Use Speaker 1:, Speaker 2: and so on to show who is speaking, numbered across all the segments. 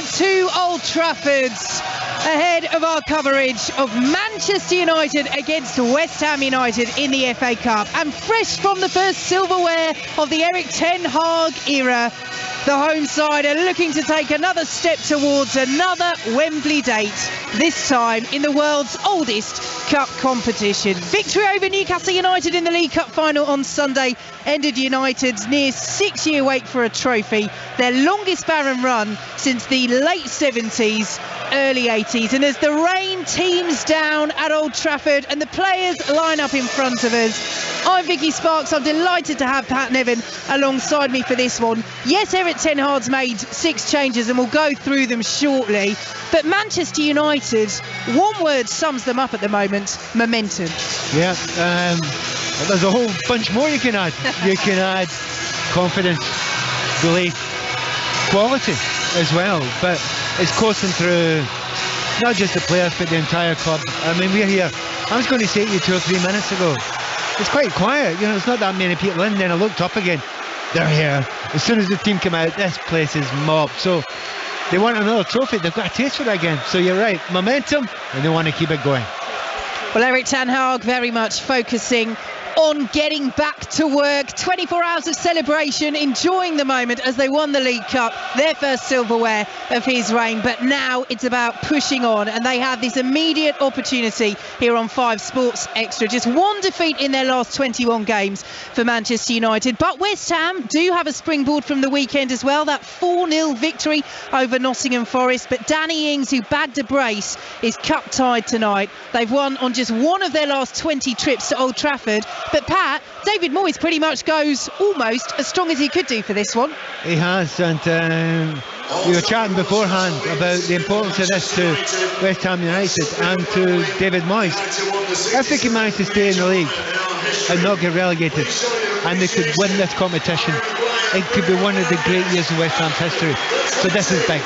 Speaker 1: to Old Trafford ahead of our coverage of Manchester United against West Ham United in the FA Cup. And fresh from the first silverware of the Eric Ten Hag era, the home side are looking to take another step towards another Wembley date, this time in the world's oldest cup competition. Victory over Newcastle United in the League Cup final on Sunday ended United's near 6-year wait for a trophy, their longest barren run since the late 70s, early 80s. And as the rain teams down at Old Trafford and the players line up in front of us, I'm Vicky Sparks. I'm delighted to have Pat Nevin alongside me for this one. Yes, Eric Ten Hag's made 6 changes and we'll go through them shortly, but Manchester United, one word sums them up at the moment: momentum.
Speaker 2: Yeah, there's a whole bunch more you can add. You can add confidence, belief, quality as well, but it's coursing through not just the players but the entire club. I mean, we're here, I was going to say to you 2 or 3 minutes ago, it's quite quiet, you know, it's not that many people in. Then I looked up again, they're here. As soon as the team come out, this place is mobbed. So they want another trophy, they've got a taste for it again. So you're right, momentum, and they want to keep it going.
Speaker 1: Well, Eric Ten Hag very much focusing on getting back to work. 24 hours of celebration, enjoying the moment as they won the League Cup, their first silverware of his reign. But now it's about pushing on, and they have this immediate opportunity here on 5 Sports Extra. Just one defeat in their last 21 games for Manchester United. But West Ham do have a springboard from the weekend as well, that 4-0 victory over Nottingham Forest. But Danny Ings, who bagged a brace, is cup tied tonight. They've won on just one of their last 20 trips to Old Trafford. But Pat, David Moyes pretty much goes almost as strong as he could do for this one.
Speaker 2: He has, and we were chatting beforehand about the importance of this to West Ham United and to David Moyes. If they can manage to stay in the league and not get relegated, and they could win this competition, it could be one of the great years in West Ham's history. So this is big.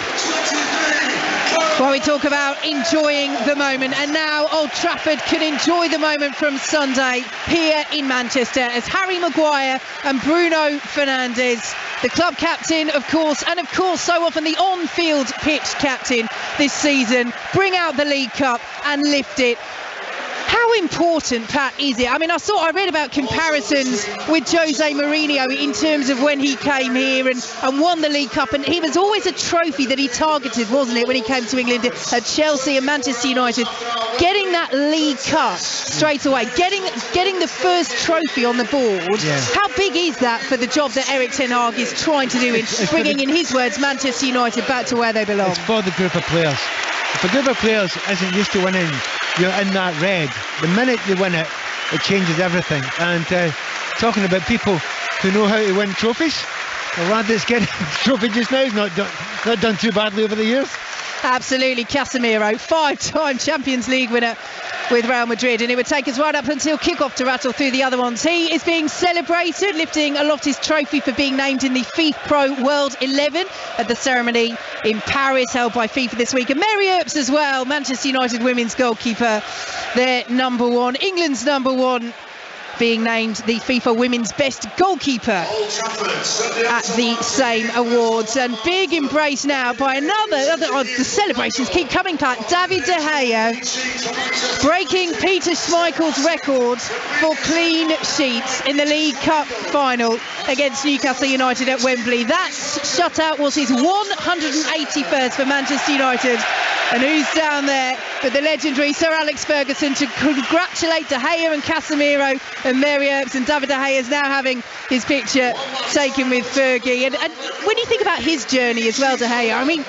Speaker 1: Well, we talk about enjoying the moment, and now Old Trafford can enjoy the moment from Sunday here in Manchester as Harry Maguire and Bruno Fernandes, the club captain, of course, and of course so often the on-field pitch captain this season, bring out the League Cup and lift it. How important, Pat, is it? I mean, I read about comparisons with Jose Mourinho in terms of when he came here and won the League Cup, and he was always a trophy that he targeted, wasn't it, when he came to England at Chelsea and Manchester United. Getting that League Cup straight away, getting the first trophy on the board, yeah. How big is that for the job that Eric Ten Hag is trying to do in bringing, in his words, Manchester United back to where they belong?
Speaker 2: It's for the group of players. If a group of players isn't used to winning, you're in that red. The minute you win it, it changes everything. And talking about people who know how to win trophies, the lad that's getting the trophy just now is not done too badly over the years.
Speaker 1: Absolutely, Casemiro, 5-time Champions League winner with Real Madrid, and it would take us right up until kick-off to rattle through the other ones. He is being celebrated, lifting aloft his trophy for being named in the FIFA Pro World 11 at the ceremony in Paris held by FIFA this week. And Mary Earps as well, Manchester United women's goalkeeper, their number 1, England's number 1, being named the FIFA Women's Best Goalkeeper at the same awards. And big embrace now by another the celebrations keep coming, Pat. David De Gea breaking Peter Schmeichel's record for clean sheets in the League Cup final against Newcastle United at Wembley. That shutout was his 181st for Manchester United. And who's down there but the legendary Sir Alex Ferguson to congratulate De Gea and Casemiro and Mary Earps, and David De Gea is now having his picture taken with Fergie. And when you think about his journey as well, De Gea, I mean,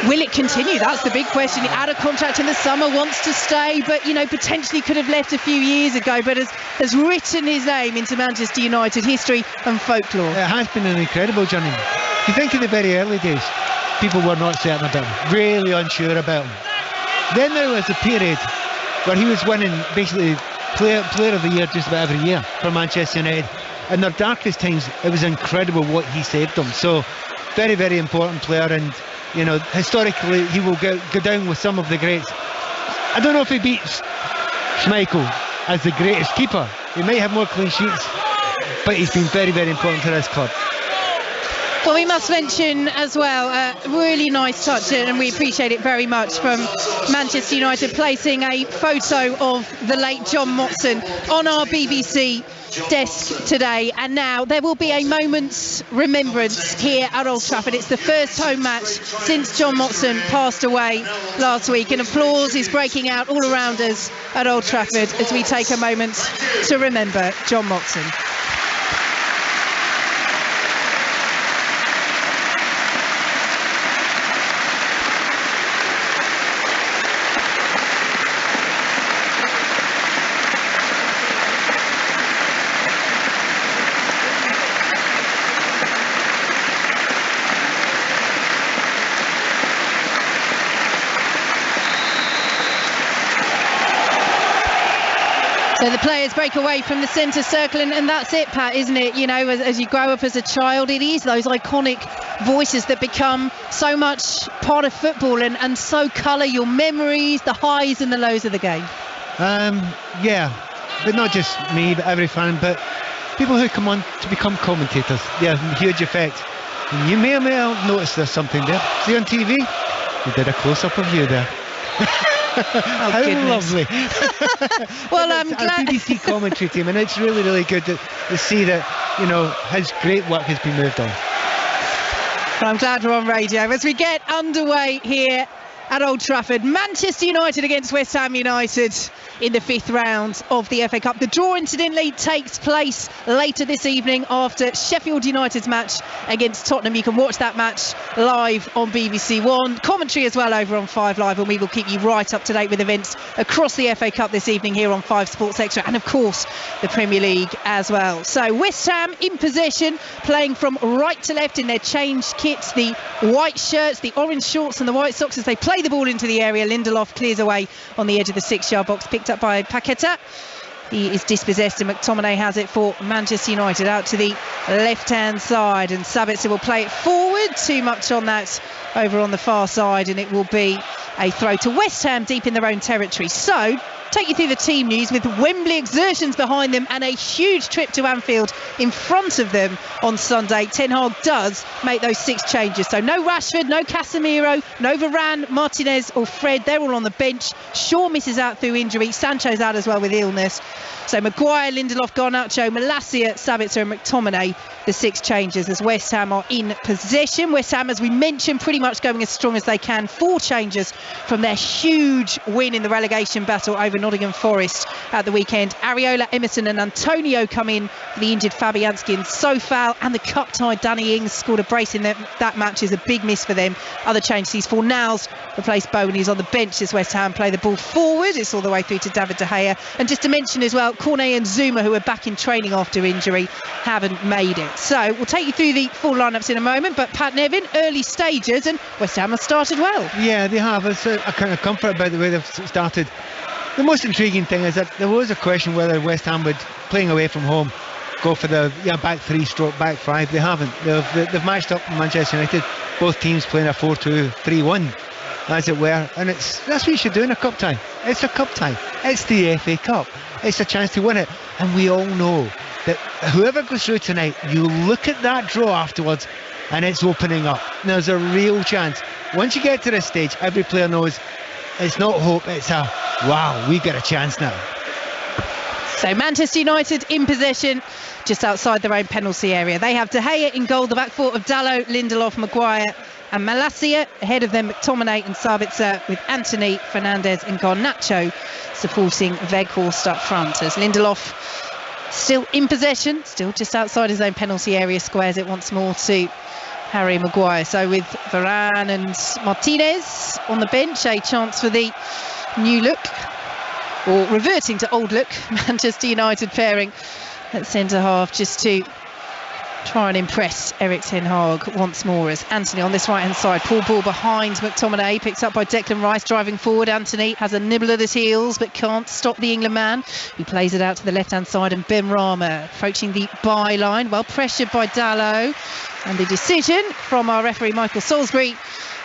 Speaker 1: will it continue? That's the big question. He had a contract in the summer, wants to stay, but, you know, potentially could have left a few years ago, but has written his name into Manchester United history and folklore.
Speaker 2: It has been an incredible journey. If you think of the very early days, people were not certain about him, really unsure about him. Then there was a period where he was winning basically player of the year just about every year for Manchester United. In their darkest times, it was incredible what he saved them. So very, very important player, and you know, historically he will go down with some of the greats. I don't know if he beats Schmeichel as the greatest keeper. He might have more clean sheets, but he's been very, very important to this club.
Speaker 1: Well, we must mention as well a really nice touch, and we appreciate it very much, from Manchester United, placing a photo of the late John Motson on our BBC desk today. And now there will be a moment's remembrance here at Old Trafford. It's the first home match since John Motson passed away last week, and applause is breaking out all around us at Old Trafford as we take a moment to remember John Motson. So the players break away from the centre circle, and that's it, Pat, isn't it? You know, as you grow up as a child, it is those iconic voices that become so much part of football and so colour your memories, the highs and the lows of the game.
Speaker 2: Yeah, but not just me, but every fan, but people who come on to become commentators. Yeah, huge effect. And you may or may not notice there's something there. See on TV? You did a close-up of you there.
Speaker 1: Oh,
Speaker 2: how
Speaker 1: goodness.
Speaker 2: lovely.
Speaker 1: Well, I'm
Speaker 2: our
Speaker 1: glad.
Speaker 2: BBC commentary team, and it's really, really good to see that, you know, his great work has been moved on.
Speaker 1: Well, I'm glad we're on radio as we get underway here at Old Trafford. Manchester United against West Ham United in the 5th round of the FA Cup. The draw, incidentally, takes place later this evening after Sheffield United's match against Tottenham. You can watch that match live on BBC One. Commentary as well over on 5 Live, and we will keep you right up to date with events across the FA Cup this evening here on 5 Sports Extra, and of course the Premier League as well. So West Ham in possession, playing from right to left in their changed kits, the white shirts, the orange shorts and the white socks, as they play the ball into the area. Lindelof clears away on the edge of the 6-yard box, picked up by Paqueta. He is dispossessed, and McTominay has it for Manchester United out to the left-hand side, and Sabitzer will play it forward. Too much on that over on the far side, and it will be a throw to West Ham deep in their own territory. So take you through the team news, with Wembley exertions behind them and a huge trip to Anfield in front of them on Sunday. Ten Hag does make those 6 changes. So no Rashford, no Casemiro, no Varane, Martinez or Fred. They're all on the bench. Shaw misses out through injury. Sancho's out as well with illness. So Maguire, Lindelof, Garnacho, Malacia, Sabitzer and McTominay, the 6 changes as West Ham are in possession. West Ham, as we mentioned, pretty much going as strong as they can. 4 changes from their huge win in the relegation battle over Nottingham Forest at the weekend. Areola, Emerson and Antonio come in for the injured Fabianski and Sofal, and the cup-tied Danny Ings scored a brace in that match. Is a big miss for them. Other changes, these Fornals replaced Bowen. He's on the bench as West Ham play the ball forward. It's all the way through to David De Gea. And just to mention as well, Cornet and Zuma, who are back in training after injury, haven't made it. So we'll take you through the full lineups in a moment, but Pat Nevin, early stages, and West Ham have started well.
Speaker 2: Yeah, they have. It's a kind of comfort about the way they've started. The most intriguing thing is that there was a question whether West Ham would, playing away from home, go for the back 3 stroke back 5. They haven't. They've matched up Manchester United, both teams playing a 4-2-3-1, as it were, and that's what you should do in a cup tie. It's a cup tie. It's the FA Cup. It's a chance to win it, and we all know that whoever goes through tonight, you look at that draw afterwards and it's opening up. There's a real chance. Once you get to this stage, every player knows it's not hope, it's a wow, we get a chance now.
Speaker 1: So Manchester United in possession just outside their own penalty area. They have De Gea in goal, the back 4 of Dalot, Lindelof, Maguire and Malacia. Ahead of them, McTominay and Sabitzer, with Anthony, Fernandes and Garnacho supporting Weghorst up front, as Lindelof still in possession, still just outside his own penalty area, squares it once more to Harry Maguire. So with Varane and Martinez on the bench, a chance for the new look, or reverting to old look, Manchester United pairing at centre half, just to try and impress Erik ten Hag once more, as Anthony on this right hand side. Poor ball behind McTominay, picked up by Declan Rice, driving forward. Anthony has a nibble at his heels but can't stop the England man, who plays it out to the left hand side, and Ben Rama approaching the byline, well pressured by Dalot, and the decision from our referee Michael Salisbury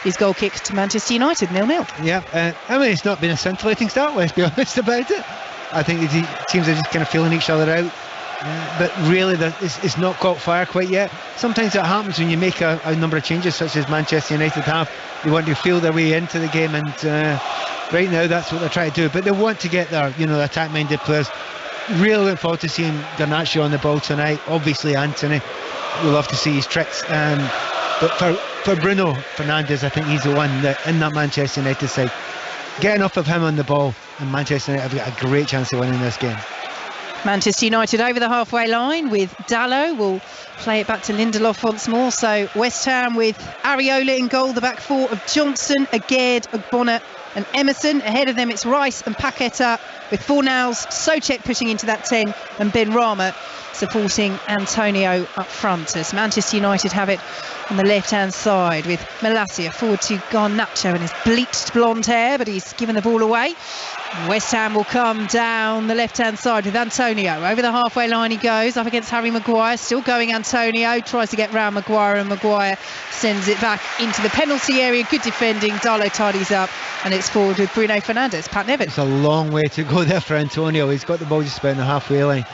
Speaker 1: is goal kick to Manchester United, 0-0.
Speaker 2: Yeah, I mean, it's not been a scintillating start, let's be honest about it. I think the teams are just kind of feeling each other out. but really it's not caught fire quite yet. Sometimes it happens when you make a number of changes, such as Manchester United have. They want to feel their way into the game, and right now that's what they're trying to do. But they want to get their, the attack-minded players. Really looking forward to seeing Garnacho on the ball tonight. Obviously Anthony, we'll love to see his tricks. But for Bruno Fernandes, I think he's the one that in that Manchester United side. Get enough of him on the ball, and Manchester United have got a great chance of winning this game.
Speaker 1: Manchester United over the halfway line with Dalot. Will play it back to Lindelof once more. So West Ham with Areola in goal, the back four of Johnson, Aguerd, Ogbonna and Emerson. Ahead of them it's Rice and Paqueta with Fornals, Souček pushing into that 10 and Benrahma supporting Antonio up front, as Manchester United have it on the left hand side with Malacia forward to Garnacho and his bleached blonde hair, but he's given the ball away. West Ham will come down the left hand side with Antonio. Over the halfway line he goes, up against Harry Maguire, still going Antonio, tries to get round Maguire, and Maguire sends it back into the penalty area. Good defending, Dalot tidies up, and it's forward with Bruno Fernandes. Pat Nevin.
Speaker 2: It's a long way to go there for Antonio. He's got the ball just about on the halfway line,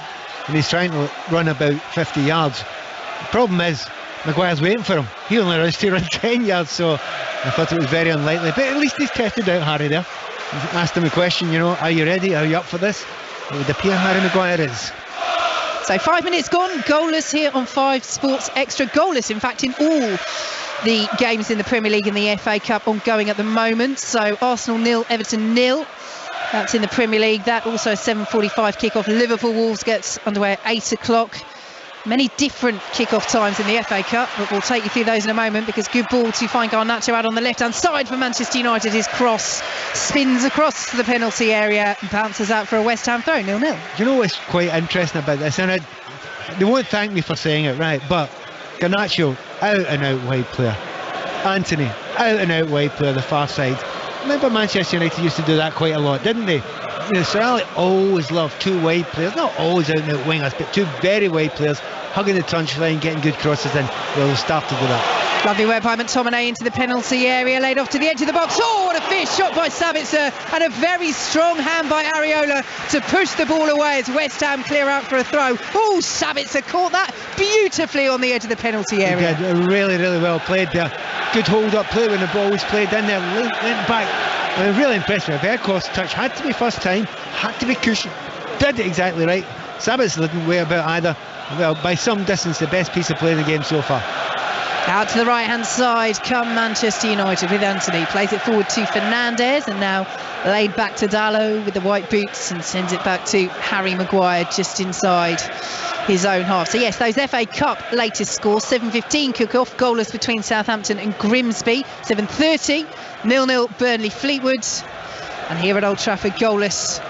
Speaker 2: and he's trying to run about 50 yards. The problem is Maguire's waiting for him. He only runs to run 10 yards, so I thought it was very unlikely. But at least he's tested out Harry there. He asked him a question, are you ready? Are you up for this? It would appear Harry Maguire is.
Speaker 1: So 5 minutes gone, goalless here on 5 Sports Extra. Goalless, in fact, in all the games in the Premier League and the FA Cup ongoing at the moment. So Arsenal 0, Everton 0. That's in the Premier League. That also a 7:45 kick-off. Liverpool Wolves gets underway at 8 o'clock. Many different kick-off times in the FA Cup, but we'll take you through those in a moment, because good ball to find Garnacho out on the left-hand side for Manchester United. His cross spins across the penalty area and bounces out for a West Ham throw, 0-0.
Speaker 2: You know what's quite interesting about this, and they won't thank me for saying it, right, but Garnacho, out-and-out wide player. Anthony, out-and-out wide player, the far side. Remember Manchester United used to do that quite a lot, didn't they? Sir Ali always loved two wide players, not always out-and-out wingers, but two very wide players hugging the touchline, getting good crosses in. Well, we'll start to do that.
Speaker 1: Lovely work by McTominay into the penalty area, laid off to the edge of the box. Oh, what a fierce shot by Sabitzer, and a very strong hand by Areola to push the ball away as West Ham clear out for a throw. Oh, Sabitzer caught that beautifully on the edge of the penalty area.
Speaker 2: He did, really, really well played there. Good hold-up play when the ball was played in there, went back. I mean, really impressive. Verko's touch had to be first time, had to be cushion. Did it exactly right. Sabitzer didn't weigh about either. Well, by some distance, the best piece of play in the game so far.
Speaker 1: Out to the right-hand side come Manchester United with Anthony. Plays it forward to Fernandes, and now laid back to Dalot with the white boots, and sends it back to Harry Maguire just inside his own half. So yes, those FA Cup latest scores: 7:15 kick-off, goalless between Southampton and Grimsby. 7:30, 0-0 Burnley Fleetwood. And here at Old Trafford, goalless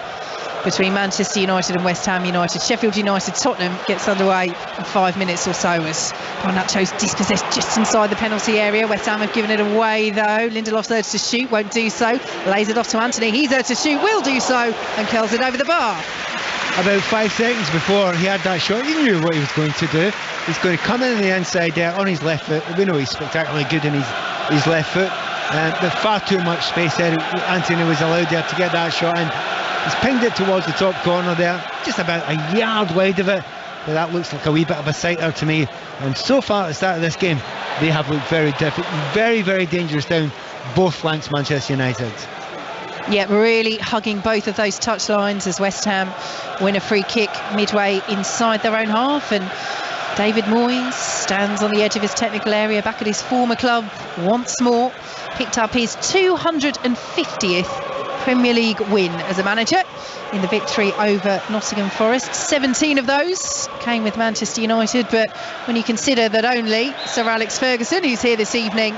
Speaker 1: between Manchester United and West Ham United. Sheffield United Tottenham gets underway in 5 minutes or so as Garnacho's dispossessed just inside the penalty area. West Ham have given it away though. Lindelof's urged to shoot, won't do so. Lays it off to Anthony. He's urged to shoot, will do so, and curls it over the bar.
Speaker 2: About 5 seconds before he had that shot, he knew what he was going to do. He's going to come in the inside there on his left foot. We know he's spectacularly good in his left foot. But far too much space there. Anthony was allowed there to get that shot in. He's pinged it towards the top corner there, just about a yard wide of it. But that looks like a wee bit of a sighter to me. And so far at the start of this game, they have looked very difficult, very, very dangerous down both flanks, Manchester United.
Speaker 1: Yeah, really hugging both of those touch lines as West Ham win a free kick midway inside their own half. And David Moyes stands on the edge of his technical area, back at his former club once more. Picked up his 250th Premier League win as a manager in the victory over Nottingham Forest. 17 of those came with Manchester United, but when you consider that only Sir Alex Ferguson, who's here this evening,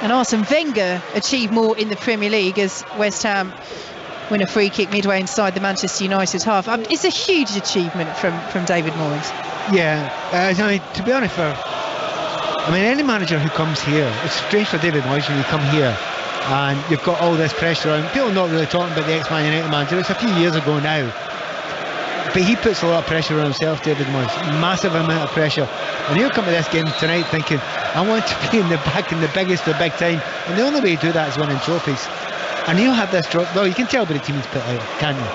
Speaker 1: and Arsene Wenger achieved more in the Premier League as West Ham win a free kick midway inside the Manchester United half. It's a huge achievement from David Moyes.
Speaker 2: Yeah, I mean, to be honest, any manager who comes here, it's strange for David Moyes when you come here and you've got all this pressure on. People are not really talking about the ex-Man United manager. It's a few years ago now, but he puts a lot of pressure on himself, David Moyes, massive amount of pressure. And he'll come to this game tonight thinking, I want to be in the back in the biggest of big time, and the only way to do that is winning trophies. And he'll have this drop. Well, you can tell by the team he's put out, can't you?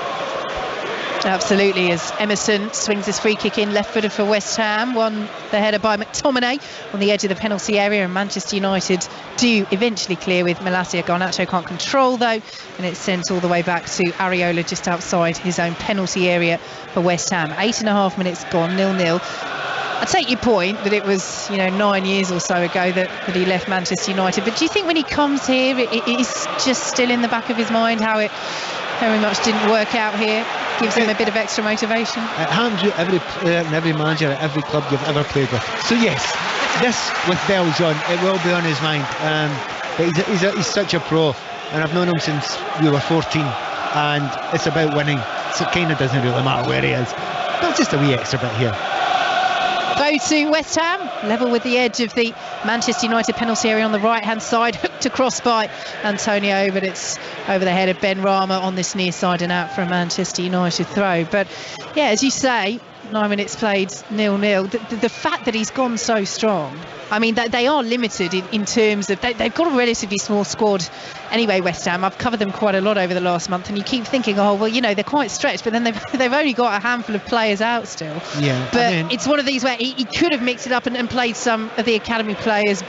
Speaker 1: Absolutely, as Emerson swings his free kick in, left-footed for West Ham. Won the header by McTominay on the edge of the penalty area, and Manchester United do eventually clear with Malacia. Garnacho can't control though, and it's sent all the way back to Areola just outside his own penalty area for West Ham. 8.5 minutes gone, 0-0. I take your point that it was, 9 years or so ago that he left Manchester United, but do you think when he comes here, it is just still in the back of his mind how it very much didn't work out here? Gives him a bit of extra motivation.
Speaker 2: It happens with every player and every manager at every club you've ever played with. So yes, this with bells on, it will be on his mind. But he's such a pro, and I've known him since we were 14, and it's about winning. So it kind of doesn't really matter where he is. But just a wee extra bit here.
Speaker 1: Go to West Ham, level with the edge of the Manchester United penalty area on the right-hand side, hooked across by Antonio, but it's over the head of Ben Rama on this near side and out for a Manchester United throw. But yeah, as you say, 9 minutes played, 0-0. The fact that he's gone so strong, I mean, they are limited in terms of they've got a relatively small squad anyway, West Ham. I've covered them quite a lot over the last month, and you keep thinking, oh well, they're quite stretched, but then they've only got a handful of players out still.
Speaker 2: Yeah,
Speaker 1: but it's one of these where he could have mixed it up and played some of the academy players,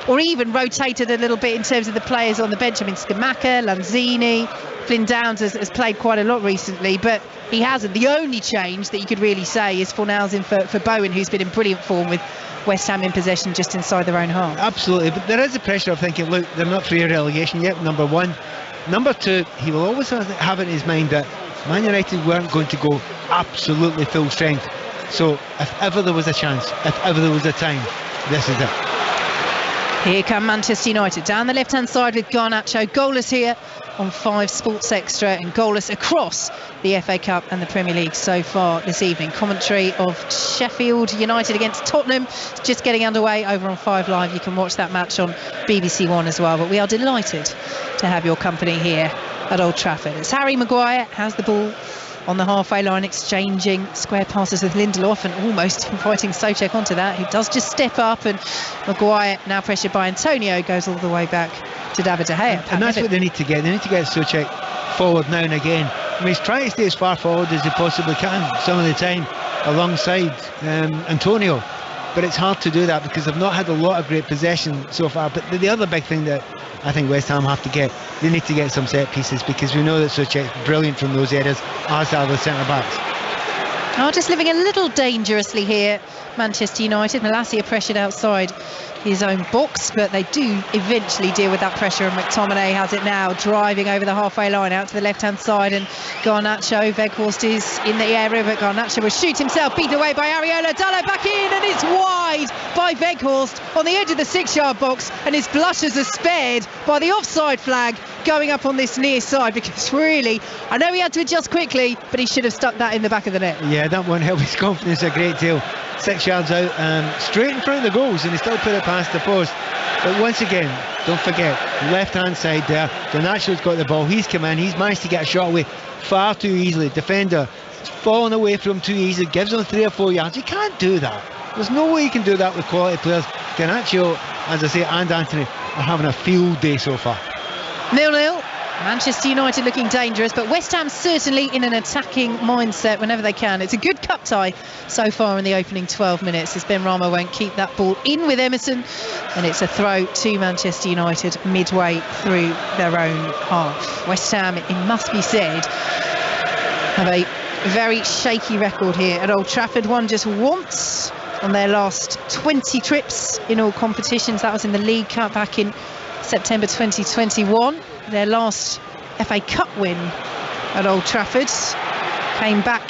Speaker 1: or even rotated a little bit in terms of the players on the bench. I mean, Scamacca, Lanzini, Flynn Downs has played quite a lot recently, but he hasn't. The only change that you could really say is Fornals for Bowen, who's been in brilliant form with West Ham in possession just inside their own half.
Speaker 2: Absolutely, but there is the pressure of thinking, look, they're not free of relegation yet, number one. Number two, he will always have in his mind that Man United weren't going to go absolutely full strength. So if ever there was a chance, if ever there was a time, this is it.
Speaker 1: Here come Manchester United down the left-hand side with Garnacho, goalless here on 5 Sports Extra, and goalless across the FA Cup and the Premier League so far this evening. Commentary of Sheffield United against Tottenham just getting underway over on 5 Live. You can watch that match on BBC One as well, but we are delighted to have your company here at Old Trafford. It's Harry Maguire has the ball on the halfway line, exchanging square passes with Lindelof and almost inviting Souček onto that, who does just step up, and Maguire, now pressured by Antonio, goes all the way back to David De Gea.
Speaker 2: And that's what they need to get. They need to get Souček forward now and again. I mean, he's trying to stay as far forward as he possibly can some of the time alongside Antonio, but it's hard to do that because they've not had a lot of great possession so far. But the other big thing that I think West Ham have to get, they need to get some set pieces, because we know that Souček's brilliant from those areas, as are the centre backs.
Speaker 1: Oh, just living a little dangerously here, Manchester United. Malacia pressured outside his own box, but they do eventually deal with that pressure, and McTominay has it now, driving over the halfway line out to the left-hand side, and Garnacho, Weghorst is in the area, but Garnacho will shoot himself, beaten away by Areola. Dalot back in, and it's wide by Weghorst on the edge of the 6-yard box, and his blushes are spared by the offside flag going up on this near side, because really, I know he had to adjust quickly, but he should have stuck that in the back of the net.
Speaker 2: Yeah, that won't help his confidence a great deal. 6 yards out, straight in front of the goals, and he still put it past the post. But once again, don't forget, left hand side there, Garnacho's got the ball, he's come in, he's managed to get a shot away far too easily. Defender falling away from him too easily, gives him 3 or 4 yards. You can't do that. There's no way you can do that with quality players. Garnacho, as I say, and Anthony are having a field day so far.
Speaker 1: 0-0. Manchester United looking dangerous, but West Ham certainly in an attacking mindset whenever they can. It's a good cup tie so far in the opening 12 minutes, as Ben Rama won't keep that ball in with Emerson, and it's a throw to Manchester United midway through their own half. West Ham, it must be said, have a very shaky record here at Old Trafford. Won just once on their last 20 trips in all competitions. That was in the League Cup back in September 2021. Their last FA Cup win at Old Trafford came back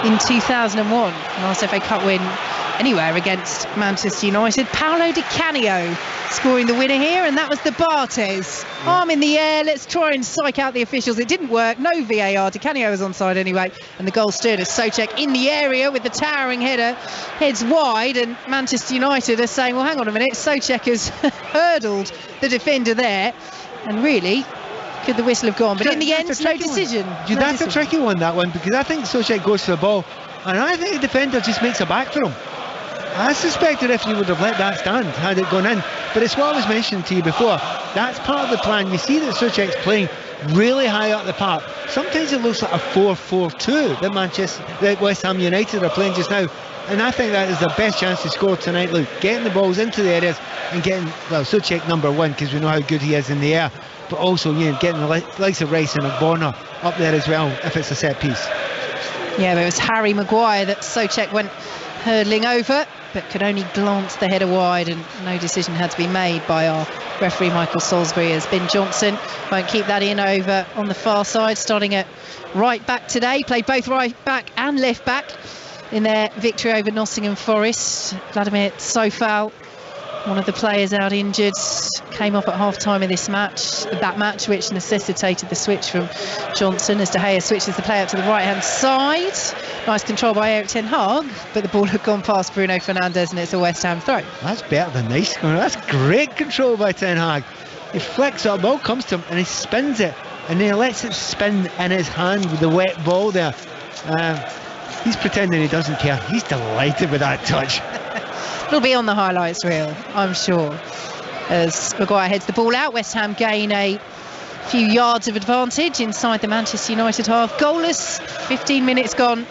Speaker 1: in 2001. Last FA Cup win anywhere against Manchester United. Paolo Di Canio scoring the winner here, and that was the Barthez. Arm in the air, let's try and psych out the officials. It didn't work, no VAR. Di Canio was onside anyway, and the goal stood as Souček in the area with the towering header, heads wide, and Manchester United are saying, well, hang on a minute, Souček has hurdled the defender there, and really, could the whistle have gone? But in the end, no decision.
Speaker 2: That's a tricky one, that one, because I think Souček goes for the ball, and I think the defender just makes a back for him. I suspected if you would have let that stand had it gone in, but it's what I was mentioning to you before. That's part of the plan. You see that Souček's playing really high up the park. Sometimes it looks like a 4-4-2 that West Ham United are playing just now. And I think that is the best chance to score tonight, Luke. Getting the balls into the areas and getting, well, Souček number one, because we know how good he is in the air, but also, you know, getting the likes of Rice and Ogbonna up there as well if it's a set piece.
Speaker 1: Yeah, but it was Harry Maguire that Souček went hurdling over, but could only glance the header wide, and no decision had to be made by our referee Michael Salisbury, as Ben Johnson won't keep that in over on the far side, starting at right back today. Played both right back and left back in their victory over Nottingham Forest. Vladimir Sofal, one of the players out injured, came off at half-time in that match, which necessitated the switch from Johnson as De Gea switches the play up to the right-hand side. Nice control by Erik ten Hag, but the ball had gone past Bruno Fernandes, and it's a West Ham throw. That's
Speaker 2: better than nice. That's great control by ten Hag. He flicks it, the ball comes to him, and he spins it, and then he lets it spin in his hand with the wet ball there. He's pretending he doesn't care. He's delighted with that touch.
Speaker 1: It'll be on the highlights reel, I'm sure. As Maguire heads the ball out, West Ham gain a few yards of advantage inside the Manchester United half. Goalless, 15 minutes gone.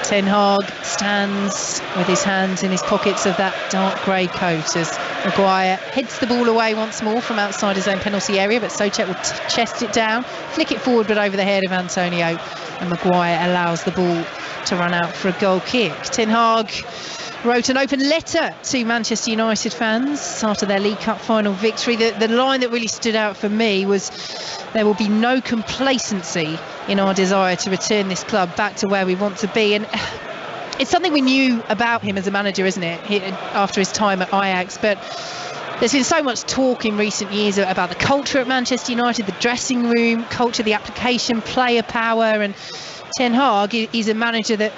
Speaker 1: Ten Hag stands with his hands in his pockets of that dark grey coat as Maguire heads the ball away once more from outside his own penalty area, but Souček will chest it down, flick it forward but over the head of Antonio, and Maguire allows the ball to run out for a goal kick. Ten Hag wrote an open letter to Manchester United fans after their League Cup final victory. The line that really stood out for me was, there will be no complacency in our desire to return this club back to where we want to be. And it's something we knew about him as a manager, isn't it, after his time at Ajax. But there's been so much talk in recent years about the culture at Manchester United, the dressing room culture, the application, player power, and Ten Hag is a manager that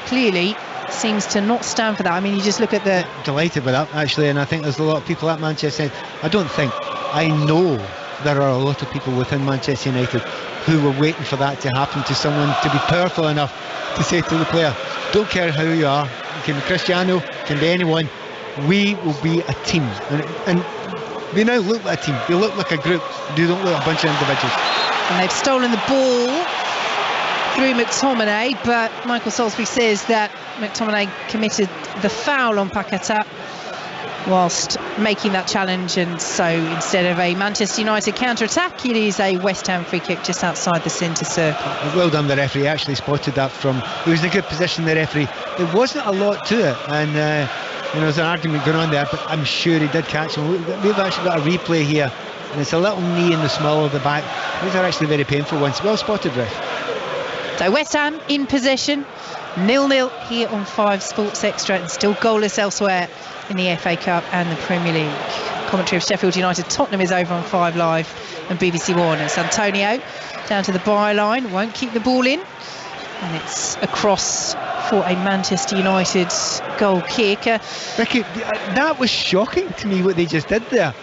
Speaker 1: clearly seems to not stand for that. I mean, you just look at the...
Speaker 2: Delighted with that, actually, and I think there's a lot of people at Manchester United. I know there are a lot of people within Manchester United who were waiting for that to happen, to someone to be powerful enough to say to the player, don't care how you are, it can be Cristiano, it can be anyone, we will be a team. And they now look like a team, they look like a group, they don't look like a bunch of individuals.
Speaker 1: And they've stolen the ball through McTominay, but Michael Salisbury says that McTominay committed the foul on Paquetá whilst making that challenge, and so instead of a Manchester United counter-attack, it is a West Ham free kick just outside the centre circle.
Speaker 2: Well done, the referee actually spotted that he was in a good position, the referee. There wasn't a lot to it, and there's an argument going on there, but I'm sure he did catch him. We've actually got a replay here, and it's a little knee in the small of the back. These are actually very painful ones. Well spotted, ref.
Speaker 1: So West Ham in possession, 0-0 here on 5 Sports Extra, and still goalless elsewhere in the FA Cup and the Premier League. Commentary of Sheffield United Tottenham is over on 5 Live and BBC One. It's Antonio down to the byline, won't keep the ball in, and it's across for a Manchester United goal kick.
Speaker 2: Ricky, that was shocking to me what they just did there.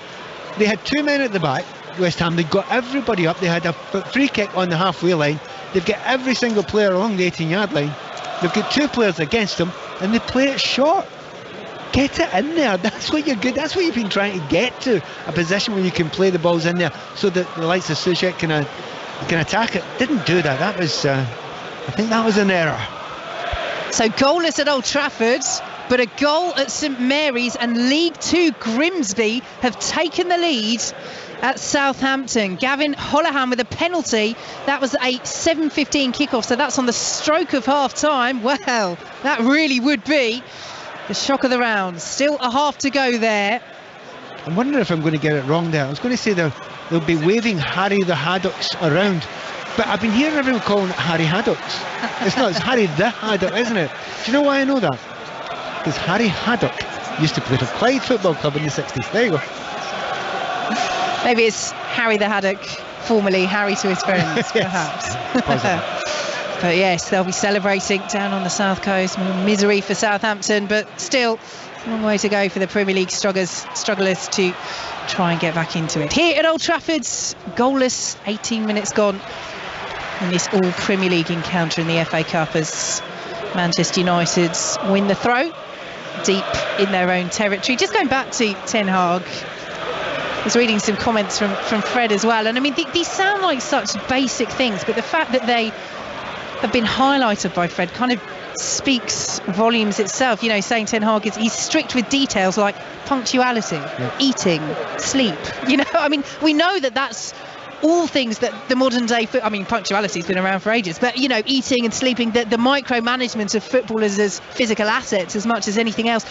Speaker 2: They had 2 men at the back, West Ham, they got everybody up, they had a free kick on the halfway line, they've got every single player along the 18-yard line, they've got 2 players against them, and they play it short. Get it in there, that's what you're good, that's what you've been trying to get to, a position where you can play the balls in there so that the likes of Souček can attack it. Didn't do that. That was I think that was an error.
Speaker 1: So goalless at Old Trafford, but a goal at St Mary's, and League Two Grimsby have taken the lead at Southampton. Gavin Holohan with a penalty. That was a 7:15 kickoff, so that's on the stroke of half time. Well, that really would be the shock of the round. Still a half to go there.
Speaker 2: I'm wondering if I'm going to get it wrong there. I was going to say they'll be waving Harry the Haddocks around, but I've been hearing everyone calling it Harry Haddocks. It's not, it's Harry the Haddock, isn't it? Do you know why I know that? Because Harry Haddock used to play for Clyde Football Club in the 60s. There you go.
Speaker 1: Maybe it's Harry the Haddock, formerly Harry to his friends, perhaps. But yes, they'll be celebrating down on the south coast. Misery for Southampton, but still a long way to go for the Premier League strugglers to try and get back into it. Here at Old Trafford, goalless, 18 minutes gone in this all Premier League encounter in the FA Cup as Manchester United win the throw deep in their own territory. Just going back to Ten Hag, I was reading some comments from Fred as well, and I mean these sound like such basic things, but the fact that they have been highlighted by Fred kind of speaks volumes itself. You know, saying Ten Hag he's strict with details like punctuality, eating, sleep. You know, I mean, we know that that's all things that the modern day punctuality's been around for ages, but you know, eating and sleeping, the micromanagement of footballers as physical assets as much as anything else.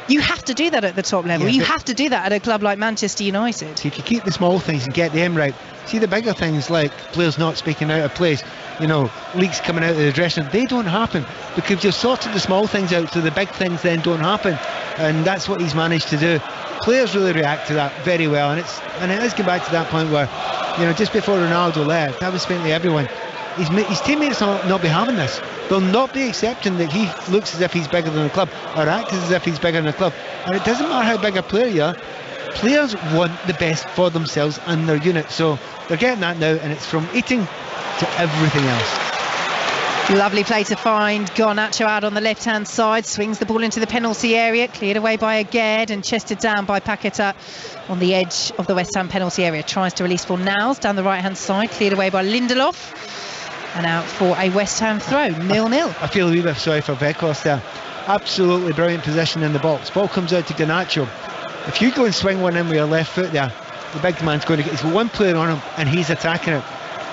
Speaker 1: You have to do that at the top level. You have to do that at a club like Manchester United.
Speaker 2: If you keep the small things and get them right, see the bigger things like players not speaking out of place, you know, leaks coming out of the dressing room, they don't happen because you've sorted the small things out, so the big things then don't happen, and that's what he's managed to do. Players really react to that very well, and it is going back to that point where, you know, just before Ronaldo left, that was faintly everyone. His teammates will not be having this. They'll not be accepting that he looks as if he's bigger than the club or acts as if he's bigger than the club. And it doesn't matter how big a player you are, players want the best for themselves and their unit. So they're getting that now, and it's from eating to everything else.
Speaker 1: Lovely play to find. Garnacho out on the left-hand side, swings the ball into the penalty area, cleared away by Aguerd and chested down by Paqueta on the edge of the West Ham penalty area. Tries to release for Niles down the right-hand side, cleared away by Lindelof. And out for a West Ham throw, 0-0.
Speaker 2: I feel a wee bit sorry for Weghorst there. Absolutely brilliant position in the box. Ball comes out to Garnacho. If you go and swing one in with your left foot there, the big man's going to get, he's one player on him and he's attacking it.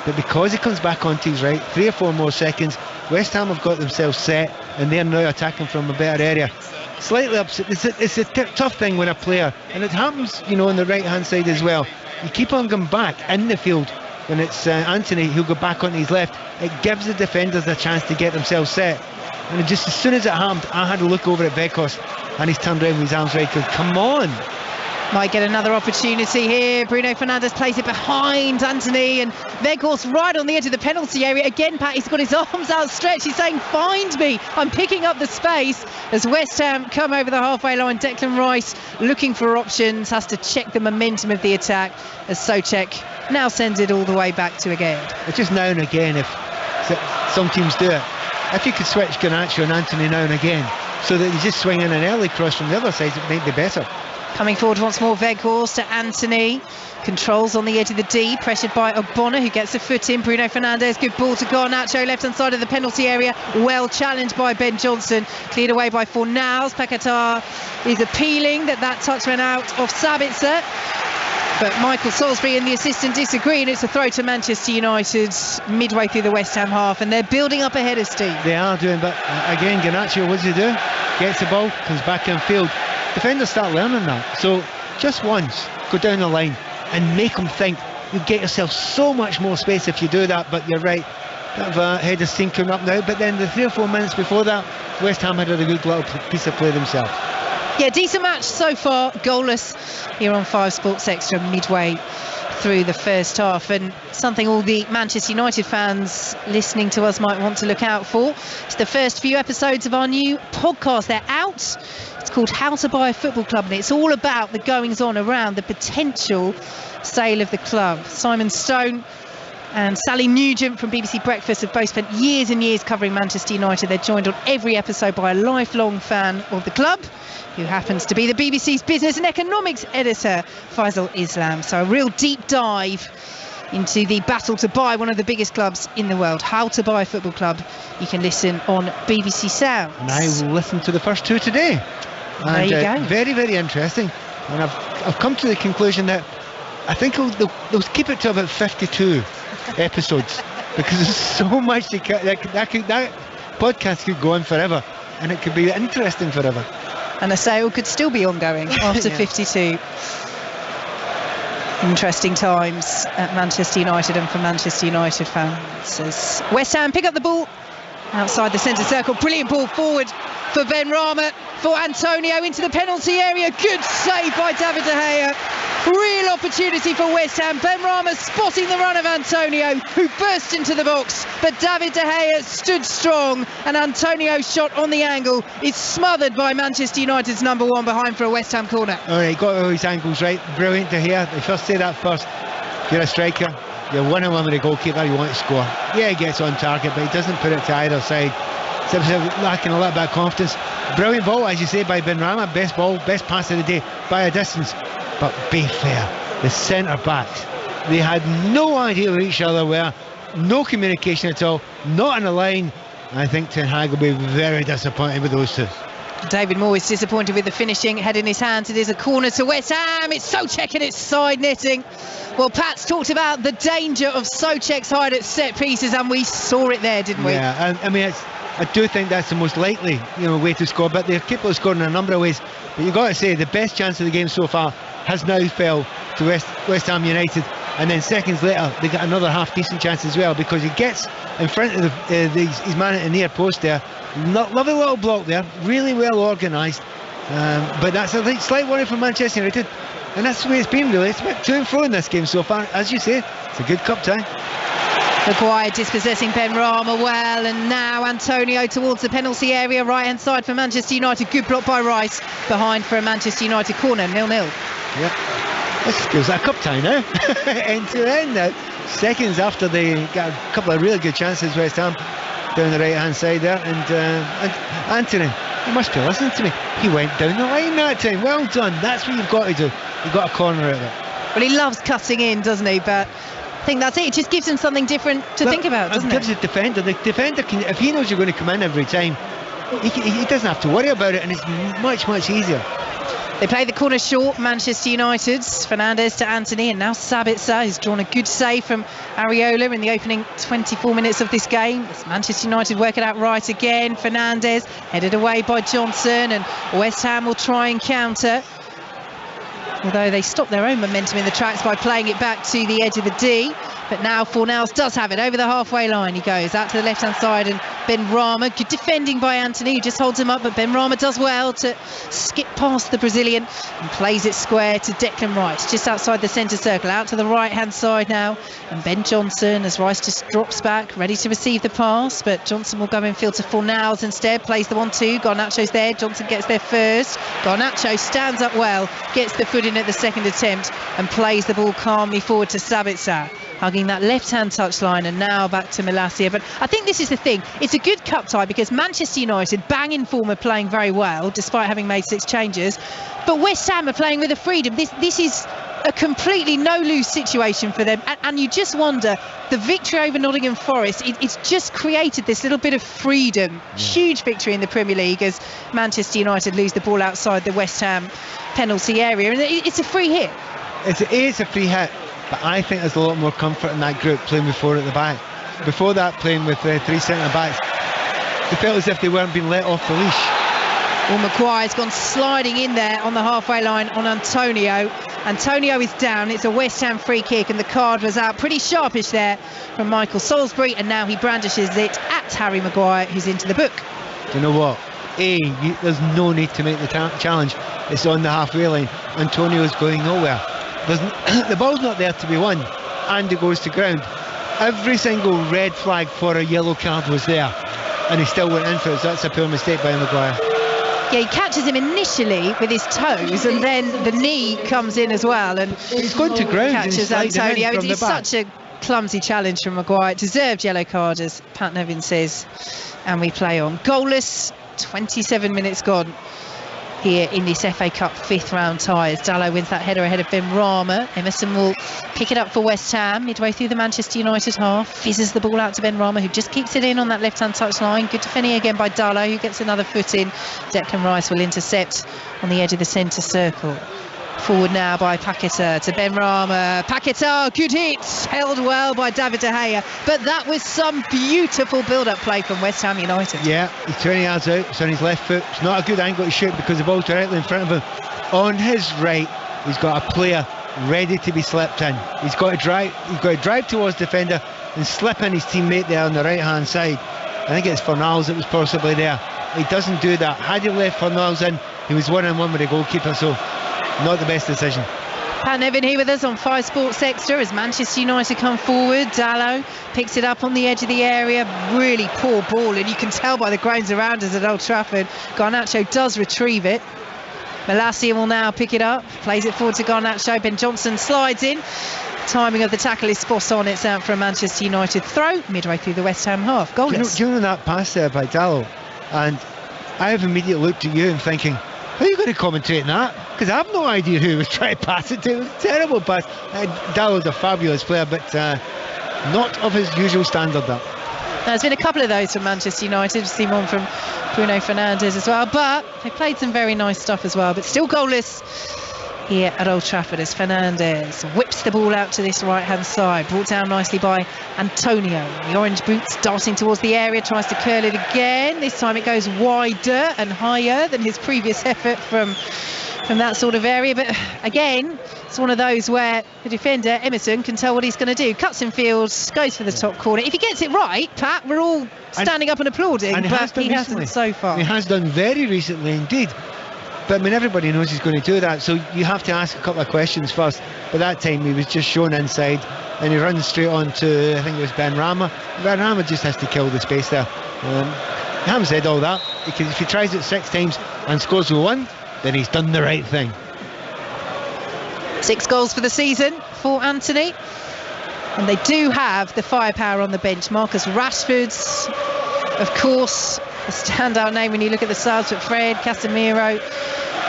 Speaker 2: But because he comes back onto his right, 3 or 4 more seconds, West Ham have got themselves set and they're now attacking from a better area. Slightly upset. It's a tough thing when a player, and it happens, you know, on the right hand side as well. You keep on going back in the field. When it's Anthony who'll go back on his left, it gives the defenders a chance to get themselves set. And just as soon as it happened, I had a look over at Weghorst and he's turned around with his arms right. Come on!
Speaker 1: Might get another opportunity here. Bruno Fernandes plays it behind Anthony, and Weghorst right on the edge of the penalty area. Again, Pat, he's got his arms outstretched. He's saying, find me. I'm picking up the space. As West Ham come over the halfway line, Declan Rice looking for options, has to check the momentum of the attack as Souček now sends it all the way back to Aguerd.
Speaker 2: It's just now and again, if some teams do it, if you could switch Garnacho and Anthony now and again, so that you just swing in an early cross from the other side, it might be better.
Speaker 1: Coming forward once more, Weghorst to Anthony. Controls on the edge of the D, pressured by Ogbonna, who gets a foot in. Bruno Fernandes, good ball to Garnacho, left-hand side of the penalty area. Well challenged by Ben Johnson. Cleared away by Fornals. Paqueta is appealing that touch went out of Sabitzer. But Michael Salisbury and the assistant disagree, and it's a throw to Manchester United midway through the West Ham half, and they're building up ahead of Steve.
Speaker 2: They are doing, but again, Garnacho, what does he do? Gets the ball, comes back in field. Defenders start learning that. So just once, go down the line and make them think. You get yourself so much more space if you do that, but you're right. Bit of a head of steam coming up now, but then the 3 or 4 minutes before that, West Ham had a good little piece of play themselves.
Speaker 1: Yeah, decent match so far, goalless here on 5 Sports Extra midway through the first half, and something all the Manchester United fans listening to us might want to look out for. It's the first few episodes of our new podcast. They're out. It's called How to Buy a Football Club, and it's all about the goings on around the potential sale of the club. Simon Stone and Sally Nugent from BBC Breakfast have both spent years and years covering Manchester United. They're joined on every episode by a lifelong fan of the club, who happens to be the BBC's business and economics editor, Faisal Islam. So a real deep dive into the battle to buy one of the biggest clubs in the world. How to Buy a Football Club. You can listen on BBC Sounds.
Speaker 2: And I will listen to the first 2 today.
Speaker 1: There you go.
Speaker 2: Very, very interesting. And I've come to the conclusion that I think they'll keep it to about 52 episodes, because there's so much that podcast could go on forever, and it could be interesting forever.
Speaker 1: And the sale could still be ongoing after 52. Interesting times at Manchester United and for Manchester United fans, as West Ham pick up the ball outside the centre circle. Brilliant ball forward for Benrahma, for Antonio into the penalty area. Good save by David De Gea. Real opportunity for West Ham. Benrahma spotting the run of Antonio, who burst into the box, but David De Gea stood strong, and Antonio's shot on the angle is smothered by Manchester United's number 1 behind for a West Ham corner.
Speaker 2: All right, got all his angles right. Brilliant De Gea. They first say that first. You're a striker. You're 1-on-1 with a goalkeeper. You want to score. Yeah, he gets on target, but he doesn't put it to either side. Seems lacking a little bit of confidence. Brilliant ball, as you say, by Benrahma. Best ball, best pass of the day by a distance. But be fair, the centre-backs. They had no idea who each other were, no communication at all, not in a line. I think Ten Hag will be very disappointed with those two.
Speaker 1: David Moore is disappointed with the finishing. Head in his hands. It is a corner to West Ham. It's Souček and it's side netting. Well, Pat's talked about the danger of Souček's hide at set pieces, and we saw it there, didn't we?
Speaker 2: Yeah, I mean, I do think that's the most likely, way to score. But they're capable of scoring in a number of ways. But you've got to say the best chance of the game so far has now fell to West Ham United. And then seconds later, they get another half-decent chance as well, because he gets in front of his man at the near post there. Lovely little block there, really well organised. But that's a slight worry for Manchester United. And that's the way it's been, really. It's a bit to and fro in this game so far. As you say, it's a good cup tie.
Speaker 1: Maguire dispossessing Benrahma well, and now Antonio towards the penalty area, right-hand side for Manchester United. Good block by Rice, behind for a Manchester United corner, 0-0.
Speaker 2: Yep. This feels like a cup tie now, end to end now. Seconds after they got a couple of really good chances, West Ham down the right hand side there, and Anthony, you must be listening to me, he went down the line that time. Well done, that's what you've got to do. You've got a corner out of it.
Speaker 1: Well, he loves cutting in, doesn't he? But I think that's it. It just gives him something different to think about, doesn't it?
Speaker 2: Gives the defender can, if he knows you're going to come in every time, he doesn't have to worry about it, and it's much easier.
Speaker 1: They play the corner short, Manchester United. Fernandes to Anthony, and now Sabitzer has drawn a good save from Areola in the opening 24 minutes of this game. It's Manchester United work it out right again. Fernandes headed away by Johnson, and West Ham will try and counter. Although they stopped their own momentum in the tracks by playing it back to the edge of the D. But now Fornals does have it over the halfway line. He goes out to the left-hand side, and Benrahma, good defending by Anthony, who just holds him up, but Benrahma does well to skip past the Brazilian and plays it square to Declan Rice, just outside the centre circle, out to the right-hand side now. And Ben Johnson, as Rice just drops back, ready to receive the pass, but Johnson will go infield to Fornals instead, plays the 1-2, Garnacho's there, Johnson gets there first. Garnacho stands up well, gets the foot in at the second attempt, and plays the ball calmly forward to Sabitzer, hugging that left-hand touchline, and now back to Malacia. But I think this is the thing, it's a good cup tie because Manchester United, bang in form, are playing very well despite having made 6 changes, but West Ham are playing with a freedom. This is a completely no-lose situation for them, and you just wonder, the victory over Nottingham Forest, it's just created this little bit of freedom. Huge victory in the Premier League as Manchester United lose the ball outside the West Ham penalty area, and it's a free hit.
Speaker 2: It's a free hit. But I think there's a lot more comfort in that group playing with 4 at the back. Before that, playing with 3 centre-backs, they felt as if they weren't being let off the leash.
Speaker 1: Well, Maguire's gone sliding in there on the halfway line on Antonio. Antonio is down. It's a West Ham free kick, and the card was out. Pretty sharpish there from Michael Salisbury, and now he brandishes it at Harry Maguire, who's into the book.
Speaker 2: Do you know what? There's no need to make the challenge. It's on the halfway line. Antonio's going nowhere. The ball's not there to be won, and it goes to ground. Every single red flag for a yellow card was there, and he still went in for it. So that's a poor mistake by Maguire.
Speaker 1: Yeah, he catches him initially with his toes, and then the knee comes in as well, and
Speaker 2: he's going to ground.
Speaker 1: Catches Antonio. It's such a clumsy challenge from Maguire. Deserved yellow card, as Pat Nevin says, and we play on. Goalless, 27 minutes gone here in this FA Cup 5th round tie as Dalot wins that header ahead of Benrahma. Emerson will pick it up for West Ham midway through the Manchester United half, fizzes the ball out to Benrahma, who just keeps it in on that left-hand touchline. Good defending again by Dalot, who gets another foot in. Declan Rice will intercept on the edge of the centre circle. Forward now by Paquetá to Benrahma. Paquetá, good hit, held well by David De Gea, but that was some beautiful build-up play from West Ham United.
Speaker 2: Yeah, he's 20 yards out, it's on his left foot. It's not a good angle to shoot because the ball's directly in front of him. On his right, he's got a player ready to be slipped in. He's got to drive towards defender and slip in his teammate there on the right-hand side. I think it's Fornals that was possibly there. He doesn't do that. Had he left Fornals in, he was 1-on-1 with the goalkeeper, so not the best decision.
Speaker 1: Pat Nevin here with us on 5 Sports Extra as Manchester United come forward. Dalot picks it up on the edge of the area. Really poor ball, and you can tell by the grounds around us at Old Trafford. Garnacho does retrieve it. Malacia will now pick it up, plays it forward to Garnacho. Ben Johnson slides in. Timing of the tackle is spot on. It's out for a Manchester United throw midway through the West Ham half. Goalless.
Speaker 2: Do you know that pass there by Dalot? And I have immediately looked at you and thinking, how are you going to commentate that? because I have no idea who he was trying to pass it to. It was a terrible pass. Dalot's a fabulous player, but not of his usual standard. That.
Speaker 1: There's been a couple of those from Manchester United. We've seen one from Bruno Fernandes as well, but they played some very nice stuff as well, but still goalless here at Old Trafford as Fernandes whips the ball out to this right-hand side, brought down nicely by Antonio. The orange boots darting towards the area, tries to curl it again. This time it goes wider and higher than his previous effort from that sort of area, but again, it's one of those where the defender, Emerson, can tell what he's going to do. Cuts in field, goes for the top corner. If he gets it right, Pat, we're all standing up and applauding, but he hasn't so far.
Speaker 2: He has done very recently indeed. But I mean, everybody knows he's going to do that, so you have to ask a couple of questions first. But that time he was just shown inside, and he runs straight on to, I think it was Ben Rama. Ben Rama just has to kill the space there. Having said all that, because if he tries it 6 times and scores with 1, then he's done the right thing.
Speaker 1: 6 goals for the season for Anthony, and they do have the firepower on the bench. Marcus Rashford's, of course, a standout name when you look at the subs, but Fred, Casemiro,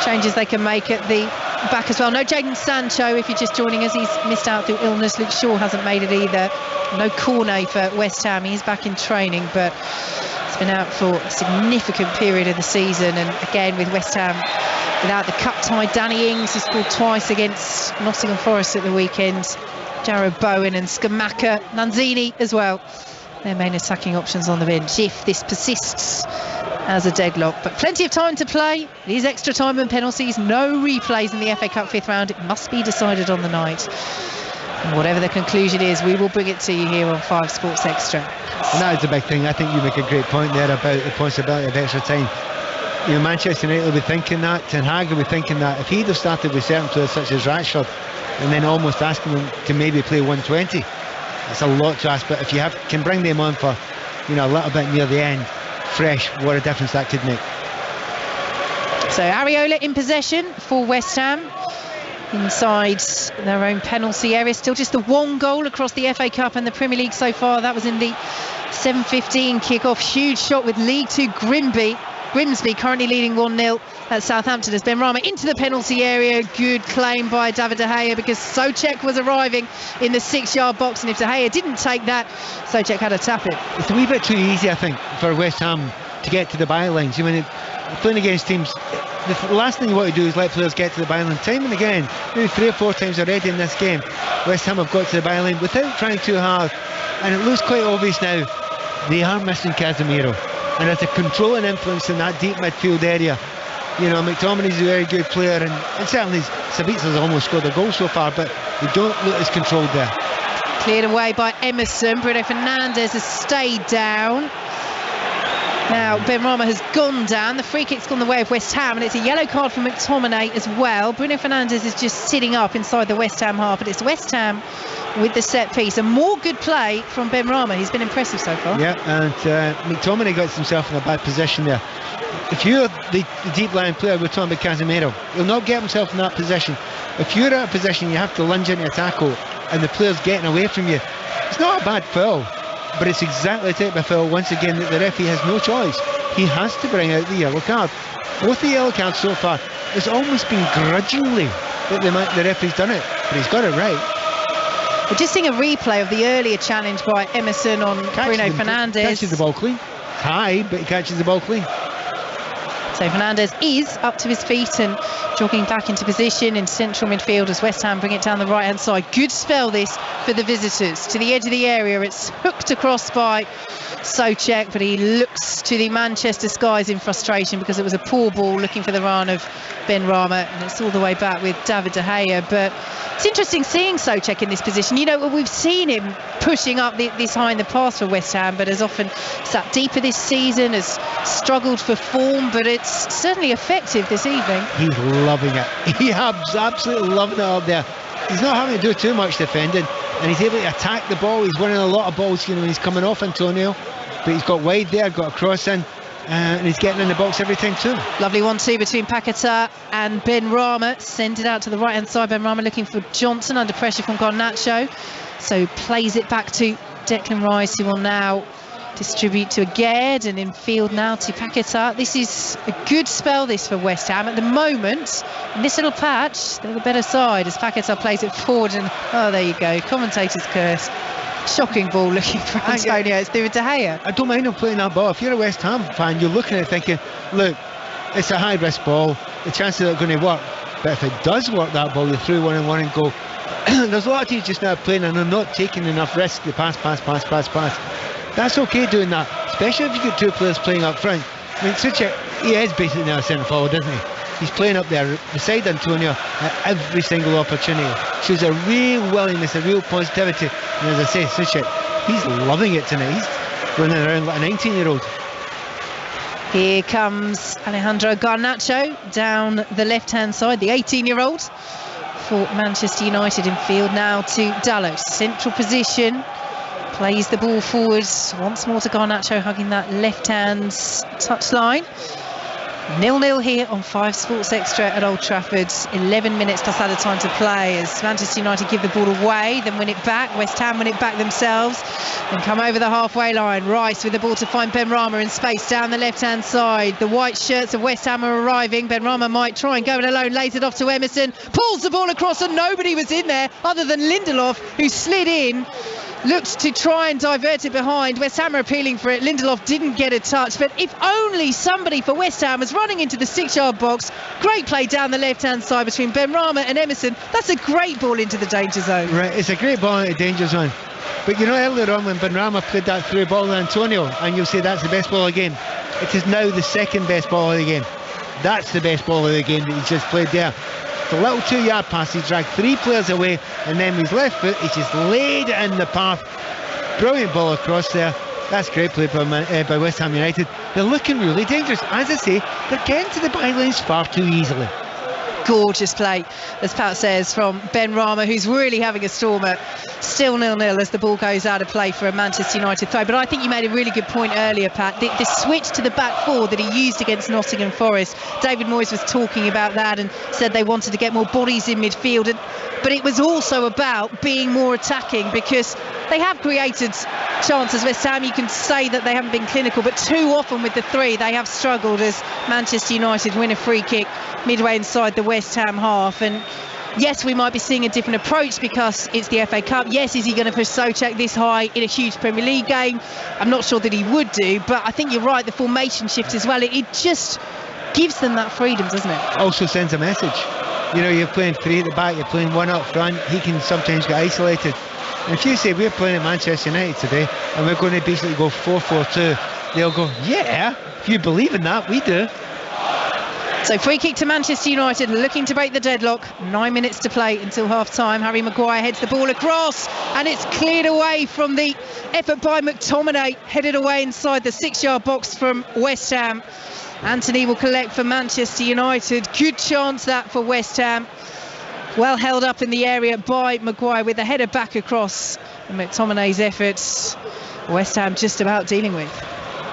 Speaker 1: changes they can make at the back as well. No Jadon Sancho, if you're just joining us, he's missed out through illness. Luke Shaw hasn't made it either. No Cornet for West Ham, he's back in training, but he's been out for a significant period of the season. And again, with West Ham without the cup tie, Danny Ings, who scored twice against Nottingham Forest at the weekend, Jarrod Bowen and Scamacca, Lanzini as well, their main attacking options on the bench if this persists as a deadlock. But plenty of time to play. It is extra time and penalties. No replays in the FA Cup 5th round. It must be decided on the night. And whatever the conclusion is, we will bring it to you here on 5 Sports Extra.
Speaker 2: And that is the big thing. I think you make a great point there about the possibility of extra time. You know, Manchester United will be thinking that, Ten Hag will be thinking that. If he'd have started with certain players such as Rashford and then almost asking them to maybe play 120, it's a lot to ask. But if you can bring them on for, you know, a little bit near the end, fresh, what a difference that could make.
Speaker 1: So Areola in possession for West Ham inside their own penalty area. Still just the 1 goal across the FA Cup and the Premier League so far. That was in the 7:15 kick-off. Huge shot with League 2 Grimsby currently leading 1-0 at Southampton as Ben Rama into the penalty area. Good claim by David De Gea because Souček was arriving in the 6-yard box, and if De Gea didn't take that, Souček had to tap it.
Speaker 2: It's a wee bit too easy, I think, for West Ham to get to the bylines. I mean, playing against teams, the last thing you want to do is let players get to the byline. Time and again, maybe 3 or 4 times already in this game, West Ham have got to the byline without trying too hard, and it looks quite obvious now they are missing Casemiro. And as a controlling influence in that deep midfield area, you know, McTominay's a very good player, and certainly Sabitza's almost scored a goal so far, but they don't look as controlled there.
Speaker 1: Cleared away by Emerson. Bruno Fernandes has stayed down. Now Ben Rama has gone down. The free kick's gone the way of West Ham, and it's a yellow card for McTominay as well. Bruno Fernandes is just sitting up inside the West Ham half, but it's West Ham with the set piece, and more good play from Ben Rama. He's been impressive so far. Yeah,
Speaker 2: and McTominay got himself in a bad position there. If you're the deep line player, we're talking about Casemiro, he'll not get himself in that position. If you're out of position, you have to lunge into a tackle and the player's getting away from you. It's not a bad foul, but it's exactly the type of foul, once again, that the referee has no choice. He has to bring out the yellow card. Both the yellow cards so far, it's almost been grudgingly that the referee's done it, but he's got it right.
Speaker 1: We're just seeing a replay of the earlier challenge by Emerson on Bruno Fernandes.
Speaker 2: Catches the ball clean. High, but he catches the ball clean.
Speaker 1: So Fernandes is up to his feet and jogging back into position in central midfield as West Ham bring it down the right hand side. Good spell this for the visitors to the edge of the area. It's hooked across by Souček, but he looks to the Manchester skies in frustration because it was a poor ball looking for the run of Ben Rama, and it's all the way back with David De Gea. But it's interesting seeing Souček in this position. You know, we've seen him pushing up this high in the past for West Ham, but has often sat deeper this season, has struggled for form, but it's certainly effective this evening.
Speaker 2: He's loving it. He is absolutely loving it up there. He's not having to do too much defending, and he's able to attack the ball. He's winning a lot of balls, you know, when he's coming off Antonio, but he's got wide there, got a cross in, and he's getting in the box every time too. Lovely
Speaker 1: 1-2 between Paquetá and Ben Rama. Send it out to the right hand side. Ben Rama looking for Johnson under pressure from Garnacho, so plays it back to Declan Rice, who will now distribute to Agard, and in field now to Paquetá. This is a good spell, this, for West Ham at the moment. In this little patch, they're the better side as Paquetá plays it forward, and oh, there you go, commentator's curse. Shocking ball looking for Antonio. It's through De Gea.
Speaker 2: I don't mind him playing that ball. If you're a West Ham fan, you're looking at it thinking, look, it's a high risk ball, the chances are going to work, but if it does work, that ball, you through 1-on-1 and go. There's a lot of teams just now playing and they're not taking enough risk. They pass. That's okay doing that, especially if you get two players playing up front. I mean, Suchek, he is basically now a centre forward, isn't he? He's playing up there beside Antonio at every single opportunity. Shows a real willingness, a real positivity. And as I say, Suchek, he's loving it tonight. He's running around like a 19-year-old.
Speaker 1: Here comes Alejandro Garnacho down the left-hand side, the 18-year-old for Manchester United. In field now to Dalot, central position, plays the ball forwards once more to Garnacho, hugging that left-hand touchline. 0-0 here on 5 Sports Extra at Old Trafford. 11 minutes plus added time to play as Manchester United give the ball away, then win it back. West Ham win it back themselves, then come over the halfway line. Rice with the ball to find Benrahma in space down the left-hand side. The white shirts of West Ham are arriving. Benrahma might try and go it alone, lays it off to Emerson, pulls the ball across, and nobody was in there other than Lindelof, who slid in. Looked to try and divert it behind. West Ham are appealing for it. Lindelof didn't get a touch, but if only somebody for West Ham was running into the 6-yard box. Great play down the left-hand side between Benrahma and Emerson. That's a great ball into the danger zone.
Speaker 2: Right, it's a great ball into the danger zone. But you know, earlier on when Benrahma played that through ball to Antonio, and you'll say that's the best ball of the game, it is now the second best ball of the game. That's the best ball of the game that he's just played there. The little 2-yard pass, he dragged 3 players away, and then with his left foot, he just laid it in the path. Brilliant ball across there. That's great play by West Ham United. They're looking really dangerous. As I say, they're getting to the bylines far too easily.
Speaker 1: Gorgeous play, as Pat says, from Benrahma, who's really having a stormer. Still 0-0 as the ball goes out of play for a Manchester United throw. But I think you made a really good point earlier, Pat. The switch to the back four that he used against Nottingham Forest. David Moyes was talking about that and said they wanted to get more bodies in midfield. But it was also about being more attacking, because they have created chances. West Ham, you can say that they haven't been clinical, but too often with the 3 they have struggled as Manchester United win a free kick midway inside the West Ham half. And yes, we might be seeing a different approach because it's the FA Cup. Yes, is he going to push Souček this high in a huge Premier League game? I'm not sure that he would do, but I think you're right, the formation shift as well, it just gives them that freedom, doesn't it?
Speaker 2: Also sends a message. You know, you're playing 3 at the back, you're playing 1 up front, he can sometimes get isolated. And if you say we're playing at Manchester United today and we're going to basically go 4-4-2, they'll go, yeah, if you believe in that, we do.
Speaker 1: So free kick to Manchester United, looking to break the deadlock. 9 minutes to play until half-time. Harry Maguire heads the ball across, and it's cleared away from the effort by McTominay, headed away inside the 6-yard box from West Ham. Anthony will collect for Manchester United. Good chance that for West Ham. Well held up in the area by Maguire with the header back across. And McTominay's efforts, West Ham just about dealing with.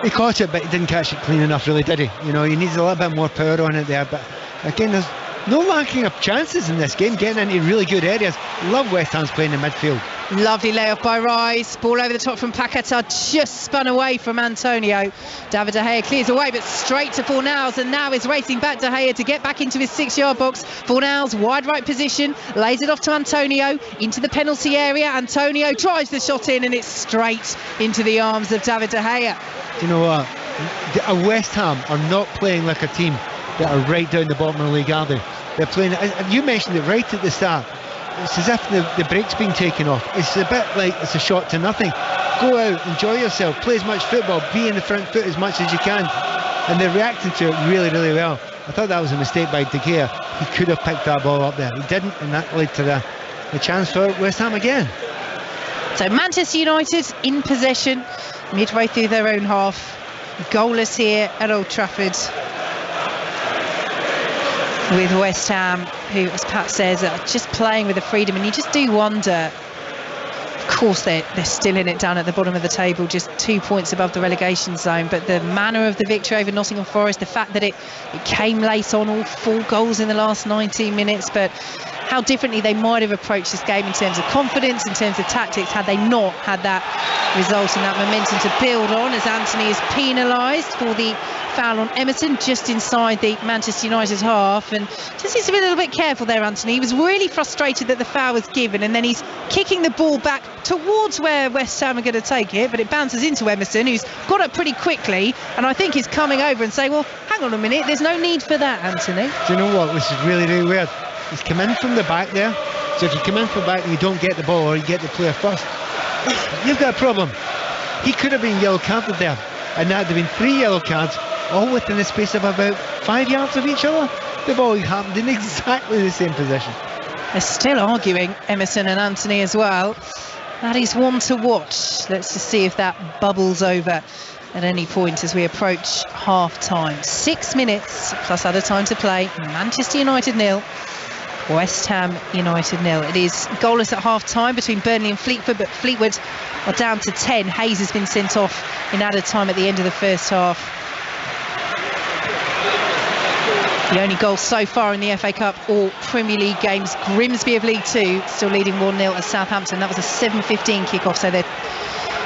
Speaker 2: He caught it, but he didn't catch it clean enough, really, did he? You know, he needs a little bit more power on it there. But again, there's no lacking of chances in this game, getting into really good areas. Love West Ham's playing in midfield.
Speaker 1: Lovely layoff by Rice. Ball over the top from Paquetá, just spun away from Antonio. David De Gea clears away, but straight to Fornals, and now is racing back De Gea to get back into his 6-yard box. Fornals, wide right position, lays it off to Antonio into the penalty area. Antonio drives the shot in, and it's straight into the arms of David De Gea.
Speaker 2: Do you know what? West Ham are not playing like a team that are right down the bottom of the league, are they? They're playing, you mentioned it right at the start, it's as if the break's been taken off. It's a bit like it's a shot to nothing. Go out, enjoy yourself, play as much football, be in the front foot as much as you can. And they're reacting to it really, really well. I thought that was a mistake by De Gea. He could have picked that ball up there. He didn't, and that led to the chance for West Ham again.
Speaker 1: So Manchester United in possession midway through their own half. Goalless here at Old Trafford, with West Ham, who, as Pat says, are just playing with the freedom, and you just do wonder. Of course, they're still in it down at the bottom of the table, just 2 points above the relegation zone, but the manner of the victory over Nottingham Forest, the fact that it came late on, all 4 goals in the last 19 minutes, but how differently they might have approached this game in terms of confidence, in terms of tactics, had they not had that result and that momentum to build on, as Anthony is penalised for the foul on Emerson just inside the Manchester United half. And just needs to be a little bit careful there, Anthony. He was really frustrated that the foul was given, and then he's kicking the ball back towards where West Ham are going to take it, but it bounces into Emerson, who's got up pretty quickly, and I think he's coming over and saying, well, hang on a minute, there's no need for that, Anthony.
Speaker 2: Do you know what? This is really, really weird. He's come in from the back there, so if you come in from the back and you don't get the ball, or you get the player first, you've got a problem. He could have been yellow carded there, and that would have been 3 yellow cards, all within the space of about 5 yards of each other. They've all happened in exactly the same position.
Speaker 1: They're still arguing, Emerson and Anthony as well. That is one to watch. Let's just see if that bubbles over at any point as we approach half-time. 6 minutes plus other time to play. Manchester United 0, West Ham United 0. It is goalless at half-time between Burnley and Fleetwood, but Fleetwood are down to 10. Hayes has been sent off in added time at the end of the first half. The only goal so far in the FA Cup or Premier League games, Grimsby of League 2 still leading 1-0 at Southampton. That was a 7:15 kick-off, so they're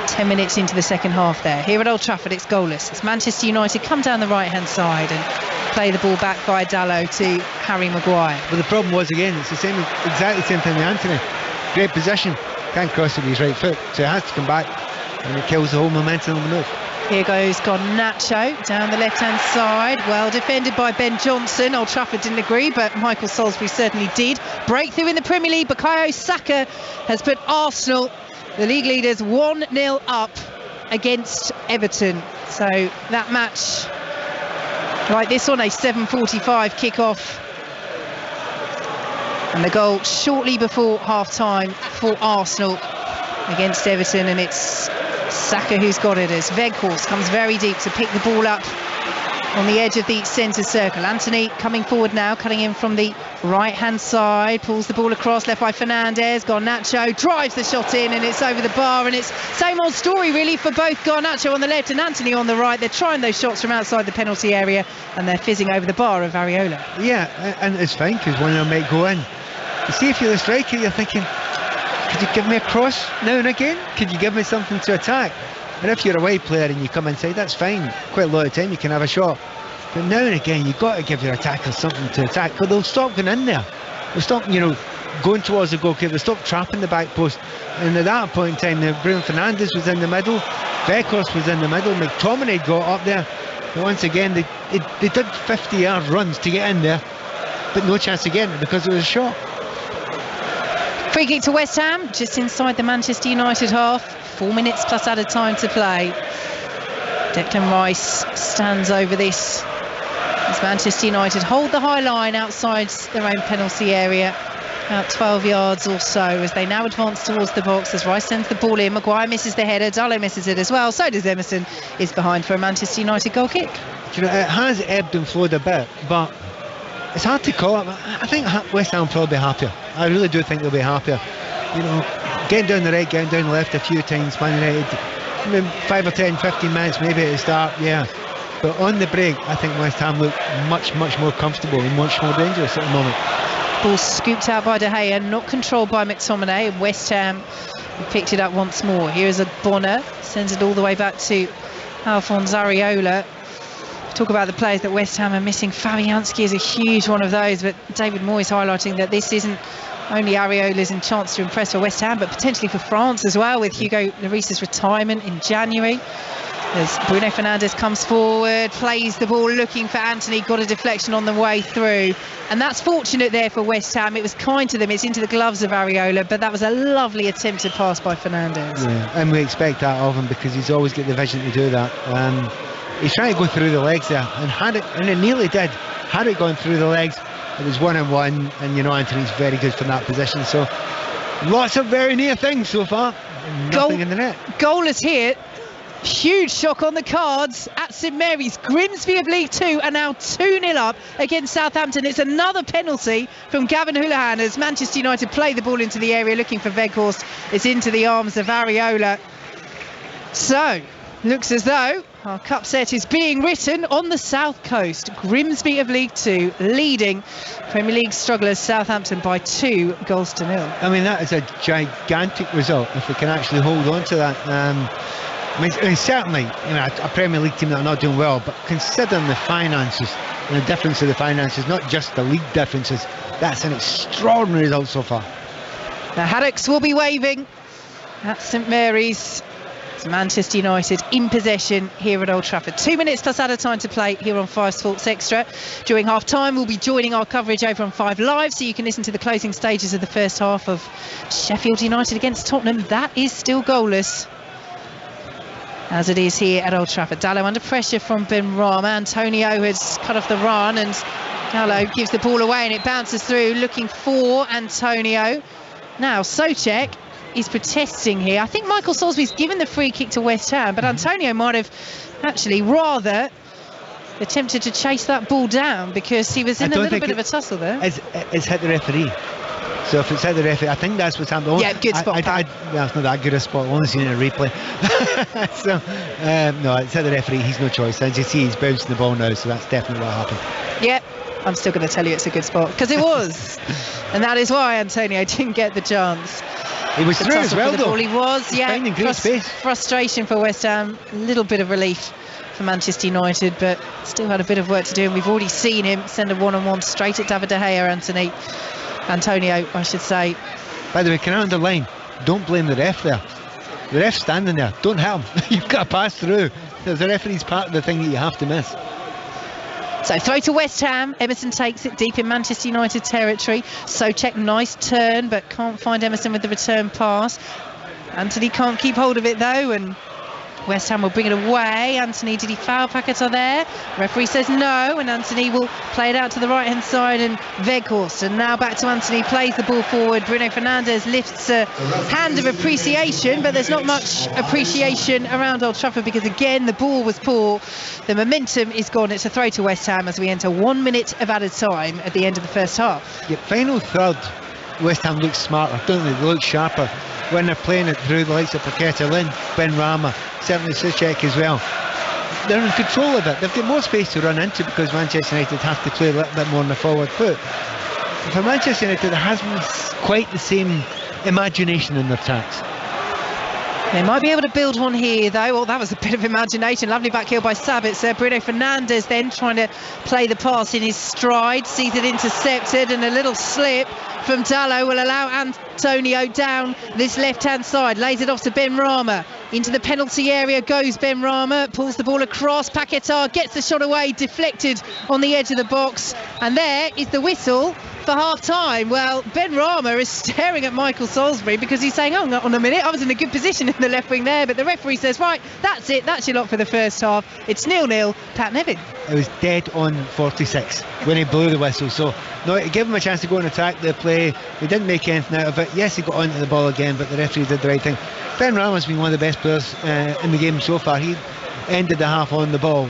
Speaker 1: 10 minutes into the second half there. Here at Old Trafford, it's goalless. It's Manchester United come down the right-hand side and play the ball back via Dalot to Harry Maguire.
Speaker 2: But the problem was, again, it's the same, exactly the same thing with Anthony. Great possession, can't cross it with his right foot, so he has to come back, and it kills the whole momentum of the move.
Speaker 1: Here goes Garnacho down the left-hand side. Well defended by Ben Johnson. Old Trafford didn't agree, but Michael Salisbury certainly did. Breakthrough in the Premier League. Bukayo Saka has put Arsenal, the league leaders, 1-0 up against Everton. So that match, like this one, a 7:45 kick-off. And the goal shortly before half-time for Arsenal against Everton, and it's Saka who's got it as Weghorst comes very deep to pick the ball up on the edge of the centre circle. Anthony coming forward now, cutting in from the right-hand side, pulls the ball across, left by Fernandez. Garnacho drives the shot in, and it's over the bar, and it's same old story really for both Garnacho on the left and Anthony on the right. They're trying those shots from outside the penalty area, and they're fizzing over the bar of Areola.
Speaker 2: Yeah, and it's fine because one of them might go in. You see, if you're the striker, you're thinking, could you give me a cross now and again? Could you give me something to attack? And if you're a wide player and you come inside, that's fine. Quite a lot of time you can have a shot. But now and again, you've got to give your attackers something to attack, because they'll stop going in there. They'll stop, going towards the goalkeeper. They'll stop trapping the back post. And at that point in time, Bruno Fernandes was in the middle. Weghorst was in the middle. McTominay got up there. But once again, they did 50-yard runs to get in there, but no chance of getting it because it was a shot.
Speaker 1: Free kick to West Ham, just inside the Manchester United half. 4 minutes plus added time to play. Declan Rice stands over this as Manchester United hold the high line outside their own penalty area, about 12 yards or so, as they now advance towards the box as Rice sends the ball in. Maguire misses the header, Dalot misses it as well, so does Emerson. Is behind for a Manchester United goal kick.
Speaker 2: It has ebbed and flowed a bit, but it's hard to call it. I think West Ham will probably be happier. I really do think they'll be happier. Getting down the right, getting down the left a few times, Man United, 5 or 10, 15 minutes maybe at the start, yeah. But on the break, I think West Ham look much, much more comfortable and much more dangerous at the moment.
Speaker 1: Ball scooped out by De Gea, not controlled by McTominay, and West Ham picked it up once more. Here's a Bonner, sends it all the way back to Alphonse Areola. Talk about the players that West Ham are missing. Fabianski is a huge one of those, but David Moyes highlighting that this isn't only Areola's chance to impress for West Ham, but potentially for France as well, with Hugo Lloris's retirement in January. As Bruno Fernandes comes forward, plays the ball looking for Anthony, got a deflection on the way through, and that's fortunate there for West Ham. It was kind to them, it's into the gloves of Areola, but that was a lovely attempted pass by Fernandes.
Speaker 2: Yeah, and we expect that of him because he's always got the vision to do that. He's trying to go through the legs there, and it nearly did. Had it gone through the legs, it was 1-on-1, and Anthony's very good from that position. So lots of very near things so far. Nothing in the net.
Speaker 1: Goalless here. Huge shock on the cards at St Mary's. Grimsby of League 2 are now 2-0 up against Southampton. It's another penalty from Gavin Houlihan as Manchester United play the ball into the area looking for Weghorst. It's into the arms of Areola. So looks as though Our cup set is being written on the south coast. Grimsby of League Two leading Premier League strugglers Southampton by 2 goals to 0.
Speaker 2: I mean, that is a gigantic result if we can actually hold on to that. I mean, certainly, a Premier League team that are not doing well, but considering the finances and the difference of the finances, not just the league differences, that's an extraordinary result so far.
Speaker 1: The Haddocks will be waving at St Mary's. It's Manchester United in possession here at Old Trafford. 2 minutes plus added time to play here on 5 Sports Extra. During half time, we'll be joining our coverage over on 5 Live, so you can listen to the closing stages of the first half of Sheffield United against Tottenham. That is still goalless, as it is here at Old Trafford. Dalot under pressure from Benrahma. Antonio has cut off the run, and Dalot gives the ball away, and it bounces through, looking for Antonio. Now Souček is protesting here. I think Michael Salisbury's given the free kick to West Ham, but Antonio might have actually rather attempted to chase that ball down, because he was in a little bit of a tussle there.
Speaker 2: It's hit the referee. So if it's hit the referee, I think that's what's happened.
Speaker 1: Yeah, good spot.
Speaker 2: That's not that good a spot. I've only seen it in a replay. So, no, it's hit the referee. He's no choice. As you see, he's bouncing the ball now, so that's definitely what happened.
Speaker 1: Yep. I'm still going to tell you it's a good spot, because it was. And that is why Antonio didn't get the chance.
Speaker 2: He was through as well, though.
Speaker 1: He was, yeah.
Speaker 2: Finding great space.
Speaker 1: Frustration for West Ham. A little bit of relief for Manchester United, but still had a bit of work to do. And we've already seen him send a one-on-one straight at David De Gea, Antonio, I should say.
Speaker 2: By the way, can I underline, don't blame the ref there. The ref's standing there. Don't hit him. You've got to pass through. There's a referee's part of the thing that you have to miss.
Speaker 1: So throw to West Ham. Emerson takes it deep in Manchester United territory. Souček, nice turn, but can't find Emerson with the return pass. Anthony can't keep hold of it though, and West Ham will bring it away. Anthony, did he foul Paquetá there? Referee says no, and Anthony will play it out to the right hand side, and Weghorst. And now back to Anthony, plays the ball forward. Bruno Fernandes lifts a hand of appreciation, but there's not much appreciation around Old Trafford, because again the ball was poor. The momentum is gone. It's a throw to West Ham as we enter 1 minute of added time at the end of the first half.
Speaker 2: Yeah, final third, West Ham looks smarter, don't they? They look sharper when they're playing it through the likes of Paquetá, Lynn, Benrahma, certainly Souček as well. They're in control of it. They've got more space to run into, because Manchester United have to play a little bit more on the forward foot. For Manchester United, there hasn't quite the same imagination in their attacks.
Speaker 1: They might be able to build one here though. Well, that was a bit of imagination. Lovely back heel by Sabitzer. Bruno Fernandes then trying to play the pass in his stride, sees it intercepted, and a little slip from Dalot will allow Antonio down this left hand side, lays it off to Benrahma. Into the penalty area goes Benrahma, pulls the ball across. Paquetá gets the shot away, deflected on the edge of the box, and there is the whistle for half time. Well, Benrahma is staring at Michael Salisbury, because he's saying, oh, not on a minute, I was in a good position in the left wing there, but the referee says, right, that's it, that's your lot for the first half. It's 0-0, Pat Nevin.
Speaker 2: It was dead on 46 when he blew the whistle, so no, it gave him a chance to go and attack the play. He didn't make anything out of it. Yes, he got onto the ball again, but the referee did the right thing. Benrahma's been one of the best players in the game so far. He ended the half on the ball.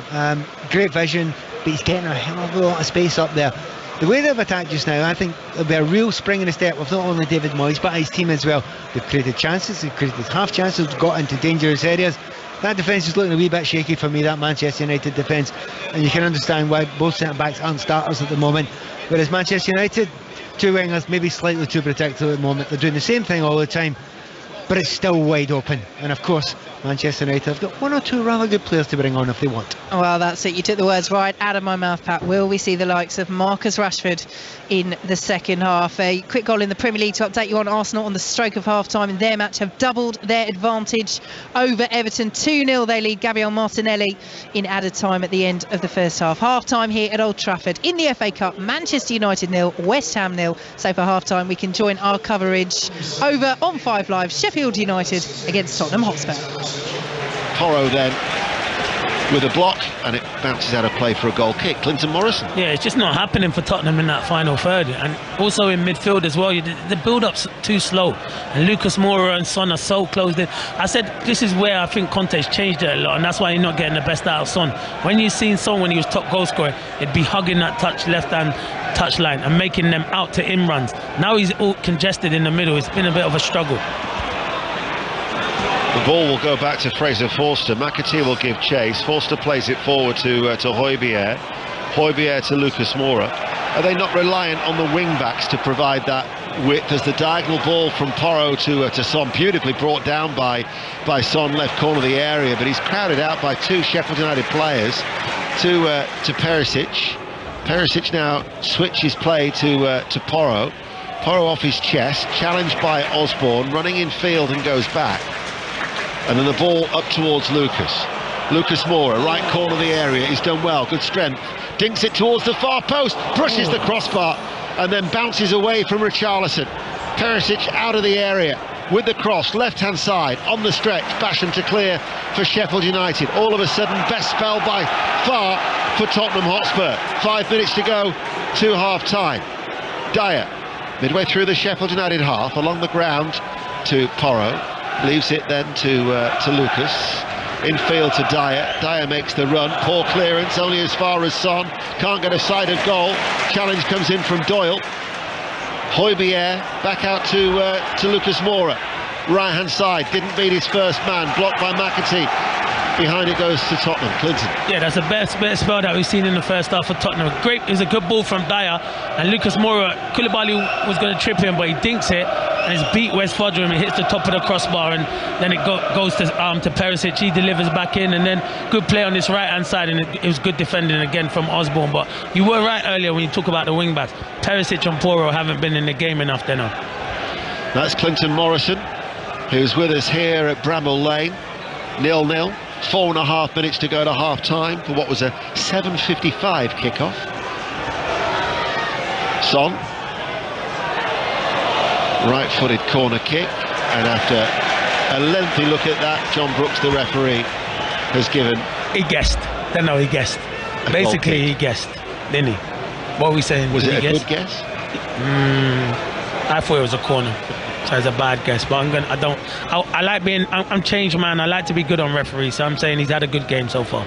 Speaker 2: Great vision, but he's getting a hell of a lot of space up there. The way they've attacked just now, I think there'll be a real spring in the step with not only David Moyes but his team as well. They've created chances, they've created half chances, got into dangerous areas. That defence is looking a wee bit shaky for me, that Manchester United defence, and you can understand why both centre backs aren't starters at the moment. Whereas Manchester United, two wingers, maybe slightly too protective at the moment. They're doing the same thing all the time, but it's still wide open. And of course, Manchester United have got one or two rather good players to bring on if they want.
Speaker 1: Well, that's it. You took the words right out of my mouth, Pat. Will we see the likes of Marcus Rashford in the second half? A quick goal in the Premier League to update you on Arsenal on the stroke of half-time in their match have doubled their advantage over Everton. 2-0 they lead. Gabriel Martinelli in added time at the end of the first half. Half-time here at Old Trafford in the FA Cup. Manchester United 0, West Ham 0. So for half-time we can join our coverage over on 5 Live. Sheffield United against Tottenham Hotspur.
Speaker 3: Porro then with a block, and it bounces out of play for a goal kick. Clinton Morrison.
Speaker 4: Yeah, it's just not happening for Tottenham in that final third, and also in midfield as well. The build-up's too slow, and Lucas Moura and Son are so closed in. I said this is where I think Conte's changed it a lot, and that's why you're not getting the best out of Son. When you've seen Son when he was top goal scorer, it'd be hugging that left-hand touch line and making them out to in runs. Now he's all congested in the middle. It's been a bit of a struggle.
Speaker 3: The ball will go back to Fraser Forster. McAtee will give chase. Forster plays it forward to Højbjerg. Højbjerg to Lucas Moura. Are they not reliant on the wing-backs to provide that width? As the diagonal ball from Porro to Son, beautifully brought down by Son, left corner of the area, but he's crowded out by two Sheffield United players to Perisic. Perisic now switches play to Porro. Porro off his chest, challenged by Osborne, running in field and goes back. And then the ball up towards Lucas. Lucas Moura, right corner of the area, he's done well, good strength. Dinks it towards the far post, brushes the crossbar, and then bounces away from Richarlison. Perisic out of the area with the cross, left-hand side, on the stretch, Basham to clear for Sheffield United. All of a sudden, best spell by far for Tottenham Hotspur. 5 minutes to go to half-time. Dyer, midway through the Sheffield United half, along the ground to Porro. Leaves it then to Lucas. Infield to Dyer. Dyer makes the run. Poor clearance, only as far as Son. Can't get a side of goal. Challenge comes in from Doyle. Højbjerg back out to Lucas Moura. Right hand side, didn't beat his first man. Blocked by McAtee. Behind it goes to Tottenham. Clinton.
Speaker 4: Yeah, that's the best spell that we've seen in the first half for Tottenham. Great, it was a good ball from Dyer, and Lucas Moura, Koulibaly was going to trip him, but he dinks it, and it's beat West Fodrum. It hits the top of the crossbar, and then it goes to Perisic. He delivers back in, and then good play on this right hand side, and it was good defending again from Osborne. But you were right earlier when you talk about the wing backs. Perisic and Porro haven't been in the game enough then.
Speaker 3: That's Clinton Morrison, who's with us here at Bramall Lane. 0-0. 4.5 minutes to go to half-time for what was a 7:55 kickoff. Son, right-footed corner kick, and after a lengthy look at that, John Brooks, the referee, has given...
Speaker 4: He guessed. No, he guessed. Basically, he guessed, didn't he? What are we saying?
Speaker 3: Was it a good guess?
Speaker 4: I thought it was a corner. So it's a bad guess, but I like being, I'm changed man, I like to be good on referees, so I'm saying he's had a good game so far.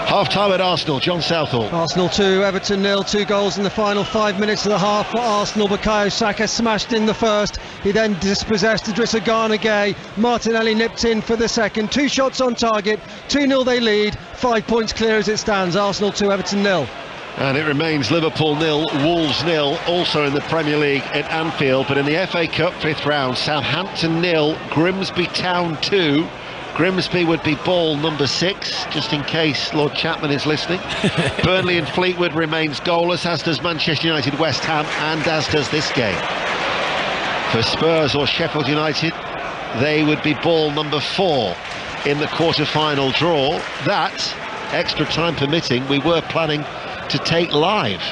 Speaker 3: Half-time at Arsenal, John Southall.
Speaker 5: Arsenal 2, Everton 0, 2 goals in the final 5 minutes of the half for Arsenal. Bukayo Saka smashed in the first, he then dispossessed Idrissa Gana Gueye. Martinelli nipped in for the second, 2 shots on target, 2-0 they lead, 5 points clear as it stands. Arsenal 2, Everton 0.
Speaker 3: And it remains Liverpool 0, Wolves 0, also in the Premier League at Anfield. But in the FA Cup 5th round, Southampton 0, Grimsby Town 2. Grimsby would be ball number 6, just in case Lord Chapman is listening. Burnley and Fleetwood remains goalless, as does Manchester United, West Ham, and as does this game. For Spurs or Sheffield United, they would be ball number 4 in the quarter-final draw. That, extra time permitting, we were planning to take live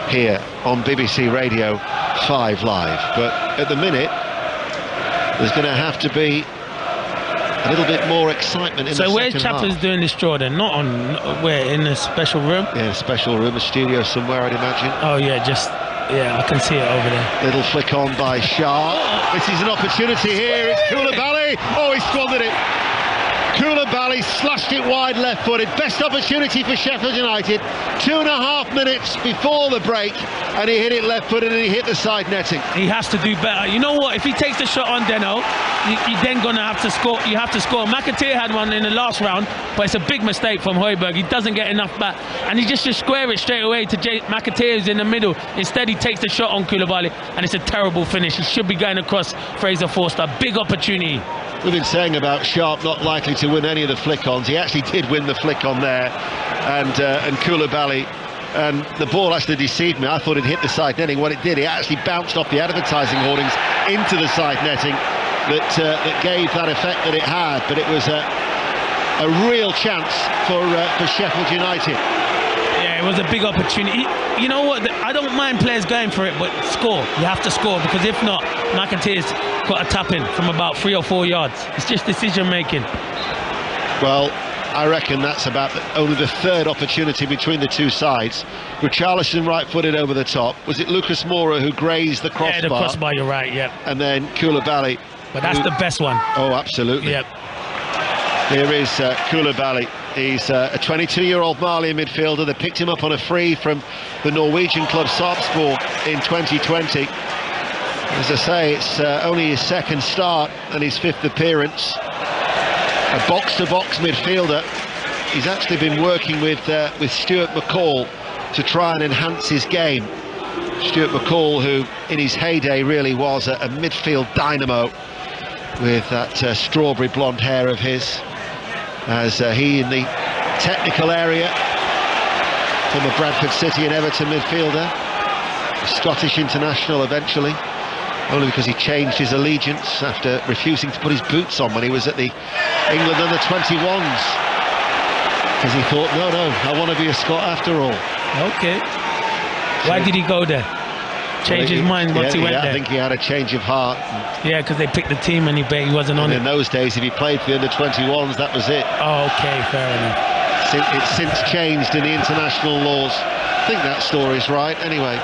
Speaker 3: here on BBC Radio 5 Live, but at the minute there's going to have to be a little bit more excitement in the second half.
Speaker 4: So where's Chapman's doing this draw then? Not on, where, in a special room?
Speaker 3: Yeah, a special room, a studio somewhere, I'd imagine.
Speaker 4: Oh yeah, I can see it over there.
Speaker 3: Little flick on by Shah. This is an opportunity here, it's Koulibaly. Oh, he squandered it. Koulibaly slashed it wide left-footed. Best opportunity for Sheffield United. 2.5 minutes before the break, and he hit it left-footed and he hit the side netting.
Speaker 4: He has to do better. You know what? If he takes the shot on Deno, you're then going to have to score. You have to score. McAtee had one in the last round, but it's a big mistake from Højbjerg. He doesn't get enough back, and he just should square it straight away to McAtee, who's in the middle. Instead, he takes the shot on Koulibaly, and it's a terrible finish. He should be going across Fraser Forster. Big opportunity.
Speaker 3: We've been saying about Sharp not likely to win any of the flick-ons. He actually did win the flick-on there, and Koulibaly, and the ball actually deceived me. I thought it hit the side netting. What it did, it actually bounced off the advertising hoardings into the side netting that gave that effect that it had. But it was a real chance for Sheffield United.
Speaker 4: Yeah, it was a big opportunity. You know what? I don't mind players going for it, but score. You have to score, because if not, McAtee's got a tap in from about 3 or 4 yards. It's just decision making.
Speaker 3: Well, I reckon that's about only the third opportunity between the two sides. Richarlison right-footed over the top. Was it Lucas Moura who grazed the crossbar?
Speaker 4: Yeah, the crossbar, you're right, yeah.
Speaker 3: And then Koulibaly.
Speaker 4: But that's the best one.
Speaker 3: Oh, absolutely.
Speaker 4: Yep.
Speaker 3: Here is Koulibaly. He's a 22-year-old Malian midfielder. They picked him up on a free from the Norwegian club Sarpsborg in 2020. As I say, it's only his second start and his 5th appearance. a box-to-box midfielder. He's actually been working with Stuart McCall to try and enhance his game. Stuart McCall, who in his heyday really was a midfield dynamo with that strawberry blonde hair of his, as he in the technical area, former Bradford City and Everton midfielder, a Scottish international eventually, only because he changed his allegiance after refusing to put his boots on when he was at the England under-21s, because he thought, no, I want to be a Scot after all.
Speaker 4: Okay. Why did he go there? Change his mind once he went there?
Speaker 3: I think he had a change of heart.
Speaker 4: Yeah, because they picked the team and he wasn't on it.
Speaker 3: In those days, if he played for the under-21s, that was it.
Speaker 4: Oh, okay, fair enough.
Speaker 3: It's since changed in the international laws. I think that story's right. Anyway,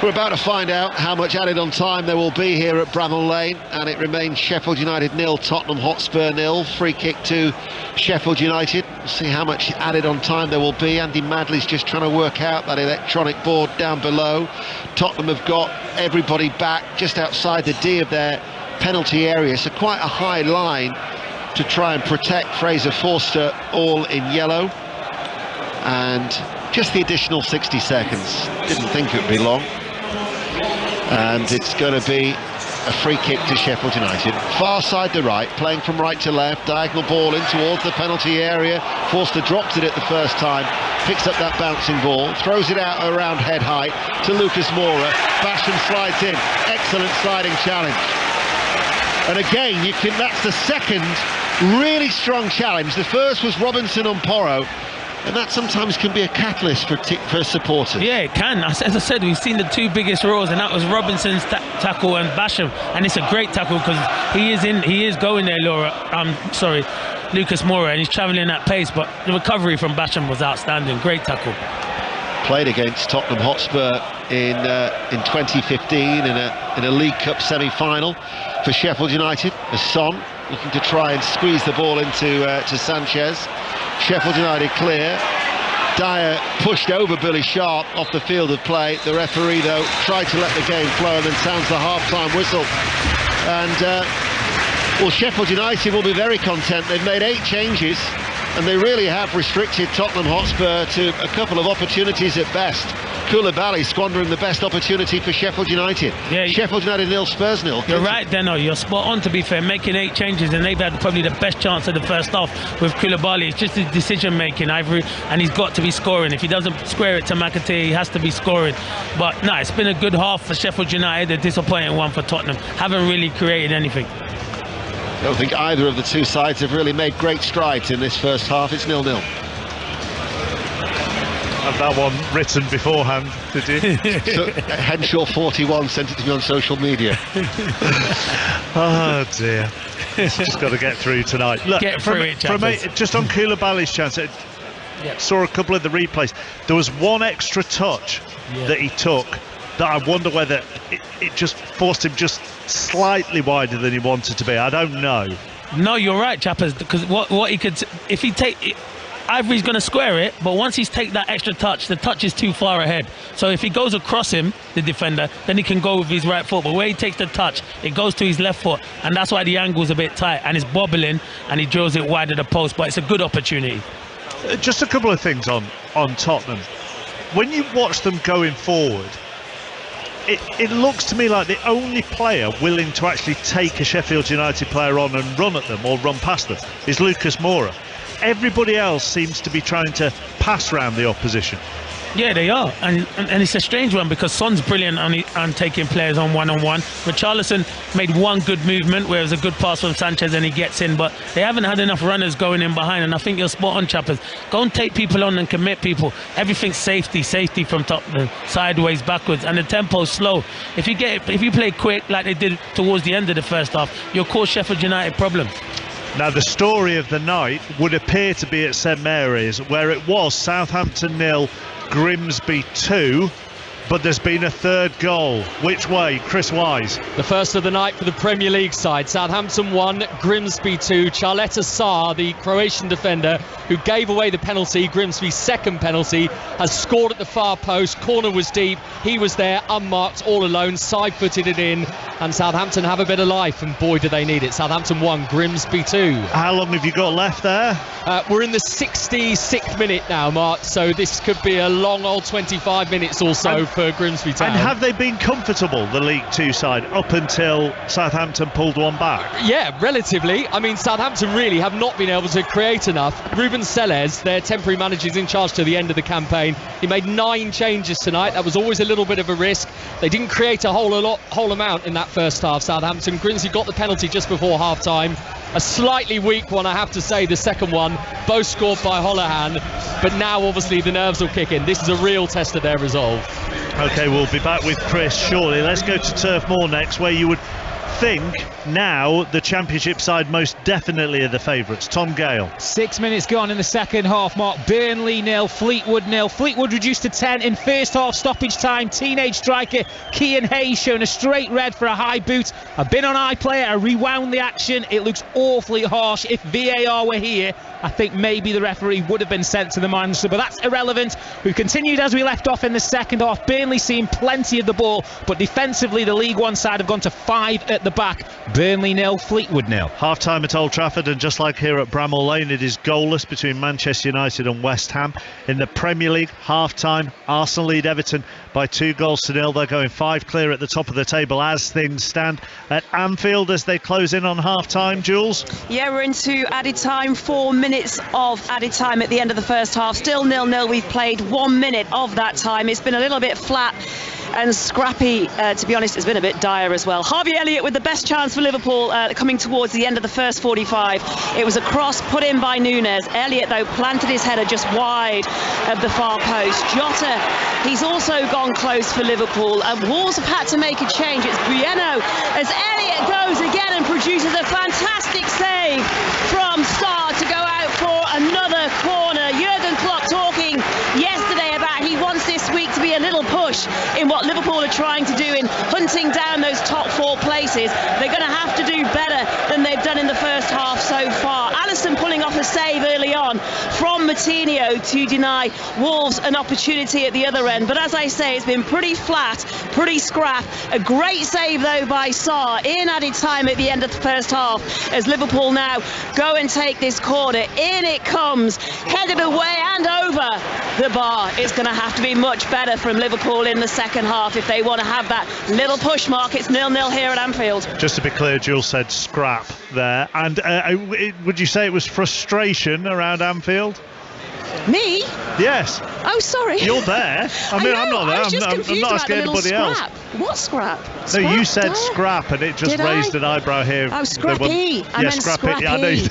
Speaker 3: we're about to find out how much added on time there will be here at Bramall Lane, and it remains Sheffield United 0, Tottenham Hotspur 0. Free kick to Sheffield United. We'll see how much added on time there will be. Andy Madley's just trying to work out that electronic board down below. Tottenham have got everybody back just outside the D of their penalty area, so quite a high line to try and protect Fraser Forster, all in yellow. And just the additional 60 seconds. Didn't think it would be long. And it's going to be a free kick to Sheffield United. Far side to right, playing from right to left, diagonal ball in towards the penalty area. Forster drops it at the first time, picks up that bouncing ball, throws it out around head height to Lucas Moura. Basham slides in. Excellent sliding challenge. And again, that's the second really strong challenge. The first was Robinson on Porro, and that sometimes can be a catalyst for supporters.
Speaker 4: Yeah, it can. As I said, we've seen the two biggest roars, and that was Robinson's tackle and Basham, and it's a great tackle because he is going there, Lucas Moura, and he's travelling at pace, but the recovery from Basham was outstanding. Great tackle.
Speaker 3: Played against Tottenham Hotspur in 2015 in a League Cup semi-final for Sheffield United. As Son looking to try and squeeze the ball into to Sanchez. Sheffield United clear. Dyer pushed over Billy Sharp off the field of play. The referee, though, tried to let the game flow and then sounds the half-time whistle. And well, Sheffield United will be very content. They've made 8 changes, and they really have restricted Tottenham Hotspur to a couple of opportunities at best. Koulibaly squandering the best opportunity for Sheffield United. Yeah, Sheffield United 0, Spurs 0.
Speaker 4: You're right, Deno. You're spot on, to be fair, making 8 changes, and they've had probably the best chance of the first half with Koulibaly. It's just his decision-making, Ivory, and he's got to be scoring. If he doesn't square it to McAtee, he has to be scoring. But no, it's been a good half for Sheffield United, a disappointing one for Tottenham. Haven't really created anything.
Speaker 3: I don't think either of the two sides have really made great strides in this first half. It's 0-0.
Speaker 6: Had that one written beforehand, did you?
Speaker 3: So, Henshaw 41 sent it to me on social media.
Speaker 6: Oh dear. Just got to get through tonight. Look,
Speaker 4: get through it,
Speaker 6: just on Koulibaly's chance, saw a couple of the replays. There was one extra touch that he took that I wonder whether it just forced him just slightly wider than he wanted to be. I don't know.
Speaker 4: No, you're right, Chappers, because what he could, if he take, Ivory's going to square it, but once he's take that extra touch, the touch is too far ahead. So if he goes across him, the defender, then he can go with his right foot. But where he takes the touch, it goes to his left foot, and that's why the angle's a bit tight, and it's bobbling, and he drills it wide of the post. But it's a good opportunity.
Speaker 6: Just a couple of things on Tottenham. When you watch them going forward, it looks to me like the only player willing to actually take a Sheffield United player on and run at them or run past them is Lucas Moura. Everybody else seems to be trying to pass around the opposition.
Speaker 4: Yeah, they are, and it's a strange one because Son's brilliant on taking players on one-on-one. Richarlison made one good movement where it was a good pass from Sanchez and he gets in, but they haven't had enough runners going in behind, and I think you're spot on, Chappers. Go and take people on and commit people. Everything's safety from top, sideways, backwards, and the tempo's slow. If you play quick like they did towards the end of the first half, you'll cause Sheffield United problems.
Speaker 6: Now, the story of the night would appear to be at St Mary's, where it was Southampton 0, Grimsby 2. But there's been a third goal. Which way? Chris Wise.
Speaker 7: The first of the night for the Premier League side. Southampton 1, Grimsby 2. Charleta Sarr, the Croatian defender who gave away the penalty, Grimsby's second penalty, has scored at the far post. Corner was deep. He was there, unmarked, all alone, side-footed it in. And Southampton have a bit of life, and boy, do they need it. Southampton 1, Grimsby 2.
Speaker 6: How long have you got left there?
Speaker 7: We're in the 66th minute now, Mark, so this could be a long old 25 minutes or so for Grimsby Town.
Speaker 6: And have they been comfortable, the League Two side, up until Southampton pulled one back?
Speaker 7: Yeah, relatively. I mean, Southampton really have not been able to create enough. Ruben Sellers, their temporary manager, is in charge to the end of the campaign. He made 9 changes tonight. That was always a little bit of a risk. They didn't create a whole amount in that first half, Southampton. Grimsby got the penalty just before half-time. A slightly weak one, I have to say, the second one, both scored by Holohan, but now obviously the nerves will kick in. This is a real test of their resolve.
Speaker 6: OK, we'll be back with Chris shortly. Let's go to Turf Moor next, where you would think now the Championship side most definitely are the favourites. Tom Gale.
Speaker 8: 6 minutes gone in the second half, Mark. Burnley 0, Fleetwood 0. Fleetwood reduced to 10 in first half stoppage time. Teenage striker Kean Hayes shown a straight red for a high boot. I've been on iPlayer, I rewound the action. It looks awfully harsh. If VAR were here, I think maybe the referee would have been sent to the manager, but that's irrelevant. We've continued as we left off in the second half. Burnley seeing plenty of the ball, but defensively the League One side have gone to 5 at the back. Burnley 0, Fleetwood 0.
Speaker 6: Half time at Old Trafford, and just like here at Bramall Lane, it is goalless between Manchester United and West Ham. In the Premier League, half time, Arsenal lead Everton by 2-0. They're going 5 clear at the top of the table as things stand at Anfield as they close in on half time. Jules?
Speaker 9: Yeah, we're into added time, 4 minutes of added time at the end of the first half. Still 0-0. We've played 1 minute of that time. It's been a little bit flat and scrappy, to be honest. It's been a bit dire as well. Harvey Elliott with the best chance for Liverpool coming towards the end of the first 45. It was a cross put in by Nunes. Elliott, though, planted his header just wide of the far post. Jota, he's also gone close for Liverpool. Wolves have had to make a change. It's Bueno as Elliott goes again and produces a fantastic save from Sarr to go out for another corner. Jurgen Klopp talking yesterday about he wants this week to be a little push in what Liverpool are trying to do in hunting down those top 4 places. They're going to have to do better than they've done in the first half so far. Alisson pulling off a save early on from Moutinho to deny Wolves an opportunity at the other end. But as I say, it's been pretty flat, pretty scrap. A great save though by Sarr in added time at the end of the first half as Liverpool now go and take this corner. In it comes, headed away and over the bar. It's going to have to be much better from Liverpool in the second half if they want to have that little push, Mark. It's 0-0 here at Anfield.
Speaker 6: Just to be clear, Jules said scrap there. And would you say it was frustration around Anfield?
Speaker 9: Me?
Speaker 6: Yes.
Speaker 9: Oh, sorry.
Speaker 6: You're there. I mean, I'm not there.
Speaker 9: I was just confused
Speaker 6: I'm not
Speaker 9: about
Speaker 6: asking
Speaker 9: the little
Speaker 6: anybody
Speaker 9: scrap.
Speaker 6: else.
Speaker 9: What scrap?
Speaker 6: No, you
Speaker 9: Scrap?
Speaker 6: said scrap, and it just
Speaker 9: Did
Speaker 6: raised
Speaker 9: I?
Speaker 6: an eyebrow here.
Speaker 9: Oh, scrappy. I meant scrappy.
Speaker 6: Yeah, I know.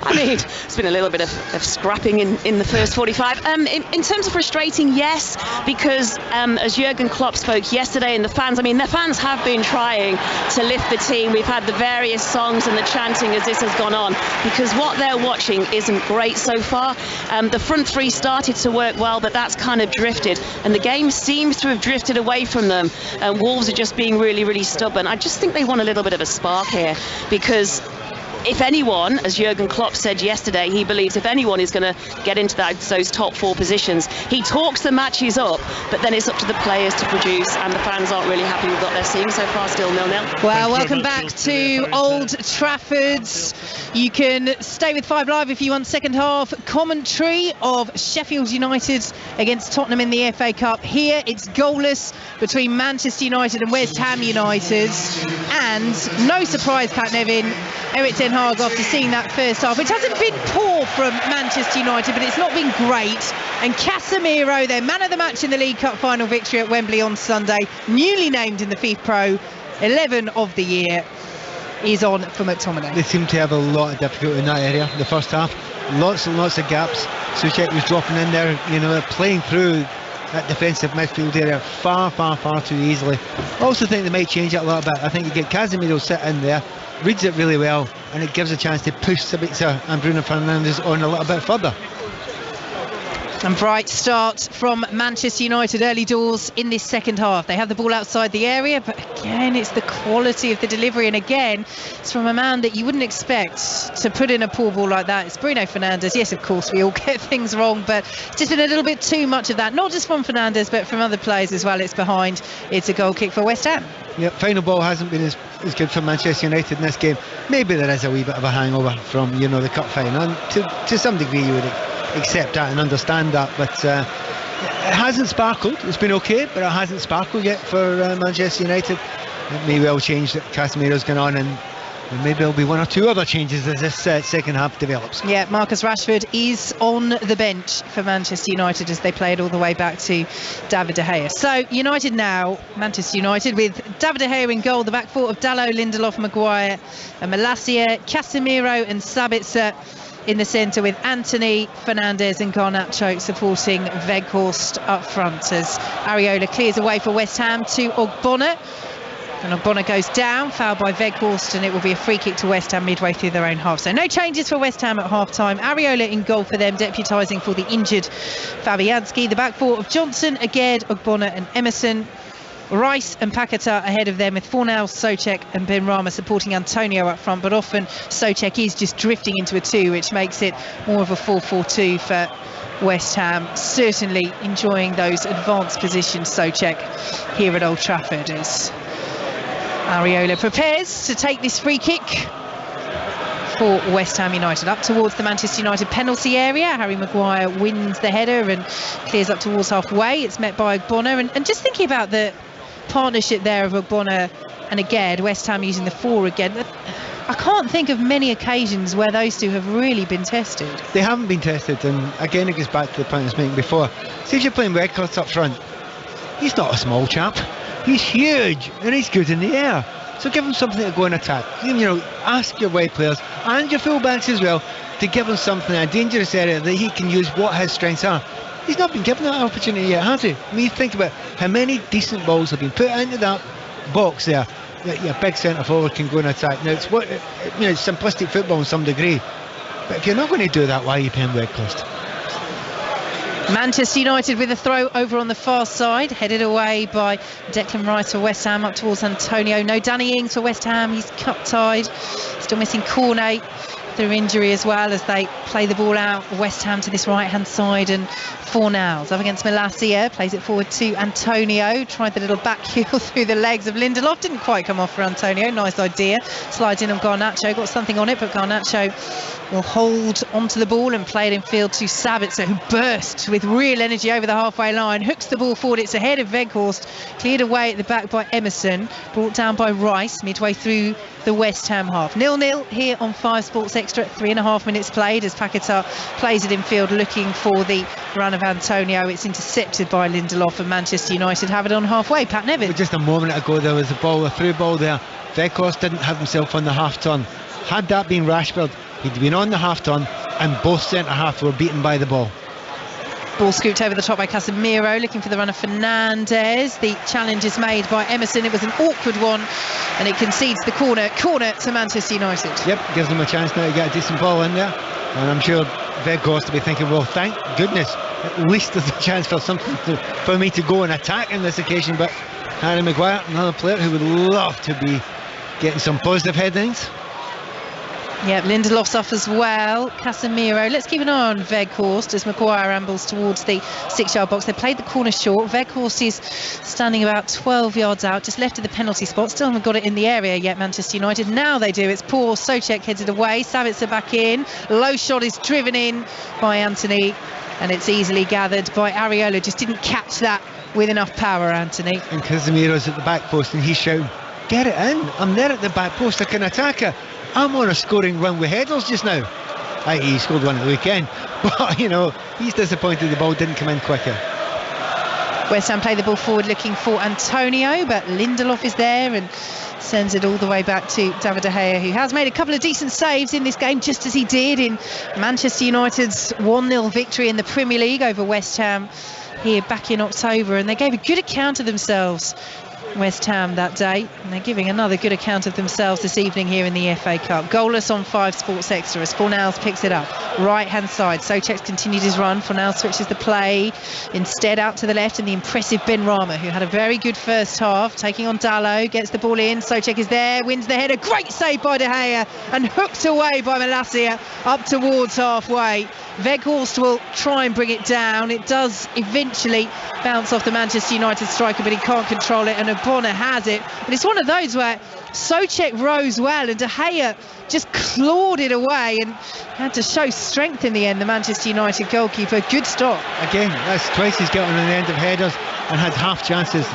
Speaker 9: I mean, it's been a little bit of scrapping in the first 45. In terms of frustrating, yes, because as Jurgen Klopp spoke yesterday, and the fans have been trying to lift the team. We've had the various songs and the chanting as this has gone on, because what they're watching isn't great so far. The front 3 started to work well, but that's kind of drifted, and the game seems to have drifted away from them. Wolves are just being really, really stubborn. I just think they want a little bit of a spark here, because if anyone, as Jurgen Klopp said yesterday, he believes if anyone is going to get into those top 4 positions, he talks the matches up, but then it's up to the players to produce, and the fans aren't really happy with what they're seeing so far. Still 0-0.
Speaker 1: Well, welcome back to Old Trafford. You can stay with 5 Live if you want second half commentary of Sheffield United against Tottenham in the FA Cup. Here it's goalless between Manchester United and West Ham United, and no surprise, Pat Nevin, Eric Ten Hag, after seeing that first half, which hasn't been poor from Manchester United, but it's not been great. And Casemiro, their man of the match in the League Cup final victory at Wembley on Sunday, newly named in the FIFA Pro 11 of the year, is on for McTominay.
Speaker 2: They seem to have a lot of difficulty in that area. The first half, lots and lots of gaps. Souček was dropping in there, they're playing through that defensive midfield area far too easily. I also think they might change it a little bit. I think you get Casemiro sit in there, reads it really well, and it gives a chance to push Sabitzer and Bruno Fernandes on a little bit further.
Speaker 1: And bright start from Manchester United early doors in this second half. They have the ball outside the area, but again, it's the quality of the delivery. And again, it's from a man that you wouldn't expect to put in a poor ball like that. It's Bruno Fernandes. Yes, of course, we all get things wrong, but it's just been a little bit too much of that. Not just from Fernandes, but from other players as well. It's behind. It's a goal kick for West Ham.
Speaker 2: Yep, final ball hasn't been as good for Manchester United in this game. Maybe there is a wee bit of a hangover from, the cup final. And to some degree, you would accept that and understand that, but it hasn't sparkled. It's been okay, but it hasn't sparkled yet for Manchester United. It may well change that Casemiro's gone on, and maybe there'll be one or two other changes as this second half develops.
Speaker 1: Yeah, Marcus Rashford is on the bench for Manchester United as they play it all the way back to David De Gea. So United now, Manchester United with David De Gea in goal, the back four of Dalot, Lindelof, Maguire and Malacia, Casemiro and Sabitzer in the centre, with Anthony, Fernandes and Garnacho supporting Weghorst up front as Areola clears away for West Ham to Ogbonna. And Ogbonna goes down, fouled by Weghorst, and it will be a free kick to West Ham midway through their own half. So no changes for West Ham at half-time. Areola in goal for them, deputising for the injured Fabianski. The back four of Johnson, Aguerd, Ogbonna and Emerson. Rice and Paquetá ahead of them, with Fornal, Souček and Benrahma supporting Antonio up front, but often Souček is just drifting into a 2, which makes it more of a 4-4-2 for West Ham. Certainly enjoying those advanced positions, Souček, here at Old Trafford, as Areola prepares to take this free kick for West Ham United. Up towards the Manchester United penalty area, Harry Maguire wins the header and clears up towards halfway. It's met by Ogbonna, and just thinking about the partnership there of Ogbonna and Aguerd, West Ham using the 4 again, I can't think of many occasions where those two have really been tested.
Speaker 2: They haven't been tested, and again it goes back to the point I was making before. See, if you're playing Weghorst up front, he's not a small chap, he's huge and he's good in the air, so give him something to go and attack. Ask your wide players and your full-backs as well to give him something in a dangerous area that he can use what his strengths are. He's not been given that opportunity yet, has he? I mean, think about how many decent balls have been put into that box there that your big centre forward can go and attack. Now, it's simplistic football in some degree, but if you're not going to do that, why are you paying Weghorst?
Speaker 1: Manchester United with a throw over on the far side, headed away by Declan Rice for West Ham up towards Antonio. No Danny Ings for West Ham, he's cup-tied, still missing Cornet through injury as well, as they play the ball out West Ham to this right hand side, and Fornals up against Malacia, plays it forward to Antonio, tried the little back heel through the legs of Lindelof, didn't quite come off for Antonio, nice idea, slides in on Garnacho, got something on it, but Garnacho will hold onto the ball and play it in field to Sabitzer, who bursts with real energy over the halfway line, hooks the ball forward, it's ahead of Weghorst, cleared away at the back by Emerson, brought down by Rice midway through the West Ham half. 0-0 here on 5 Sports Extra, 3.5 minutes played as Paquetá plays it in field looking for the run of Antonio. It's intercepted by Lindelof, and Manchester United have it on halfway. Pat Nevin.
Speaker 2: Just a moment ago there was a through ball there. Weghorst didn't have himself on the half turn. Had that been Rashford, he'd been on the half turn, and both centre half were beaten by the ball.
Speaker 1: Ball scooped over the top by Casemiro, looking for the run of Fernandes. The challenge is made by Emerson. It was an awkward one, and it concedes the corner to Manchester United.
Speaker 2: Yep, gives them a chance now to get a decent ball in there, and I'm sure Weghorst will be thinking, well, thank goodness, at least there's a chance for me to go and attack on this occasion. But Harry Maguire, another player who would love to be getting some positive headings.
Speaker 1: Yeah, Lindelof suffers well. Casemiro. Let's keep an eye on Weghorst as Maguire ambles towards the 6-yard box. They played the corner short. Weghorst is standing about 12 yards out, just left of the penalty spot. Still haven't got it in the area yet, Manchester United. Now they do. It's poor. Souček heads it away. Sabitzer back in. Low shot is driven in by Anthony, and it's easily gathered by Areola. Just didn't catch that with enough power, Anthony.
Speaker 2: And Casemiro's at the back post, and he's shouting, get it in. I'm there at the back post. I can attack it. I'm on a scoring run with headers just now. He scored one at the weekend, but he's disappointed the ball didn't come in quicker.
Speaker 1: West Ham play the ball forward looking for Antonio, but Lindelof is there and sends it all the way back to David De Gea, who has made a couple of decent saves in this game, just as he did in Manchester United's 1-0 victory in the Premier League over West Ham here back in October, and they gave a good account of themselves West Ham that day, and they're giving another good account of themselves this evening here in the FA Cup. Goalless on 5 Sports Extra as Fornals picks it up right hand side. Souček's continued his run. Fornals switches the play instead out to the left, and the impressive Ben Rama, who had a very good first half, taking on Dalot, gets the ball in. Souček is there, wins the header, great save by De Gea, and hooked away by Malacia up towards halfway. Weghorst will try and bring it down. It does eventually bounce off the Manchester United striker, but he can't control it, and Obona has it. But it's one of those where Souček rose well and De Gea just clawed it away and had to show strength in the end, the Manchester United goalkeeper. Good stop.
Speaker 2: Again, that's twice he's gotten on the end of headers and had half chances.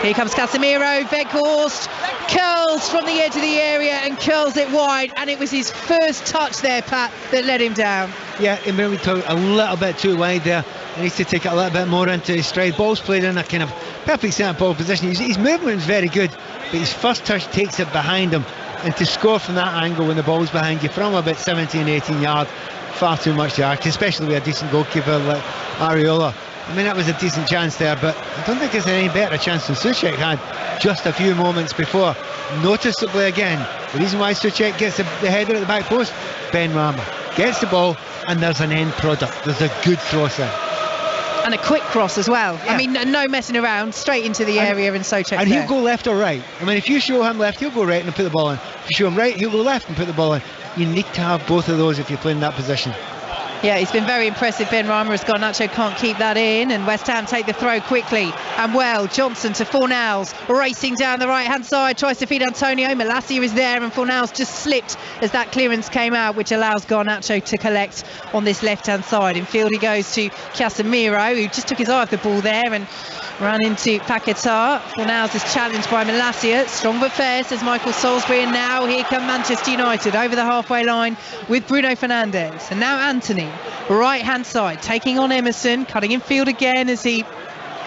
Speaker 1: Here comes Casemiro. Weghorst curls from the edge of the area and curls it wide, and it was his first touch there, Pat, that let him down.
Speaker 2: Yeah, he maybe took a little bit too wide there. He needs to take it a little bit more into his stride. Ball's played in a kind of perfect centre ball position. His movement is very good, but his first touch takes it behind him, and to score from that angle when the ball's behind you from about 17, 18 yards, far too much to ask, especially with a decent goalkeeper like Areola. I mean, that was a decent chance there, but I don't think it's any better chance than Souček had just a few moments before. Noticeably again, the reason why Souček gets the header at the back post, Ben Rama gets the ball and there's an end product. There's a good cross there.
Speaker 1: And a quick cross as well.
Speaker 2: Yeah.
Speaker 1: I mean, no messing around, straight into the area, and Souček
Speaker 2: And
Speaker 1: there.
Speaker 2: he'll go left or right. I mean, if you show him left, he'll go right and put the ball in. If you show him right, he'll go left and put the ball in. You need to have both of those if you're playing that position.
Speaker 1: Yeah, he's been very impressive, Ben Rama, as Garnacho can't keep that in, and West Ham take the throw quickly. And well, Johnson to Fornals, racing down the right-hand side, tries to feed Antonio. Malacia is there, and Fornals just slipped as that clearance came out, which allows Garnacho to collect on this left-hand side. In field he goes to Casemiro, who just took his eye off the ball there and ran into Paquetá. Fornals is challenged by Malacia. Strong but fair, says Michael Salisbury. And now here come Manchester United over the halfway line with Bruno Fernandes. And now Anthony, right hand side, taking on Emerson, cutting in field again, as he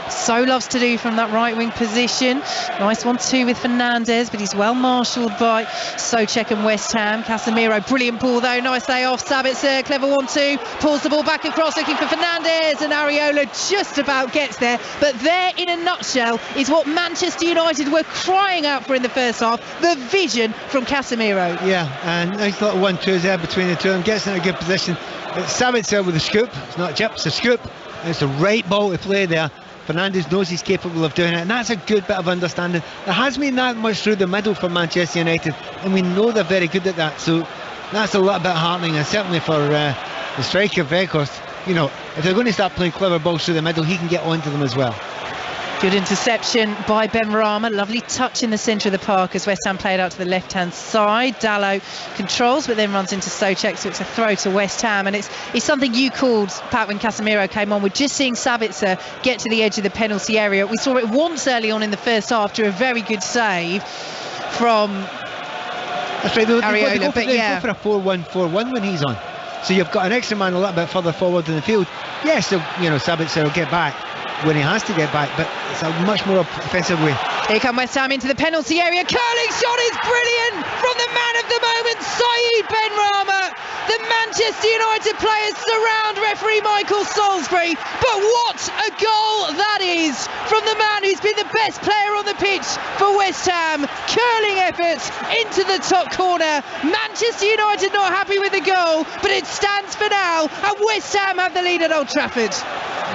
Speaker 1: so loves to do from that right wing position. Nice 1-2 with Fernandes, but he's well marshalled by Souček and West Ham. Casemiro, brilliant ball though, nice lay off. Sabitzer, clever 1-2, pulls the ball back across looking for Fernandes, and Areola just about gets there. But there, in a nutshell, is what Manchester United were crying out for in the first half, the vision from Casemiro.
Speaker 2: Yeah, and nice little 1-2 there between the two of them, gets in a good position. It's Sabitzer with a scoop. It's not a chip, it's a scoop, and it's the right ball to play there. Fernandes knows he's capable of doing it, and that's a good bit of understanding. There hasn't been that much through the middle for Manchester United, and we know they're very good at that, so that's a little bit heartening. And certainly for the striker Weghorst, you know, if they're going to start playing clever balls through the middle, he can get onto them as well.
Speaker 1: Good interception by Ben Rama. Lovely touch in the centre of the park as West Ham played out to the left-hand side. Dalot controls, but then runs into Souček, so it's a throw to West Ham. And it's something you called, Pat, when Casemiro came on. We're just seeing Sabitzer get to the edge of the penalty area. We saw it once early on in the first half after a very good save from Areola.
Speaker 2: But yeah, go for a 4-1-4-1 when he's on. So you've got an extra man a little bit further forward in the field. Yes, so, you know, Sabitzer will get back when he has to get back, but it's a much more offensive way.
Speaker 1: Here come West Ham into the penalty area. Curling shot is brilliant from the man of the moment, Saeed Ben Rama. The Manchester United players surround referee Michael Salisbury, but what a goal that is from the man who's been the best player on the pitch for West Ham. Curling efforts into the top corner. Manchester United not happy with the goal, but it stands for now, and West Ham have the lead at Old Trafford.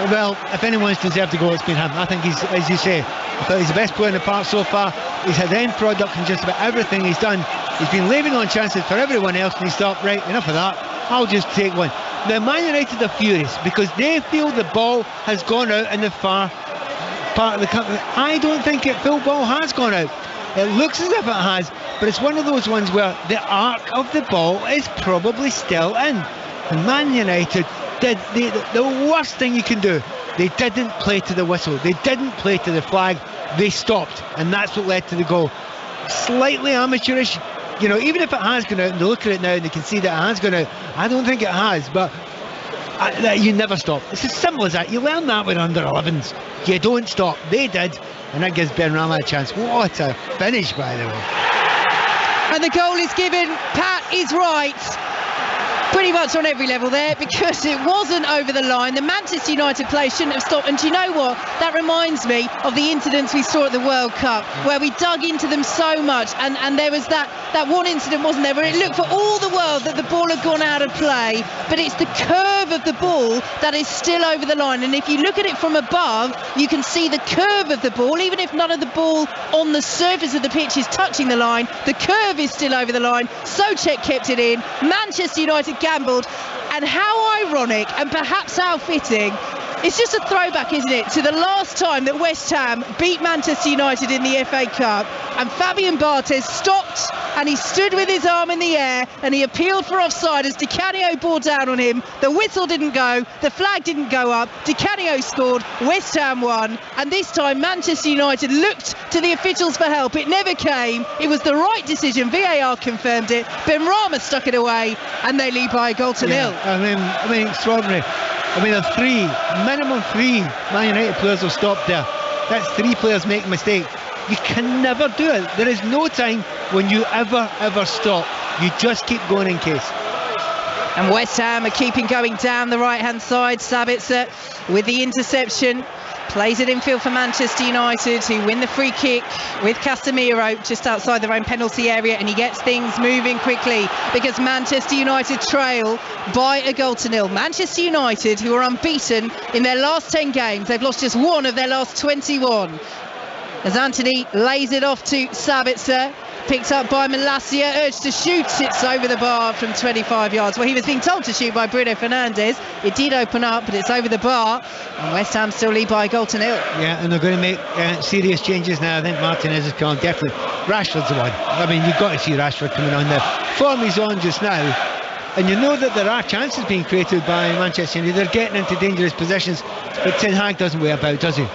Speaker 2: Well, if anyone's deserved to go, it's been him. I think he's, as you say, I thought he's the best player in the park so far. He's had end product in just about everything he's done. He's been leaving on chances for everyone else, and he's thought, right, enough of that, I'll just take one. Now, Man United are furious because they feel the ball has gone out in the far part of the country. I don't think full ball has gone out. It looks as if it has, but it's one of those ones where the arc of the ball is probably still in. And Man United did the worst thing you can do. They didn't play to the whistle. They didn't play to the flag. They stopped, and that's what led to the goal. Slightly amateurish, you know, even if it has gone out, and they look at it now and they can see that it has gone out. I don't think it has, but you never stop. It's as simple as that. You learn that with under 11s. You don't stop. They did, and that gives Ben Rama a chance. What a finish, by the way.
Speaker 1: And the goal is given. Pat is right. Pretty much on every level there, because it wasn't over the line. The Manchester United players shouldn't have stopped. And do you know what? That reminds me of the incidents we saw at the World Cup, where we dug into them so much. And there was that one incident, wasn't there, where it looked for all the world that the ball had gone out of play, but it's the curve of the ball that is still over the line. And if you look at it from above, you can see the curve of the ball. Even if none of the ball on the surface of the pitch is touching the line, the curve is still over the line. Souček kept it in. Manchester United gambled, and how ironic and perhaps how fitting. It's just a throwback, isn't it, to the last time that West Ham beat Manchester United in the FA Cup, and Fabian Barthez stopped and he stood with his arm in the air and he appealed for offside as Di Canio bore down on him. The whistle didn't go, the flag didn't go up, Di Canio scored, West Ham won, and this time Manchester United looked to the officials for help. It never came. It was the right decision. VAR confirmed it. Ben Rama stuck it away and they lead by a goal to nil.
Speaker 2: I mean, extraordinary. I mean, minimum three Man United players have stopped there. That's 3 players making a mistake. You can never do it. There is no time when you ever stop. You just keep going in case.
Speaker 1: And West Ham are keeping going down the right-hand side. Sabitzer with the interception. Plays it infield for Manchester United, who win the free kick with Casemiro just outside their own penalty area, and he gets things moving quickly because Manchester United trail by a goal to nil. Manchester United, who are unbeaten in their last 10 games, they've lost just 1 of their last 21. As Anthony lays it off to Sabitzer, picked up by Malacia, urged to shoot, it's over the bar from 25 yards. Well, he was being told to shoot by Bruno Fernandes. It did open up, but it's over the bar, and West Ham still lead by a goal to nil.
Speaker 2: Yeah, and they're going to make serious changes now. I think Martinez is coming, definitely. Rashford's the one. I mean, you've got to see Rashford coming on there. Form is on just now, and you know that there are chances being created by Manchester United. They're getting into dangerous positions, but Ten Hag doesn't weigh about, does he?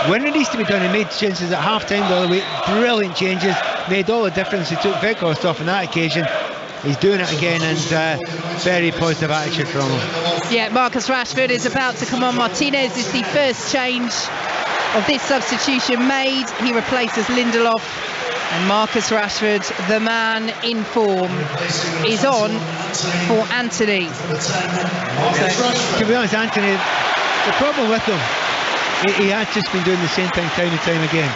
Speaker 2: When it needs to be done, he made changes at half-time the other week. Brilliant changes, made all the difference. He took Weghorst off on that occasion. He's doing it again, and very positive attitude from him.
Speaker 1: Yeah, Marcus Rashford is about to come on. Martinez is the first change of this substitution made. He replaces Lindelof, and Marcus Rashford, the man in form, is on for Anthony.
Speaker 2: So, to be honest, Anthony, the problem with him, he has just been doing the same thing time and time again.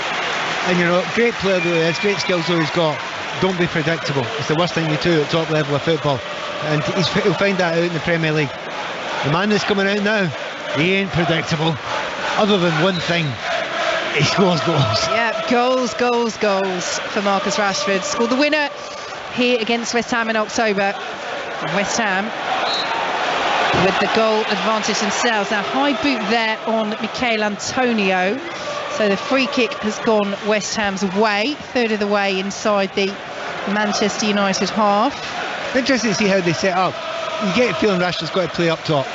Speaker 2: And you know, great player though he is, great skills though he's got. Don't be predictable. It's the worst thing you do at top level of football, and he'll find that out in the Premier League. The man that's coming out now, he ain't predictable, other than one thing: he scores goals.
Speaker 1: Yeah, goals for Marcus Rashford. Scored the winner here against West Ham in October. West Ham with the goal advantage themselves. Now, high boot there on Michail Antonio. So the free kick has gone West Ham's way, third of the way inside the Manchester United half.
Speaker 2: Interesting to see how they set up. You get a feeling Rashford's got to play up top.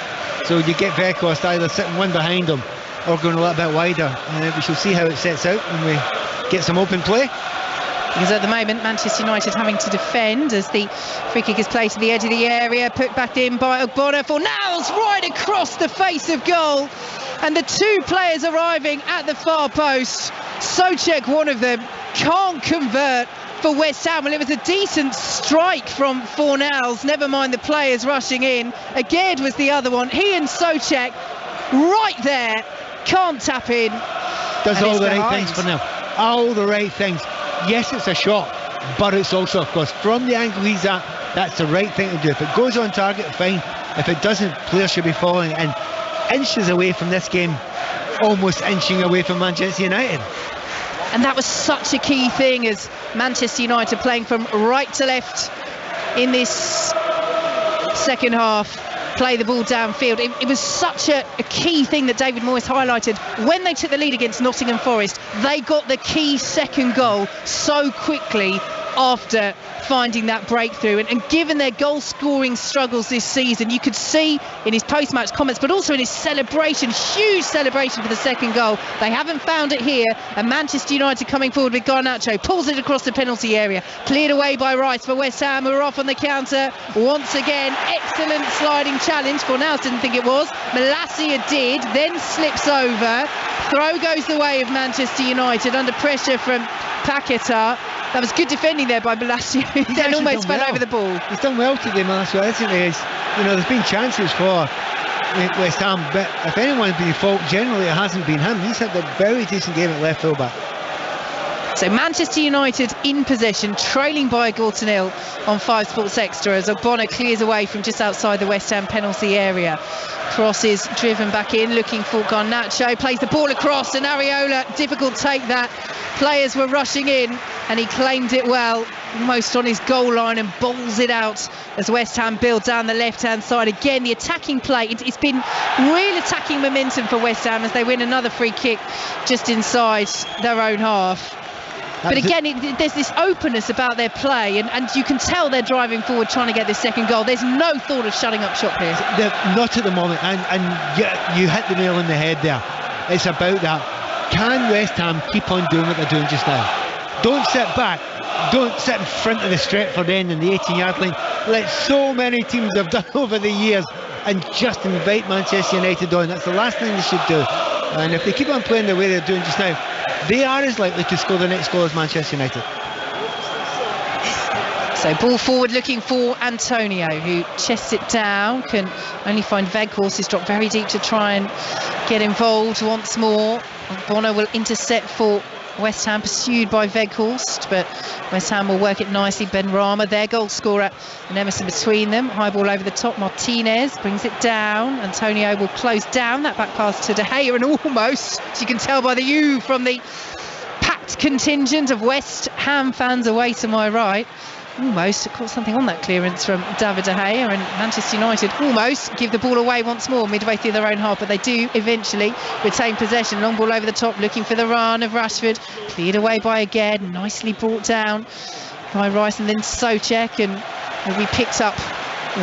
Speaker 2: So you get Weghorst either sitting one behind him or going a little bit wider. We shall see how it sets out when we get some open play.
Speaker 1: Because at the moment, Manchester United having to defend as the free kick is played to the edge of the area, put back in by Ogbonna for nails right across the face of goal. And the 2 players arriving at the far post, Souček, one of them, can't convert for West Ham. Well, it was a decent strike from Fornals, never mind the players rushing in. Aged was the other one. He and Souček right there, can't tap in.
Speaker 2: Does all the right things for now. All the right things. Yes, it's a shot, but it's also, of course, from the angle he's at, that's the right thing to do. If it goes on target, fine. If it doesn't, players should be falling in inches away from this game, almost inching away from Manchester United.
Speaker 1: And that was such a key thing, as Manchester United playing from right to left in this second half, play the ball downfield. It was such a key thing that David Moyes highlighted when they took the lead against Nottingham Forest. They got the key second goal so quickly after finding that breakthrough, and given their goal scoring struggles this season, you could see in his post-match comments, but also in his celebration, huge celebration for the second goal, they haven't found it here. And Manchester United coming forward with Garnacho, pulls it across the penalty area, cleared away by Rice for West Ham, who are off on the counter once again. Excellent sliding challenge. Fornals didn't think it was, Malacia did, then slips over. Throw goes the way of Manchester United under pressure from Paquetá. That was good defending there by Malacia, who then almost fell over the ball.
Speaker 2: He's done well today, Malacia, hasn't he? you know, there's been chances for West Ham, but if anyone's been in fault, generally it hasn't been him. He's had a very decent game at left full-back.
Speaker 1: So Manchester United in possession, trailing by a goal to nil on 5 Sports Extra as Ogbonna clears away from just outside the West Ham penalty area. Cross is driven back in, looking for Garnacho, plays the ball across, and Areola, difficult take that. Players were rushing in and he claimed it well, almost on his goal line, and bowls it out as West Ham build down the left-hand side. Again, the attacking play, it's been real attacking momentum for West Ham as they win another free kick just inside their own half. But again, there's this openness about their play, and you can tell they're driving forward trying to get this second goal. There's no thought of shutting up shop here.
Speaker 2: Not at the moment, and you hit the nail on the head there. It's about that. Can West Ham keep on doing what they're doing just now? Don't sit back. Don't sit in front of the Stretford end in the 18-yard line, like so many teams have done over the years, and just invite Manchester United on. That's the last thing they should do. And if they keep on playing the way they're doing just now, they are as likely to score the next goal as Manchester United.
Speaker 1: So ball forward looking for Antonio, who chests it down, can only find Weghorst, who's dropped very deep to try and get involved once more. Bono will intercept for West Ham, pursued by Weghorst, but West Ham will work it nicely. Ben Rama, their goal scorer, and Emerson between them. High ball over the top. Martinez brings it down. Antonio will close down that back pass to De Gea, and almost, as you can tell by the U from the packed contingent of West Ham fans away to my right, almost caught something on that clearance from David De Gea, and Manchester United almost give the ball away once more midway through their own half, but they do eventually retain possession. Long ball over the top, looking for the run of Rashford, cleared away by Again, nicely brought down by Rice, and then Souček, and will be picked up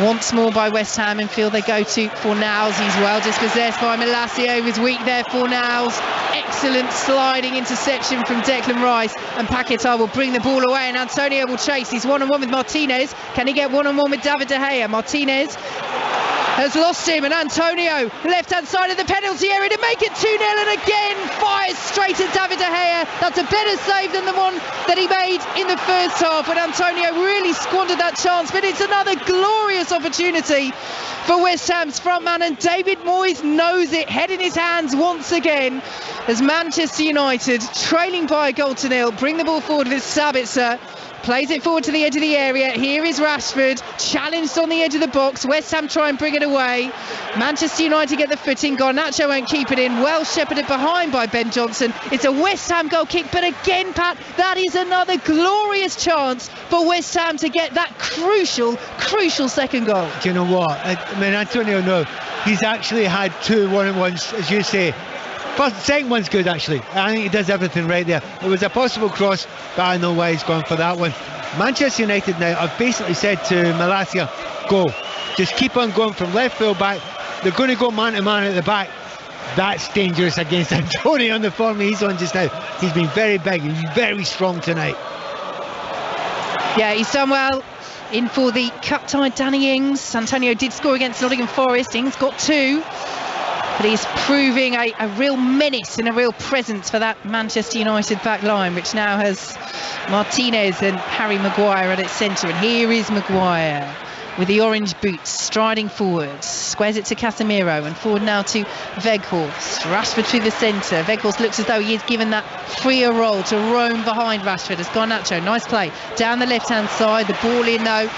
Speaker 1: once more by West Ham in field. They go to Fornals. He's well dispossessed by Malacio, who's weak there. Fornals, excellent sliding interception from Declan Rice, and Paquetá will bring the ball away, and Antonio will chase. He's one-on-one with Martinez. Can he get one-on-one with David De Gea? Martinez has lost him, and Antonio, left-hand side of the penalty area to make it 2-0, and again fires straight at David De Gea. That's a better save than the one that he made in the first half when Antonio really squandered that chance, but it's another glorious opportunity for West Ham's front man, and David Moyes knows it, head in his hands once again as Manchester United, trailing by a goal to nil, bring the ball forward with Sabitzer. Plays it forward to the edge of the area. Here is Rashford, challenged on the edge of the box. West Ham try and bring it away. Manchester United get the footing. Garnacho won't keep it in. Well shepherded behind by Ben Johnson. It's a West Ham goal kick, but again, Pat, that is another glorious chance for West Ham to get that crucial second goal.
Speaker 2: Do you know what? I mean, Antonio, no, he's actually had 2 one-on-ones, as you say. Second one's good, actually. I think he does everything right there. It was a possible cross, but I know why he's gone for that one. Manchester United now have basically said to Malacia, go. Just keep on going from left full back. They're going to go man-to-man at the back. That's dangerous against Antonio on the form he's on just now. He's been very big and very strong tonight.
Speaker 1: Yeah, he's done well. In for the cup-tied Danny Ings. Antonio did score against Nottingham Forest. Ings got 2. But he's proving a real menace and a real presence for that Manchester United back line, which now has Martinez and Harry Maguire at its centre. And here is Maguire with the orange boots, striding forward, squares it to Casemiro, and forward now to Weghorst. Rashford through the centre. Weghorst looks as though he is given that freer role to roam behind Rashford as Garnacho. Nice play down the left-hand side. The ball in, though,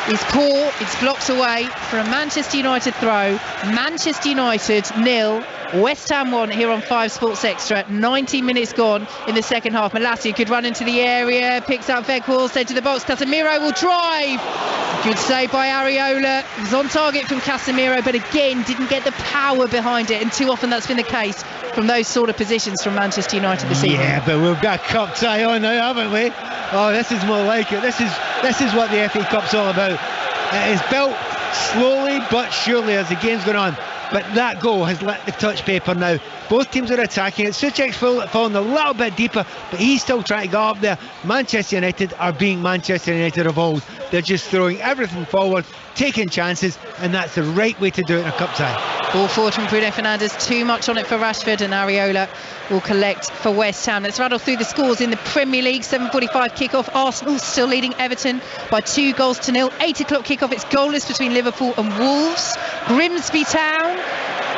Speaker 1: is poor. It's blocked away for a Manchester United throw. Manchester United 0, West Ham 1 here on 5 Sports Extra. 90 minutes gone in the second half. Malacia could run into the area, picks up Weghorst, into the box. Casemiro will drive. Good save by Areola. He was on target from Casemiro, but again didn't get the power behind it, and too often that's been the case from those sort of positions from Manchester United this evening.
Speaker 2: Yeah, but we've got a cup tie on now, haven't we? Oh, this is more like it. This is what the FA Cup's all about. It is built slowly but surely as the game's going on. But that goal has lit the touch paper now. Both teams are attacking it. Souček's falling a little bit deeper, but he's still trying to go up there. Manchester United are being Manchester United of old. They're just throwing everything forward, taking chances, and that's the right way to do it in a cup tie.
Speaker 1: Ball forward from Bruno Fernandes, too much on it for Rashford, and Areola will collect for West Ham. Let's rattle through the scores in the Premier League. 7:45 kickoff. Arsenal still leading Everton by 2-0. 8 o'clock kickoff. It's goalless between Liverpool and Wolves. Grimsby Town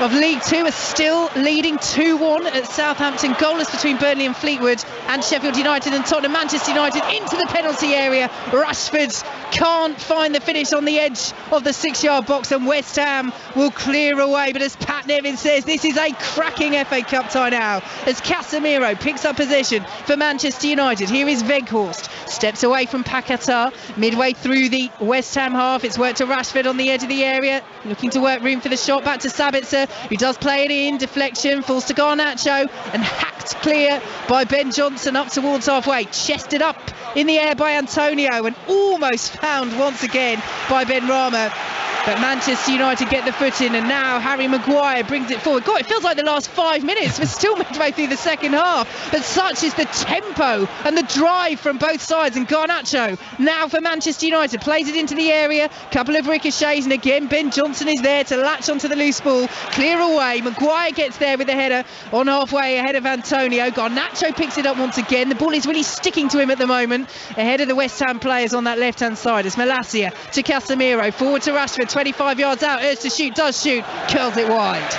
Speaker 1: of League Two are still leading 2-1 at Southampton. Goalless between Burnley and Fleetwood, and Sheffield United and Tottenham. Manchester United into the penalty area. Rashford can't find the finish on the edge of the 6-yard box, and West Ham will clear away. But as Pat Nevin says, this is a cracking FA Cup tie now, as Casemiro picks up possession for Manchester United. Here is Weghorst, steps away from Paquetá midway through the West Ham half. It's worked to Rashford on the edge of the area, looking to work room for the shot. Back to Sabitzer, who does play it in. Deflection falls to Garnacho and hacked clear by Ben Johnson up towards halfway. Chested up in the air by Antonio and almost found once again by Ben Rama. But Manchester United get the foot in, and now Harry Maguire brings it forward. God, it feels like the last 5 minutes. We're still midway through the second half. But such is the tempo and the drive from both sides. And Garnacho now for Manchester United plays it into the area. Couple of ricochets, and again Ben Johnson is there to latch onto the loose ball. Clear away. Maguire gets there with the header on halfway ahead of Antonio. Garnacho picks it up once again. The ball is really sticking to him at the moment, ahead of the West Ham players on that left-hand side. It's Malacia to Casemiro, forward to Rashford. 25 yards out, urge to shoot, does shoot, curls it wide.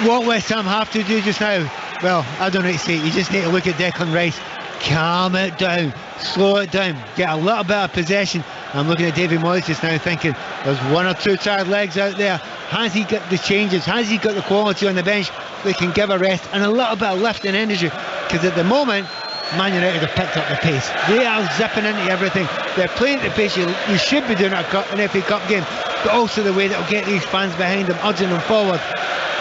Speaker 2: What West Ham have to do just now, well, I don't know what to say. You just need to look at Declan Rice, calm it down, slow it down, get a little bit of possession. I'm looking at David Moyes just now thinking there's 1 or 2 tired legs out there. Has he got the changes? Has he got the quality on the bench that can give a rest and a little bit of lift and energy? Because at the moment, Man United have picked up the pace. They are zipping into everything. They're playing at the pace you should be doing at an FA Cup game, but also the way that will get these fans behind them, urging them forward.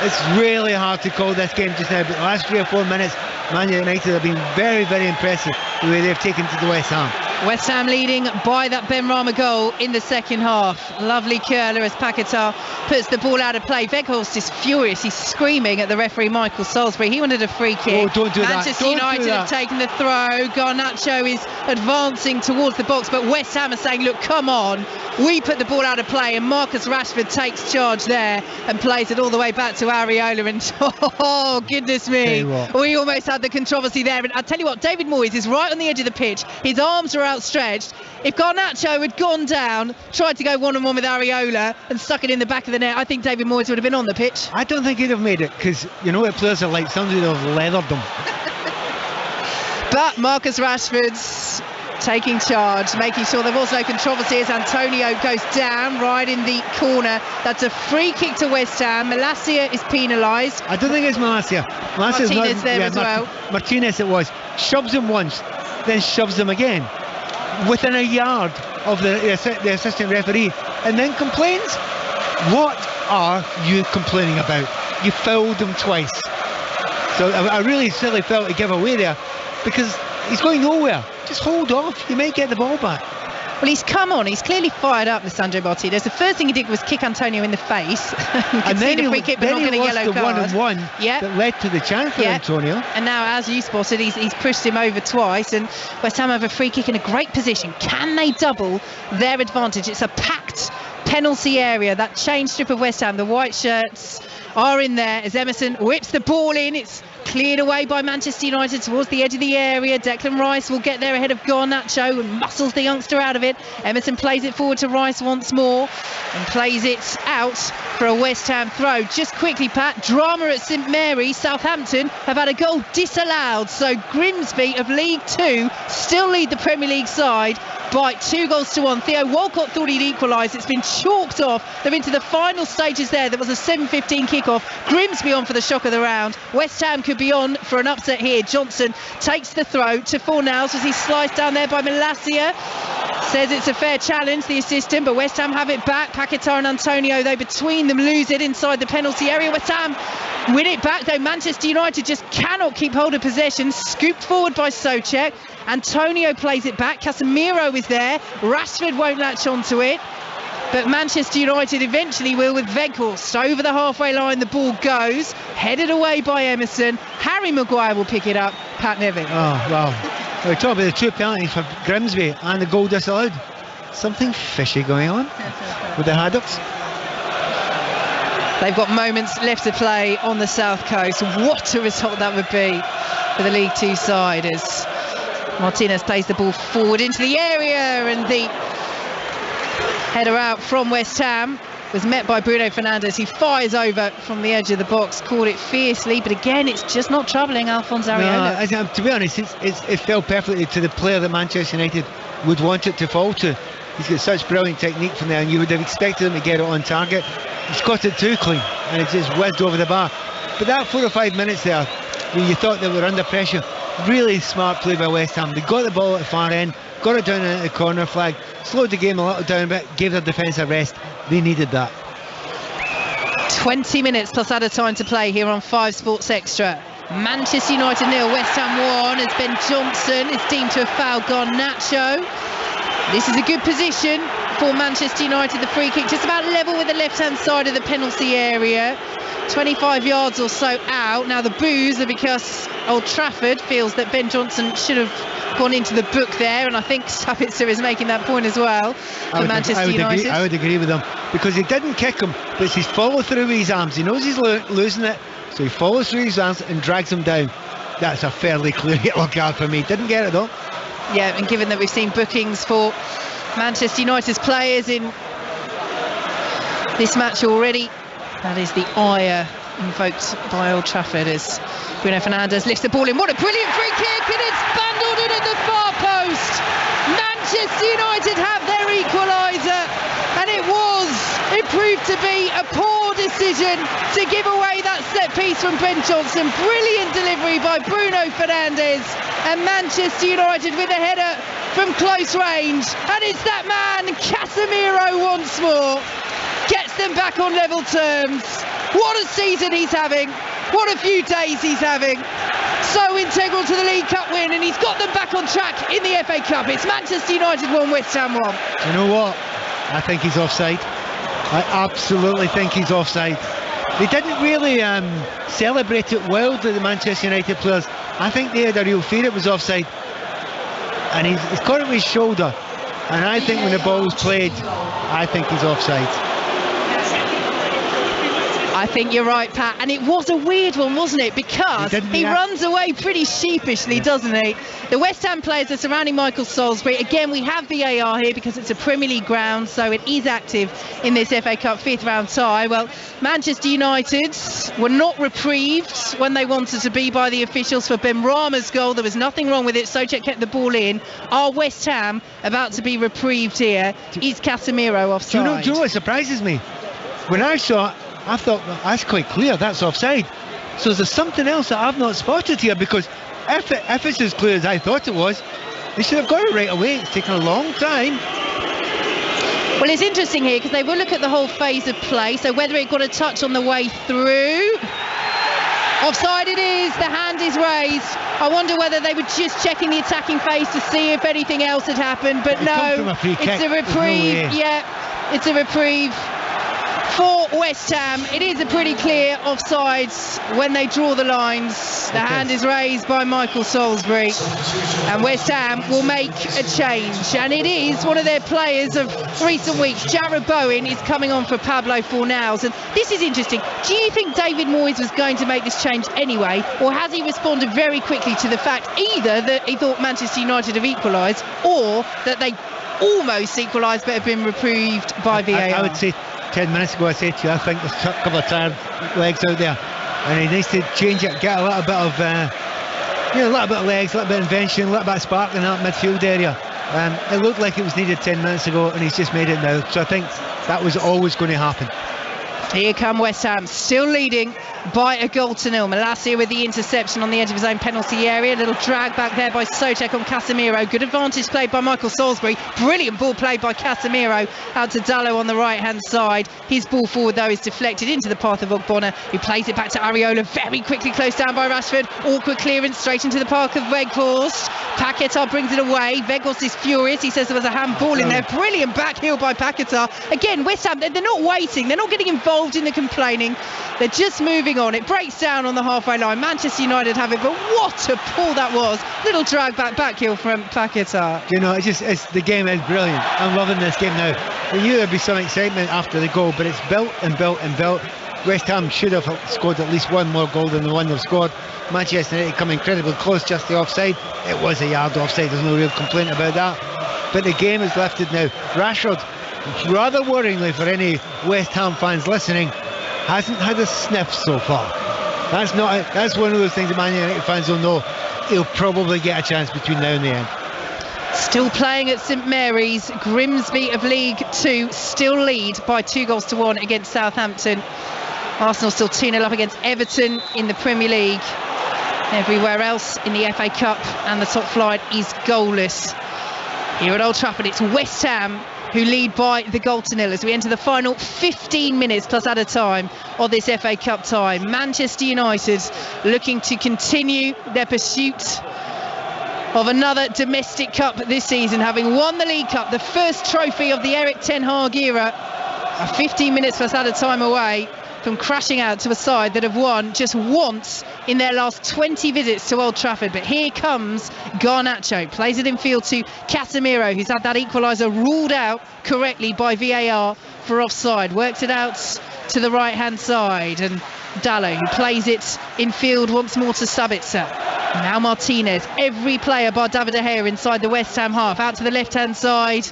Speaker 2: It's really hard to call this game just now, but the last 3 or 4 minutes, Man United have been very, very impressive the way they've taken to the West Ham.
Speaker 1: West Ham leading by that Ben Rama goal in the second half. Lovely curler as Paquetá puts the ball out of play. Weghorst is furious. He's screaming at the referee Michael Salisbury. He wanted a free kick.
Speaker 2: Oh, don't do
Speaker 1: Manchester
Speaker 2: that.
Speaker 1: United have taken the throw. Garnacho is advancing towards the box, but West Ham are saying, look, come on. We put the ball out of play, and Marcus Rashford takes charge there and plays it all the way back to Areola. And oh, goodness me, we almost had the controversy there. And I tell you what, David Moyes is right on the edge of the pitch. His arms are outstretched. If Garnacho had gone down, tried to go one-on-one with Areola and stuck it in the back of the net, I think David Moyes would have been on the pitch.
Speaker 2: I don't think he'd have made it, because you know what players are like, somebody would have leathered them.
Speaker 1: But Marcus Rashford's taking charge, making sure there was no controversy as Antonio goes down right in the corner. That's a free kick to West Ham. Malacia is penalised.
Speaker 2: I don't think it's Malacia.
Speaker 1: Martinez there as well.
Speaker 2: Martinez it was. Shoves him once, then shoves him again, within a yard of the assistant referee, and then complains. What are you complaining about? You fouled him twice. So I really silly foul to give away there, because he's going nowhere. Just hold off, you may get the ball back.
Speaker 1: Well, he's come on, he's clearly fired up, Lisandro Martinez. The first thing he did was kick Antonio in the face.
Speaker 2: And then
Speaker 1: a free kick, but not get a yellow card.
Speaker 2: The 1-on-1 that led to the chance for Antonio.
Speaker 1: And now, as you spotted, he's pushed him over twice, and West Ham have a free kick in a great position. Can they double their advantage? It's a packed penalty area. That chain strip of West Ham, the white shirts are in there as Emerson whips the ball in. It's cleared away by Manchester United towards the edge of the area. Declan Rice will get there ahead of Garnacho and muscles the youngster out of it. Emerson plays it forward to Rice once more and plays it out for a West Ham throw. Just quickly, Pat, drama at St Mary's. Southampton have had a goal disallowed, so Grimsby of League Two still lead the Premier League side by 2-1. Theo Walcott thought he'd equalise. It's been chalked off. They're into the final stages there. There was a 7:15 kickoff. Grimsby on for the shock of the round. West Ham could be on for an upset here. Johnson takes the throw to Fornals as he's sliced down there by Malacia. Says it's a fair challenge, the assistant, but West Ham have it back. Paquetá and Antonio, though, between them lose it inside the penalty area. West Ham win it back, though. Manchester United just cannot keep hold of possession. Scooped forward by Souček. Antonio plays it back. Casemiro is there. Rashford won't latch onto it, but Manchester United eventually will with Weghorst. Over the halfway line the ball goes, headed away by Emerson. Harry Maguire will pick it up. Pat Nevin.
Speaker 2: Oh, wow. We're talking about the 2 penalties for Grimsby and the goal disallowed. something fishy going on with the Haddocks.
Speaker 1: They've got moments left to play on the South Coast. What a result that would be for the League Two side as Martinez plays the ball forward into the area, and the header out from West Ham was met by Bruno Fernandes. He fires over from the edge of the box, caught it fiercely, but again, it's just not troubling Alphonse Areola.
Speaker 2: No, to be honest, it fell perfectly to the player that Manchester United would want it to fall to. He's got such brilliant technique from there, and you would have expected him to get it on target. He's got it too clean, and it just whizzed over the bar. But that 4 or 5 minutes there, when you thought they were under pressure, really smart play by West Ham. They got the ball at the far end, got it down at the corner flag, slowed the game a little down a bit, gave their defence a rest. They needed that.
Speaker 1: 20 minutes plus added time to play here on 5 Sports Extra. Manchester United 0, West Ham 1 as Ben Johnson is deemed to have fouled Garnacho. This is a good position for Manchester United. The free kick just about level with the left-hand side of the penalty area. 25 yards or so out. Now the boos are because Old Trafford feels that Ben Johnson should have gone into the book there, and I think Sabitzer is making that point as well for Manchester United.
Speaker 2: I would agree with him, because he didn't kick him, but it's his follow through with his arms. He knows he's losing it, so he follows through his arms and drags him down. That's a fairly clear yellow card for me. Didn't get it though.
Speaker 1: Yeah, and given that we've seen bookings for Manchester United's players in this match already, that is the ire invoked by Old Trafford as Bruno Fernandes lifts the ball in. What a brilliant free kick, and it's bundled in at the far post. Manchester United have their equaliser, and it proved to be a poor decision to give away that set piece from Ben Johnson. Brilliant delivery by Bruno Fernandes, and Manchester United with a header from close range, and it's that man Casemiro once more gets them back on level terms. What a season he's having, what a few days he's having, so integral to the League Cup win, and he's got them back on track in the FA Cup. It's Manchester United 1, West Ham 1.
Speaker 2: You know what, I think he's offside. I absolutely think he's offside. They didn't really celebrate it well, the Manchester United players. I think they had a real fear it was offside, and he's caught it with his shoulder, and I think when the ball's played, I think he's offside.
Speaker 1: I think you're right, Pat, and it was a weird one, wasn't it? Because he runs away pretty sheepishly, doesn't he? The West Ham players are surrounding Michael Salisbury. Again, we have VAR here because it's a Premier League ground, so it is active in this FA Cup 5th round tie. Well, Manchester United were not reprieved when they wanted to be by the officials for Benrahma's goal. There was nothing wrong with it. Souček kept the ball in. Are West Ham about to be reprieved here? Is Casemiro offside?
Speaker 2: Do you know what surprises me? When I saw it, I thought, well, that's quite clear, that's offside. So there's something else that I've not spotted here, because if it's as clear as I thought it was, they should have got it right away. It's taken a long time.
Speaker 1: Well, it's interesting here because they will look at the whole phase of play, so whether it got a touch on the way through. Offside it is, the hand is raised. I wonder whether they were just checking the attacking phase to see if anything else had happened, but no, it's a reprieve. Yeah, it's a reprieve for West Ham. It is a pretty clear offside when they draw the lines. The hand is raised by Michael Salisbury, and West Ham will make a change, and it is one of their players of recent weeks. Jarrod Bowen is coming on for Pablo Fornals, and this is interesting. Do you think David Moyes was going to make this change anyway, or has he responded very quickly to the fact either that he thought Manchester United have equalised, or that they almost equalised but have been reprieved by VAR?
Speaker 2: I would say 10 minutes ago I said to you, I think there's a couple of tired legs out there, and he needs to change it, get a little bit of a little bit of legs, a little bit of invention, a little bit of spark in that midfield area. It looked like it was needed 10 minutes ago, and he's just made it now, so I think that was always going to happen.
Speaker 1: Here come West Ham, still leading by a goal to nil. Malacia with the interception on the edge of his own penalty area. A little drag back there by Souček on Casemiro. Good advantage played by Michael Salisbury. Brilliant ball played by Casemiro out to Dalot on the right hand side. His ball forward though is deflected into the path of Ogbonna, who plays it back to Areola, very quickly closed down by Rashford. Awkward clearance straight into the path of Weghorst. Paquetá brings it away. Weghorst is furious. He says there was a handball in there. Brilliant back heel by Paquetá. Again, West Ham, they're not waiting, they're not getting involved involved in the complaining. They're just moving on. It breaks down on the halfway line. Manchester United have it, but what a pull that was. Little drag back heel from Paquetá.
Speaker 2: You know, the game is brilliant. I'm loving this game now. We knew there'd be some excitement after the goal, but it's built and built and built. West Ham should have scored at least one more goal than the one they've scored. Manchester United come incredibly close, just the offside. It was a yard offside, there's no real complaint about that. But the game is lifted now. Rashford, rather worryingly for any West Ham fans listening, hasn't had a sniff so far. That's one of those things that Man United fans will know. He'll probably get a chance between now and the end.
Speaker 1: Still playing at St Mary's. Grimsby of League 2 still lead by 2-1 against Southampton. Arsenal still 2-0 up against Everton in the Premier League. Everywhere else in the FA Cup and the top flight is goalless. Here at Old Trafford, it's West Ham who lead by the goal to nil as we enter the final 15 minutes plus added time of this FA Cup tie. Manchester United looking to continue their pursuit of another domestic cup this season, having won the League Cup, the first trophy of the Erik ten Hag era, 15 minutes plus added time away from crashing out to a side that have won just once in their last 20 visits to Old Trafford. But here comes Garnacho, plays it in field to Casemiro, who's had that equaliser ruled out correctly by VAR for offside, works it out to the right hand side, and Dalot, who plays it in field once more to Sabitzer. Now Martinez, every player bar David De Gea inside the West Ham half, out to the left hand side.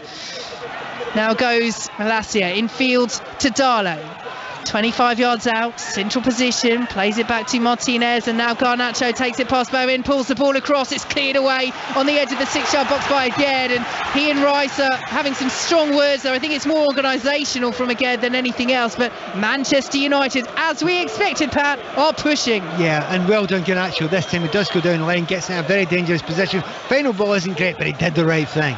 Speaker 1: Now goes Malacia in field to Dalot. 25 yards out, central position, plays it back to Martinez, and now Garnacho takes it past Bowen, pulls the ball across, it's cleared away on the edge of the 6-yard box by Aged, and he and Rice are having some strong words there. I think it's more organisational from Aged than anything else, but Manchester United, as we expected, Pat, are pushing.
Speaker 2: Yeah, and well done Garnacho. This time he does go down the line, gets in a very dangerous position. Final ball isn't great, but he did the right thing.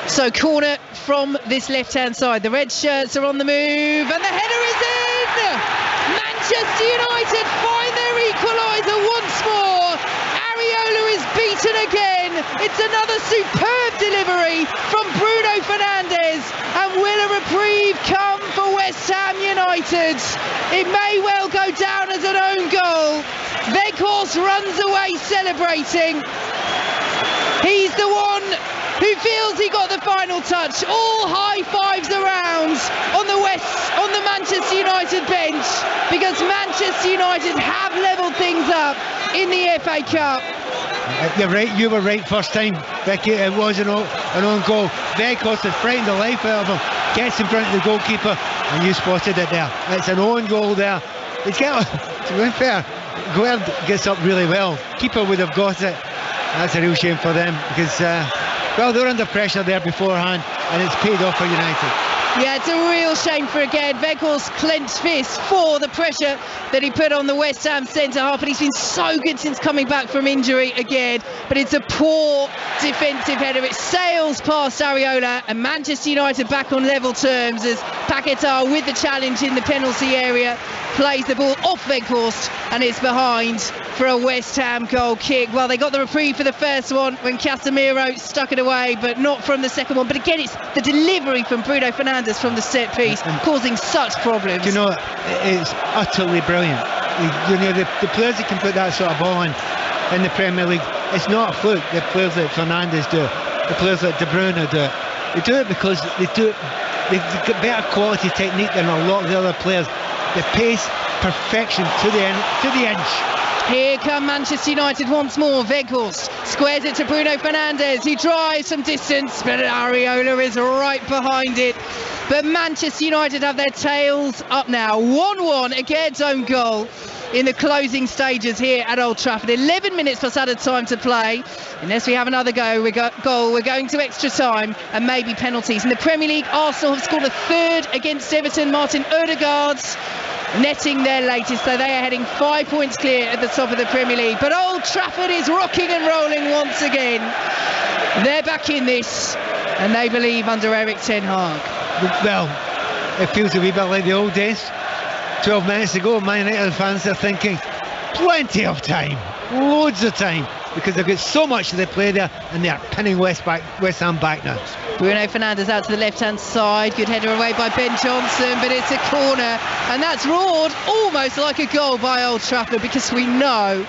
Speaker 1: So corner from this left-hand side. The red shirts are on the move, and the header is in! Manchester United find their equaliser once more. Areola is beaten again. It's another superb delivery from Bruno Fernandes, and will a reprieve come for West Ham United? It may well go down as an own goal. Weghorst runs away celebrating. He's the one who feels he got the final touch. All high fives around on the Manchester United bench, because Manchester United have levelled things up in the FA Cup.
Speaker 2: You're right, you were right first time, Vicky. It was an own goal. Weghorst had frightened the life out of him, gets in front of the goalkeeper, and you spotted it there. It's an own goal there. To be fair, Guerd gets up really well. Keeper would have got it. That's a real shame for them, because well, they're under pressure there beforehand, and it's paid off for United.
Speaker 1: Yeah, it's a real shame for Aged. Weghorst's clenched fist for the pressure that he put on the West Ham centre half, and he's been so good since coming back from injury again. But it's a poor defensive header. It sails past Areola, and Manchester United back on level terms as Paquetá, with the challenge in the penalty area, plays the ball off Weghorst, and it's behind for a West Ham goal kick. Well, they got the reprieve for the first one when Casemiro stuck it away, but not from the second one. But again, it's the delivery from Bruno Fernandes from the set piece causing such problems.
Speaker 2: You know, it's utterly brilliant. You know, the players that can put that sort of ball in the Premier League, it's not a fluke. The players like Fernandes do it, the players like De Bruyne do it. They do it because they've got better quality technique than a lot of the other players. The pace, perfection to the inch.
Speaker 1: Here come Manchester United once more. Weghorst squares it to Bruno Fernandes, who drives some distance, but Areola is right behind it. But Manchester United have their tails up now. 1-1, Aged's own goal in the closing stages here at Old Trafford. 11 minutes plus added time to play. Unless we have another goal, we're going to extra time and maybe penalties. In the Premier League, Arsenal have scored a third against Everton. Martin Odegaard's netting their latest, so they are heading 5 points clear at the top of the Premier League. But Old Trafford is rocking and rolling once again. They're back in this, and they believe under Erik ten Hag.
Speaker 2: Well, it feels a wee bit like the old days. 12 minutes ago, Man United fans are thinking, plenty of time, loads of time. because they've got so much they play there, and they are pinning West Ham back now.
Speaker 1: Bruno Fernandes out to the left-hand side. Good header away by Ben Johnson, but it's a corner, and that's roared almost like a goal by Old Trafford, because we know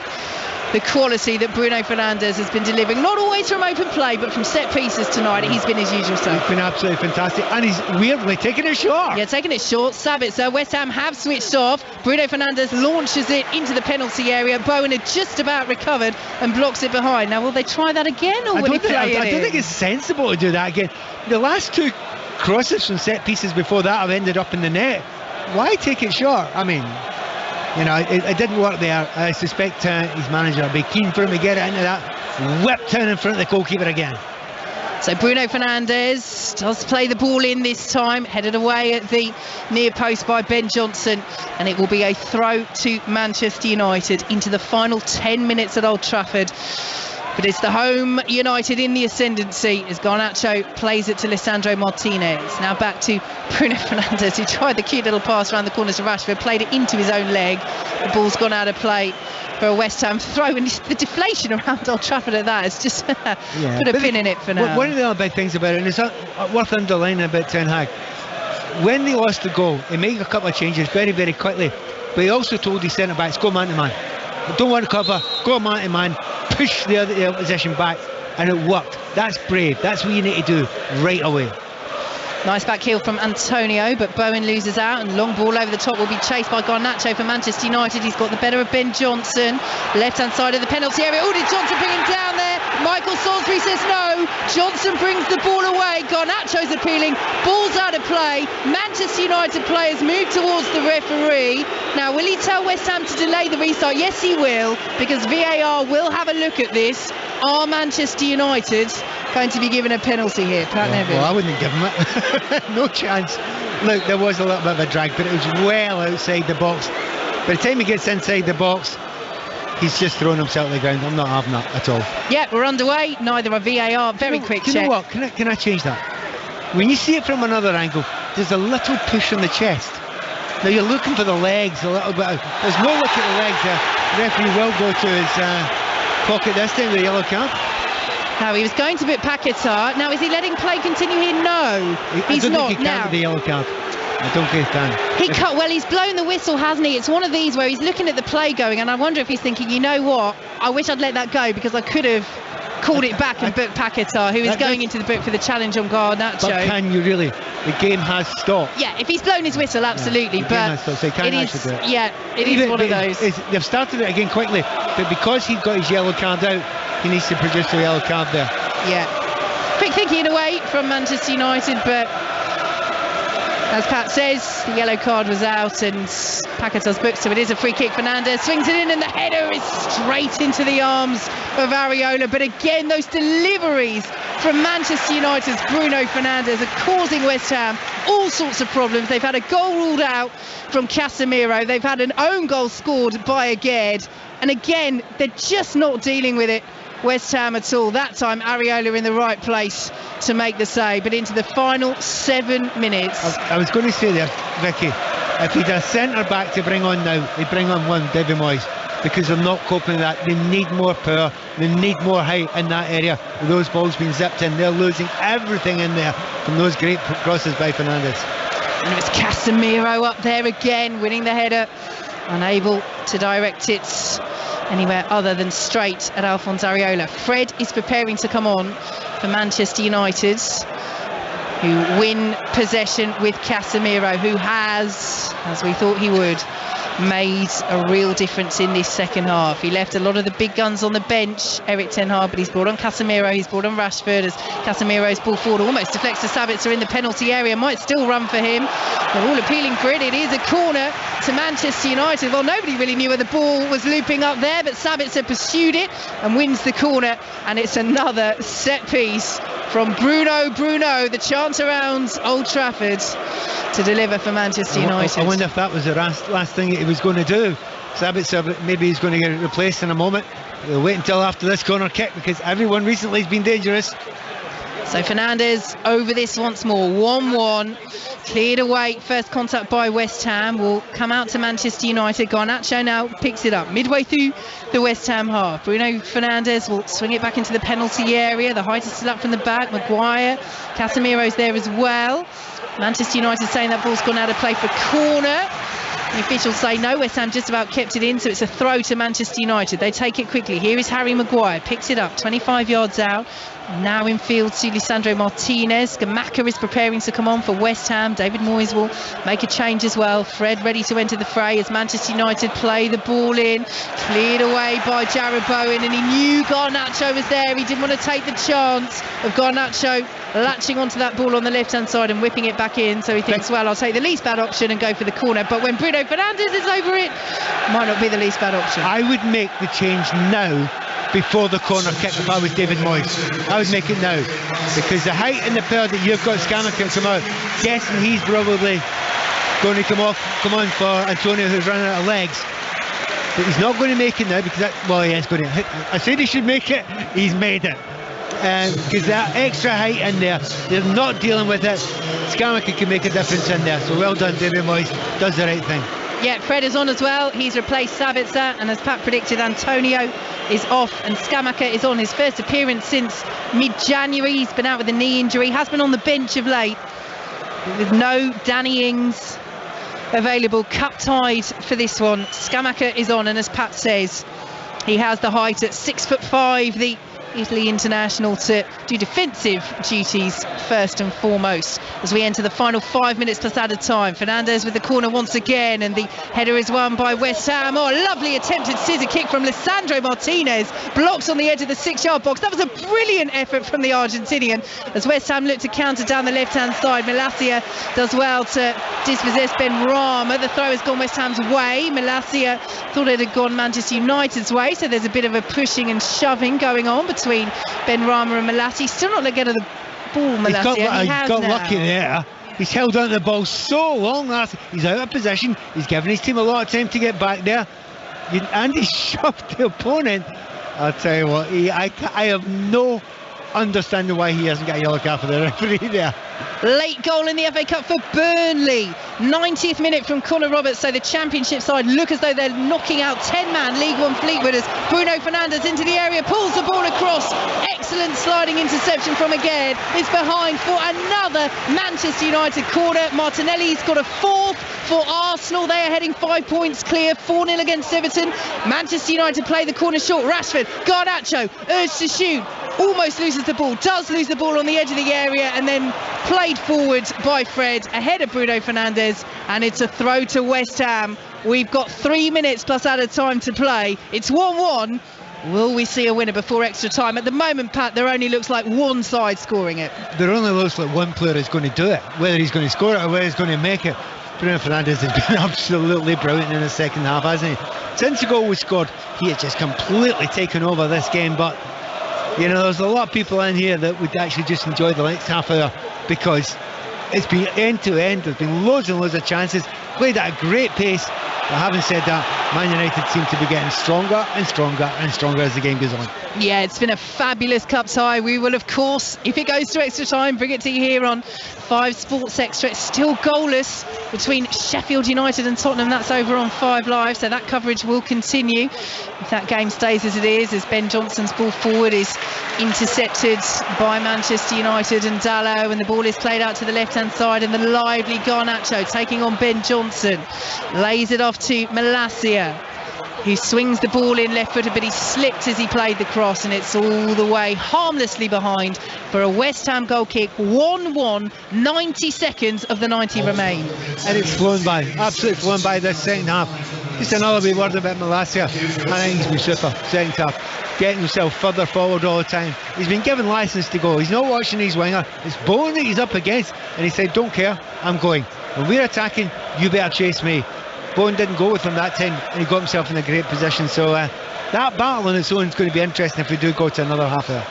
Speaker 1: the quality that Bruno Fernandes has been delivering, not always from open play, but from set pieces tonight. He's been his usual self.
Speaker 2: He's been absolutely fantastic, and he's weirdly taking it short.
Speaker 1: Yeah, taking it short. Sabitzer, West Ham have switched off. Bruno Fernandes launches it into the penalty area. Bowen had just about recovered and blocks it behind. Now, will they try that again, or will he play it
Speaker 2: I don't think it's sensible to do that again. The last two crosses from set pieces before that have ended up in the net. Why take it short? I mean, you know, it didn't work there. I suspect his manager will be keen for him to get it into that whip down in front of the goalkeeper again.
Speaker 1: So Bruno Fernandes does play the ball in this time, headed away at the near post by Ben Johnson, and it will be a throw to Manchester United into the final 10 minutes at Old Trafford. But it's the home United in the ascendancy as Garnacho plays it to Lisandro Martinez. Now back to Bruno Fernandes, who tried the cute little pass around the corner to Rashford, played it into his own leg. The ball's gone out of play for a West Ham throw, and the deflation around Old Trafford at that is just put a pin in it for now.
Speaker 2: One of the other big things about it, and it's worth underlining about Ten Hag, when they lost the goal, he made a couple of changes very, very quickly, but he also told his centre-backs, go man-to-man. Don't want to cover, go man-to-man, push the opposition back, and it worked. That's brave. That's what you need to do right away.
Speaker 1: Nice back heel from Antonio, but Bowen loses out, and long ball over the top will be chased by Garnacho for Manchester United. He's got the better of Ben Johnson, left-hand side of the penalty area. Oh, did Johnson bring him down there? Michael Salisbury says no. Johnson brings the ball away. Garnacho's appealing. Ball's out of play. Manchester United players move towards the referee. Now, will he tell West Ham to delay the restart? Yes, he will, because VAR will have a look at this. Are Manchester United going to be given a penalty here? Pat Neville.
Speaker 2: Well, I wouldn't give him it. No chance. Look, there was a little bit of a drag, but it was well outside the box. By the time he gets inside the box, he's just thrown himself to the ground. I'm not having that at all.
Speaker 1: Yeah, we're underway. Neither are VAR. Very quick check.
Speaker 2: You know what? Can I change that? When you see it from another angle, there's a little push on the chest. Now you're looking for the legs a little bit. There's no look at the legs. The referee will go to his pocket this time with a yellow card.
Speaker 1: Now he was going to boot Paquetá. Now is he letting play continue here? No, he's not.
Speaker 2: Think he can with the yellow card. I don't think he can.
Speaker 1: Well, he's blown the whistle, hasn't he? It's one of these where he's looking at the play going, and I wonder if he's thinking, you know what? I wish I'd let that go, because I could have called it back and booked Paquetá, who is going into the book for the challenge on Garnacho.
Speaker 2: But can you really? The game has stopped.
Speaker 1: Yeah, if he's blown his whistle, absolutely.
Speaker 2: Yeah,
Speaker 1: but
Speaker 2: so he can't actually do it.
Speaker 1: Yeah, it is one of those.
Speaker 2: They've started it again quickly, but because he's got his yellow card out, he needs to produce a yellow card there.
Speaker 1: Yeah. Quick thinking away from Manchester United, but as Pat says, the yellow card was out and Paquetá's booked, so it is a free kick. Fernandes swings it in, and the header is straight into the arms of Areola. But again, those deliveries from Manchester United's Bruno Fernandes are causing West Ham all sorts of problems. They've had a goal ruled out from Casemiro. They've had an own goal scored by Aguerd. And again, they're just not dealing with it, West Ham, at all. That time, Areola in the right place to make the save. But into the final 7 minutes.
Speaker 2: I was going to say there, Vicky, if he'd a centre-back to bring on now, he'd bring on one, David Moyes, because they're not coping with that. They need more power. They need more height in that area. With those balls being zipped in, they're losing everything in there from those great crosses by Fernandes.
Speaker 1: And it's Casemiro up there again, winning the header. Unable to direct it anywhere other than straight at Alphonse Areola. Fred is preparing to come on for Manchester United, who win possession with Casemiro, who has, as we thought he would, made a real difference in this second half. He left a lot of the big guns on the bench, Eric Ten Hag, but he's brought on Casemiro, he's brought on Rashford, as Casemiro's ball forward almost deflects to Sabitzer in the penalty area, might still run for him. They're all appealing for it. It is a corner to Manchester United. Well, nobody really knew where the ball was looping up there, but Sabitzer pursued it and wins the corner, and it's another set piece from Bruno, the chance around Old Trafford to deliver for Manchester United.
Speaker 2: I wonder if that was the last thing he was going to do. Sabitzer, maybe he's going to get replaced in a moment. We'll wait until after this corner kick, because everyone recently has been dangerous.
Speaker 1: So Fernandez over this once more. 1-1. Cleared away. First contact by West Ham will come out to Manchester United. Garnacho now picks it up midway through the West Ham half. Bruno Fernandes will swing it back into the penalty area. The height is still up from the back. Maguire, Casemiro's there as well. Manchester United saying that ball's gone out of play for corner. The officials say no. West Ham just about kept it in, so it's a throw to Manchester United. They take it quickly. Here is Harry Maguire, picks it up 25 yards out. Now in field to Lisandro Martinez. Gamaka is preparing to come on for West Ham. David Moyes will make a change as well. Fred ready to enter the fray as Manchester United play the ball in. Cleared away by Jarrod Bowen, and he knew Garnacho was there. He didn't want to take the chance of Garnacho latching onto that ball on the left hand side and whipping it back in, so he thinks, well, I'll take the least bad option and go for the corner. But when Bruno Fernandes is over it, might not be the least bad option.
Speaker 2: I would make the change now before the corner kick if I was David Moyes. I would make it now, because the height and the power that you've got, Scamacca can come out, guessing he's probably going to come on for Antonio, who's running out of legs, but he's not going to make it now, because he is going to hit. I said he should make it, he's made it, because that extra height in there, they're not dealing with it. Scamacca can make a difference in there, so well done, David Moyes, does the right thing.
Speaker 1: Yeah, Fred is on as well. He's replaced Sabitzer, and as Pat predicted, Antonio is off and Scamacca is on. His first appearance since mid-January. He's been out with a knee injury, has been on the bench of late with no Danny Ings available. Cup tied for this one. Scamacca is on, and as Pat says, he has the height at 6'5", the Italy international, to do defensive duties first and foremost as we enter the final 5 minutes plus added time. Fernandes with the corner once again, and the header is won by West Ham. Lovely attempted scissor kick from Lisandro Martinez, blocks on the edge of the 6-yard box. That was a brilliant effort from the Argentinian as West Ham look to counter down the left hand side. Malacia does well to dispossess Ben Rama. The throw has gone West Ham's way. Malacia thought it had gone Manchester United's way, so there's a bit of a pushing and shoving going on between Ben Rama and Malacia. Still not letting go of the ball, Malacia.
Speaker 2: He got lucky there. He's held on to the ball so long. He's out of position. He's given his team a lot of time to get back there. And he shoved the opponent. I'll tell you what, I have no understanding why he hasn't got a yellow card for the referee there.
Speaker 1: Late goal in the FA Cup for Burnley. 90th minute from Connor Roberts, so the Championship side look as though they're knocking out 10-man League One Fleetwood as Bruno Fernandes into the area, pulls the ball across. Excellent sliding interception from again. It's behind for another Manchester United corner. Martinelli's got a fourth for Arsenal. They are heading 5 points clear, 4-0 against Everton. Manchester United play the corner short. Rashford, Garnacho, urged to shoot. Almost loses the ball, does lose the ball on the edge of the area, and then played forward by Fred ahead of Bruno Fernandes, and it's a throw to West Ham. We've got 3 minutes plus added time to play. It's 1-1. Will we see a winner before extra time? At the moment, Pat, there only looks like one side scoring it.
Speaker 2: There only looks like one player is going to do it, whether he's going to score it or whether he's going to make it. Bruno Fernandes has been absolutely brilliant in the second half, hasn't he? Since the goal was scored, he has just completely taken over this game, but you know, there's a lot of people in here that would actually just enjoy the next half hour, because it's been end to end. There's been loads and loads of chances, played at a great pace. But having said that, Man United seem to be getting stronger and stronger and stronger as the game goes on.
Speaker 1: Yeah, it's been a fabulous cup tie. We will, of course, if it goes to extra time, bring it to you here on 5 Sports Extra. It's still goalless between Sheffield United and Tottenham. That's over on 5 Live, so that coverage will continue if that game stays as it is, as Ben Johnson's ball forward is intercepted by Manchester United and Dalot, and the ball is played out to the left-hand side, and the lively Garnacho taking on Ben Johnson, lays it off to Malacia, who swings the ball in left-footed, but he slipped as he played the cross, and it's all the way harmlessly behind for a West Ham goal kick. 1-1, 90 seconds of the 90 remain.
Speaker 2: And it's flown by, absolutely flown by this second half. Just another wee word about Malacia. I think he's been super second half, getting himself further forward all the time. He's been given licence to go. He's not watching his winger. It's Bowen that he's up against, and he said, don't care, I'm going. When we're attacking, you better chase me. Bowen didn't go with him that time, and he got himself in a great position. So that battle on its own is going to be interesting if we do go to another half hour.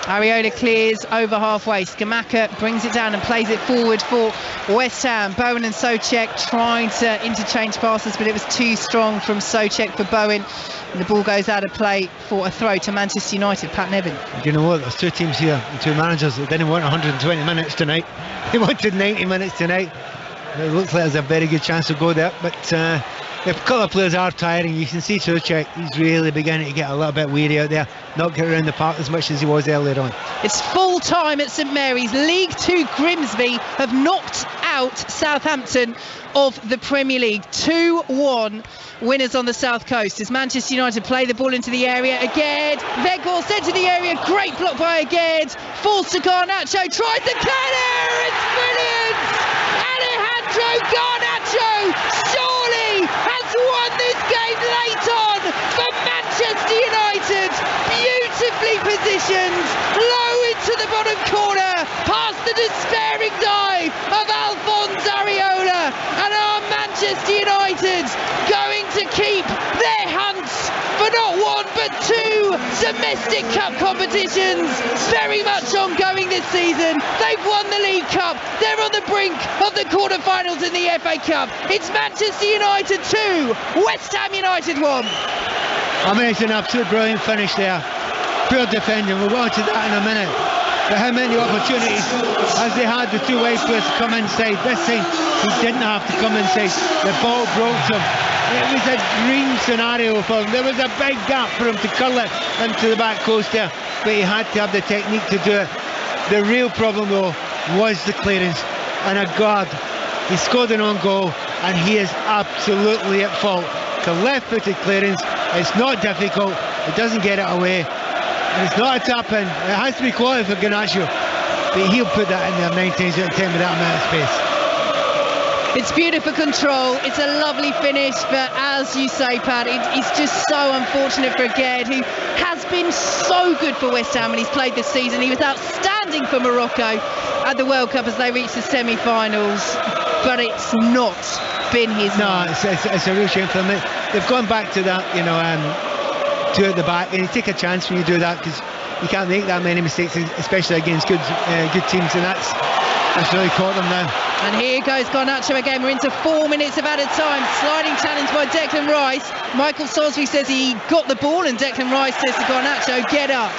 Speaker 1: Areola clears over halfway. Skamaka brings it down and plays it forward for West Ham. Bowen and Souček trying to interchange passes, but it was too strong from Souček for Bowen. And the ball goes out of play for a throw to Manchester United. Pat Nevin.
Speaker 2: You know what? There's two teams here and two managers that didn't want 120 minutes tonight. They wanted 90 minutes tonight. It looks like there's a very good chance to go there, but the couple of players are tiring. You can see Souček, he's really beginning to get a little bit weary out there, not get around the park as much as he was earlier on.
Speaker 1: It's full time at St Mary's. League 2 Grimsby have knocked out Southampton of the Premier League. 2-1 winners on the South Coast as Manchester United play the ball into the area. Aged, Weghorst sent to the area, great block by Aged, falls to Garnacho, tries the Keller, it's brilliant! Alejandro Garnacho surely has won this game late on for Manchester United. Beautifully positioned, low into the bottom corner, past the despairing dive of Alphonse Areola, and our Manchester United going to keep their hunt for not one but two domestic cup competitions very much ongoing this season. They've won the League Cup, they're on the brink of the quarter-finals in the FA Cup. It's Manchester United 2, West Ham United 1.
Speaker 2: I mean, it's an absolute brilliant finish there. Pure defending, we'll go on to that in a minute. But how many opportunities has they had, the two wide players to come inside? This time he didn't have to come inside. The ball broke him. It was a dream scenario for him. There was a big gap for him to curl it into the back post there, but he had to have the technique to do it. The real problem though was the clearance, and a guard, he scored an own goal and he is absolutely at fault. It's a left-footed clearance, it's not difficult, it doesn't get it away. And it's not a tap-in, it has to be quality for Garnacho, but he'll put that in there 9 times out of 10 with that amount of space.
Speaker 1: It's beautiful control, it's a lovely finish, but as you say, Pat, it's just so unfortunate for Aged, who has been so good for West Ham when he's played this season. He was outstanding for Morocco at the World Cup as they reached the semi-finals, but it's not been his night.
Speaker 2: No, it's a real shame for them. They've gone back to that, you know, two at the back, and you take a chance when you do that because you can't make that many mistakes, especially against good teams, and that's really caught them now.
Speaker 1: And here goes Garnacho again. We're into 4 minutes of added time. Sliding challenge by Declan Rice. Michael Salisbury says he got the ball, and Declan Rice says to Garnacho, get up.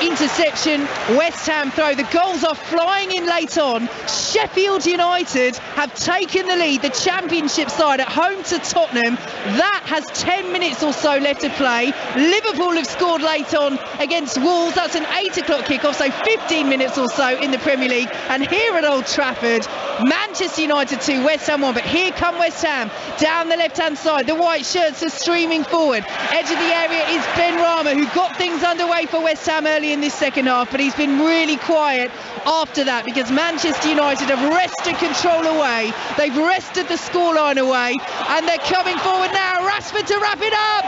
Speaker 1: Interception, West Ham throw. The goals are flying in late on. Sheffield United have taken the lead, the Championship side at home to Tottenham. That has 10 minutes or so left to play. Liverpool have scored late on against Wolves. That's an 8 o'clock kickoff, so 15 minutes or so in the Premier League. And here at Old Trafford, Manchester United 2, West Ham 1. But here come West Ham down the left-hand side. The white shirts are streaming forward. Edge of the area is Ben Rama, who got things underway for West Ham early in this second half, but he's been really quiet after that because Manchester United have wrested control away. They've wrested the scoreline away, and they're coming forward now. Rashford to wrap it up.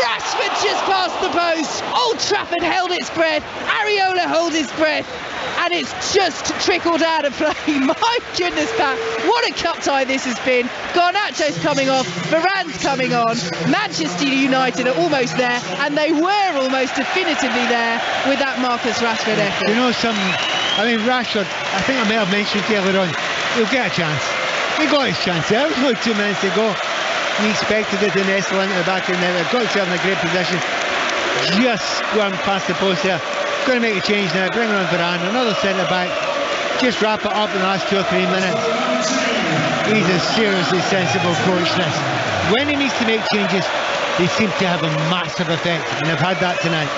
Speaker 1: Rashford just past the post. Old Trafford held its breath. Areola holds his breath, and it's just trickled out of play. My goodness, Pat, what a cup tie this has been. Garnacho's coming off, Varane's coming on. Manchester United are almost there, and they were almost definitively there with that Marcus Rashford effort.
Speaker 2: You know something? I mean, Rashford, I think I may have mentioned earlier on, he'll get a chance. He got his chance there. It was only 2 minutes to go. He expected it to nestle into the back of the net. Got himself in a great position. Just going past the post there. Going to make a change now. Bring on Varane, another centre back. Just wrap it up in the last 2 or 3 minutes. He's a seriously sensible coach, this. When he needs to make changes, they seem to have a massive effect, and they've had that tonight.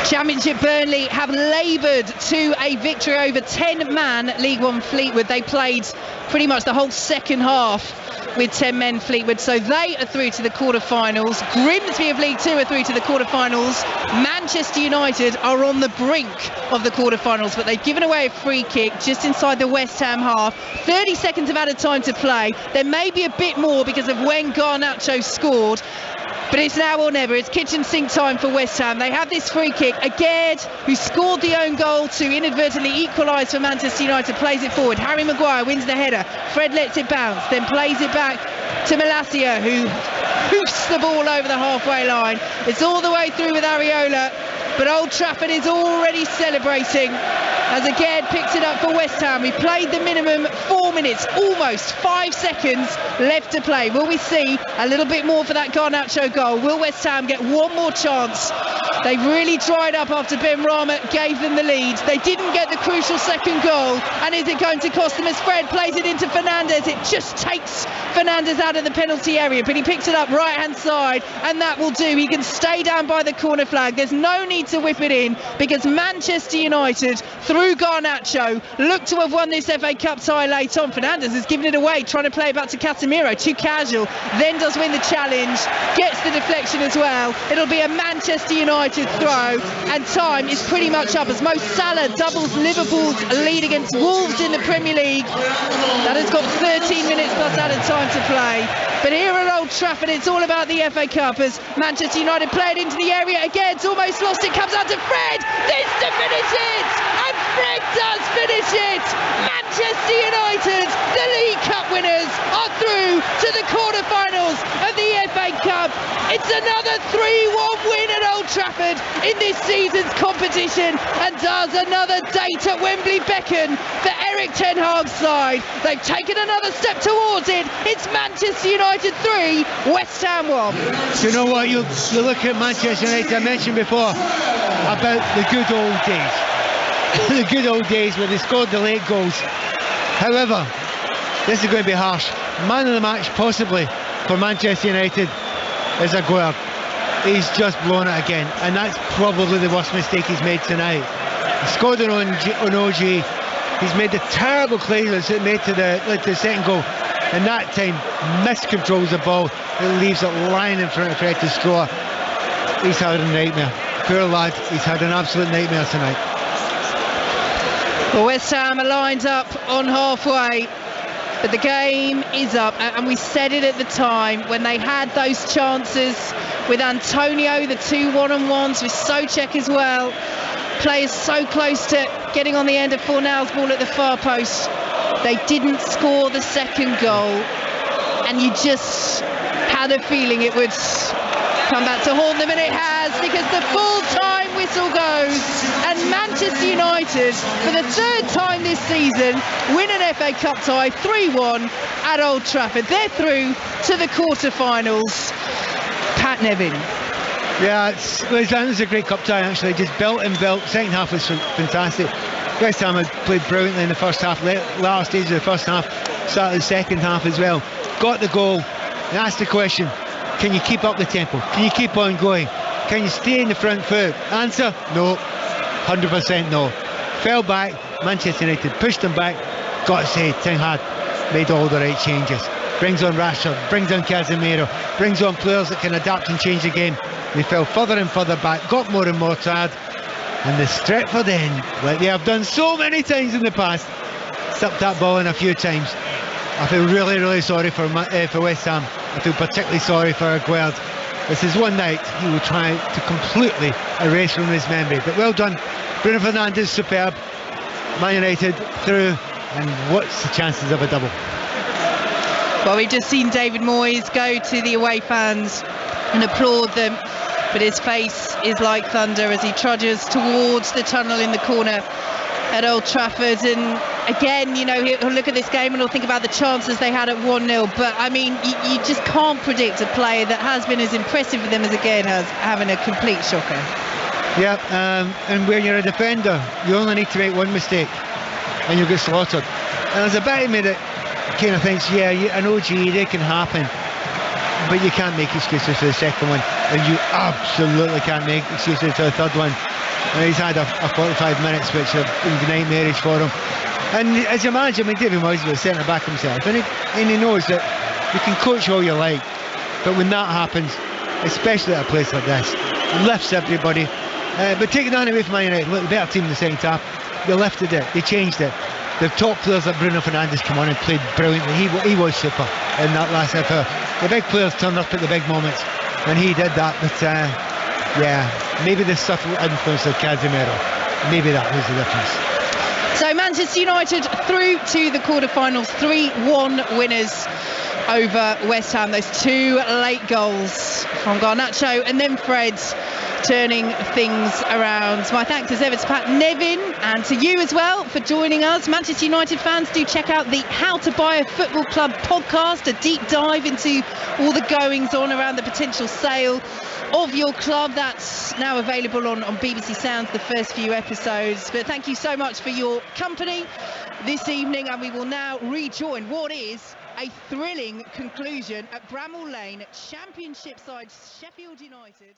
Speaker 1: Championship Burnley have laboured to a victory over 10-man League One Fleetwood. They played pretty much the whole second half with 10 men Fleetwood, so they are through to the quarter-finals. Grimsby of League Two are through to the quarter-finals. Manchester United are on the brink of the quarter-finals, but they've given away a free kick just inside the West Ham half. 30 seconds of added time to play. There may be a bit more because of when Garnacho scored, but it's now or never. It's kitchen sink time for West Ham. They have this free kick. Aged, who scored the own goal to inadvertently equalise for Manchester United, plays it forward. Harry Maguire wins the header. Fred lets it bounce, then plays it back to Malacia, who hoofs the ball over the halfway line. It's all the way through with Areola. but Old Trafford is already celebrating as again picks it up for West Ham. We played the minimum 4 minutes, almost 5 seconds left to play. Will we see a little bit more for that Garnacho goal? Will West Ham get one more chance? They've really dried up after Ben Rama gave them the lead. They didn't get the crucial second goal, and is it going to cost them as Fred plays it into Fernandes? It just takes Fernandes out of the penalty area, but he picks it up right hand side, and that will do. He can stay down by the corner flag. There's no need to whip it in, because Manchester United through Garnacho look to have won this FA Cup tie late on. Fernandes has given it away, trying to play it back to Casemiro, too casual, then does win the challenge, gets the deflection as well. It'll be a Manchester United throw, and time is pretty much up as Mo Salah doubles Liverpool's lead against Wolves in the Premier League. That has got 13 minutes plus added time to play. But here at Old Trafford, it's all about the FA Cup as Manchester United play it into the area again. It's almost lost. It comes out to Fred. This to finish it, and Fred does finish it. Manchester United, the League Cup winners, are through to the quarter-finals of the FA Cup. It's another 3-1 win at Old Trafford in this season's competition, and does another date at Wembley beckon for Eric Ten Hag's side. They've taken another step towards it. It's Manchester United 3, West Ham 1.
Speaker 2: Do you know what? You look at Manchester United, I mentioned before about the good old days. The good old days where they scored the late goals. However, this is going to be harsh. Man of the match, possibly, for Manchester United is Aguero. He's just blown it again, and that's probably the worst mistake he's made tonight. He scored on OG. He's made the terrible clearance that made to the second goal, and that time miscontrols the ball. It leaves it lying in front of Fred to score. He's had a nightmare. Poor lad, he's had an absolute nightmare tonight.
Speaker 1: Well, West Ham are lined up on halfway, but the game is up, and we said it at the time when they had those chances with Antonio, the 2 1-on-1s with Souček as well. Players so close to getting on the end of Fornal's ball at the far post. They didn't score the second goal, and you just had a feeling it would come back to haunt them, and it has, because the full-time whistle goes, and Manchester United, for the third time this season, win an FA Cup tie 3-1 at Old Trafford. They're through to the quarter-finals. Pat Nevin.
Speaker 2: Yeah, it was a great cup tie actually. Just built and built. Second half was fantastic. West Ham had played brilliantly in the first half, last stage of the first half, started the second half as well. Got the goal and asked the question, can you keep up the tempo? Can you keep on going? Can you stay in the front foot? Answer, no. 100% no. Fell back, Manchester United pushed them back. Got to say, Ten Hag made all the right changes. Brings on Rashford, brings on Casemiro, brings on players that can adapt and change the game. They fell further and further back, got more and more tired, and the Stretford end, like they have done so many times in the past, stuck that ball in a few times. I feel really, really sorry for West Ham. I feel particularly sorry for Aguero. This is one night he will try to completely erase from his memory. But well done, Bruno Fernandes, superb. Man United through, and what's the chances of a double?
Speaker 1: Well, we've just seen David Moyes go to the away fans and applaud them, but his face is like thunder as he trudges towards the tunnel in the corner at Old Trafford. And again, you know, he'll look at this game and he'll think about the chances they had at 1-0, but I mean, you just can't predict a player that has been as impressive for them as again has having a complete shocker.
Speaker 2: Yeah, and when you're a defender, you only need to make one mistake and you'll get slaughtered. And there's a bit of me that kind of thinks, yeah, I know, they can happen, but you can't make excuses for the second one, and you absolutely can't make excuses for the third one. And he's had a 45 minutes which have been nightmarish for him. And as you imagine, I mean, David Moyes was centre back himself, and he knows that you can coach all you like, but when that happens, especially at a place like this, it lifts everybody. But taking that away from Man United, look, the better team in the second half, they lifted it, they changed it. The top players like Bruno Fernandes come on and played brilliantly. He was super in that last half. The big players turned up at the big moments, and he did that. But yeah, maybe the subtle influence of Casemiro, maybe that was the difference.
Speaker 1: So Manchester United through to the quarter-finals, 3-1 winners over West Ham. Those two late goals from Garnacho and then Fred turning things around. My thanks as ever to Pat Nevin and to you as well for joining us. Manchester United fans, do check out the How to Buy a Football Club podcast, a deep dive into all the goings on around the potential sale of your club. That's now available on BBC Sounds, the first few episodes. But thank you so much for your company this evening, and we will now rejoin what is a thrilling conclusion at Bramall Lane. Championship side Sheffield United.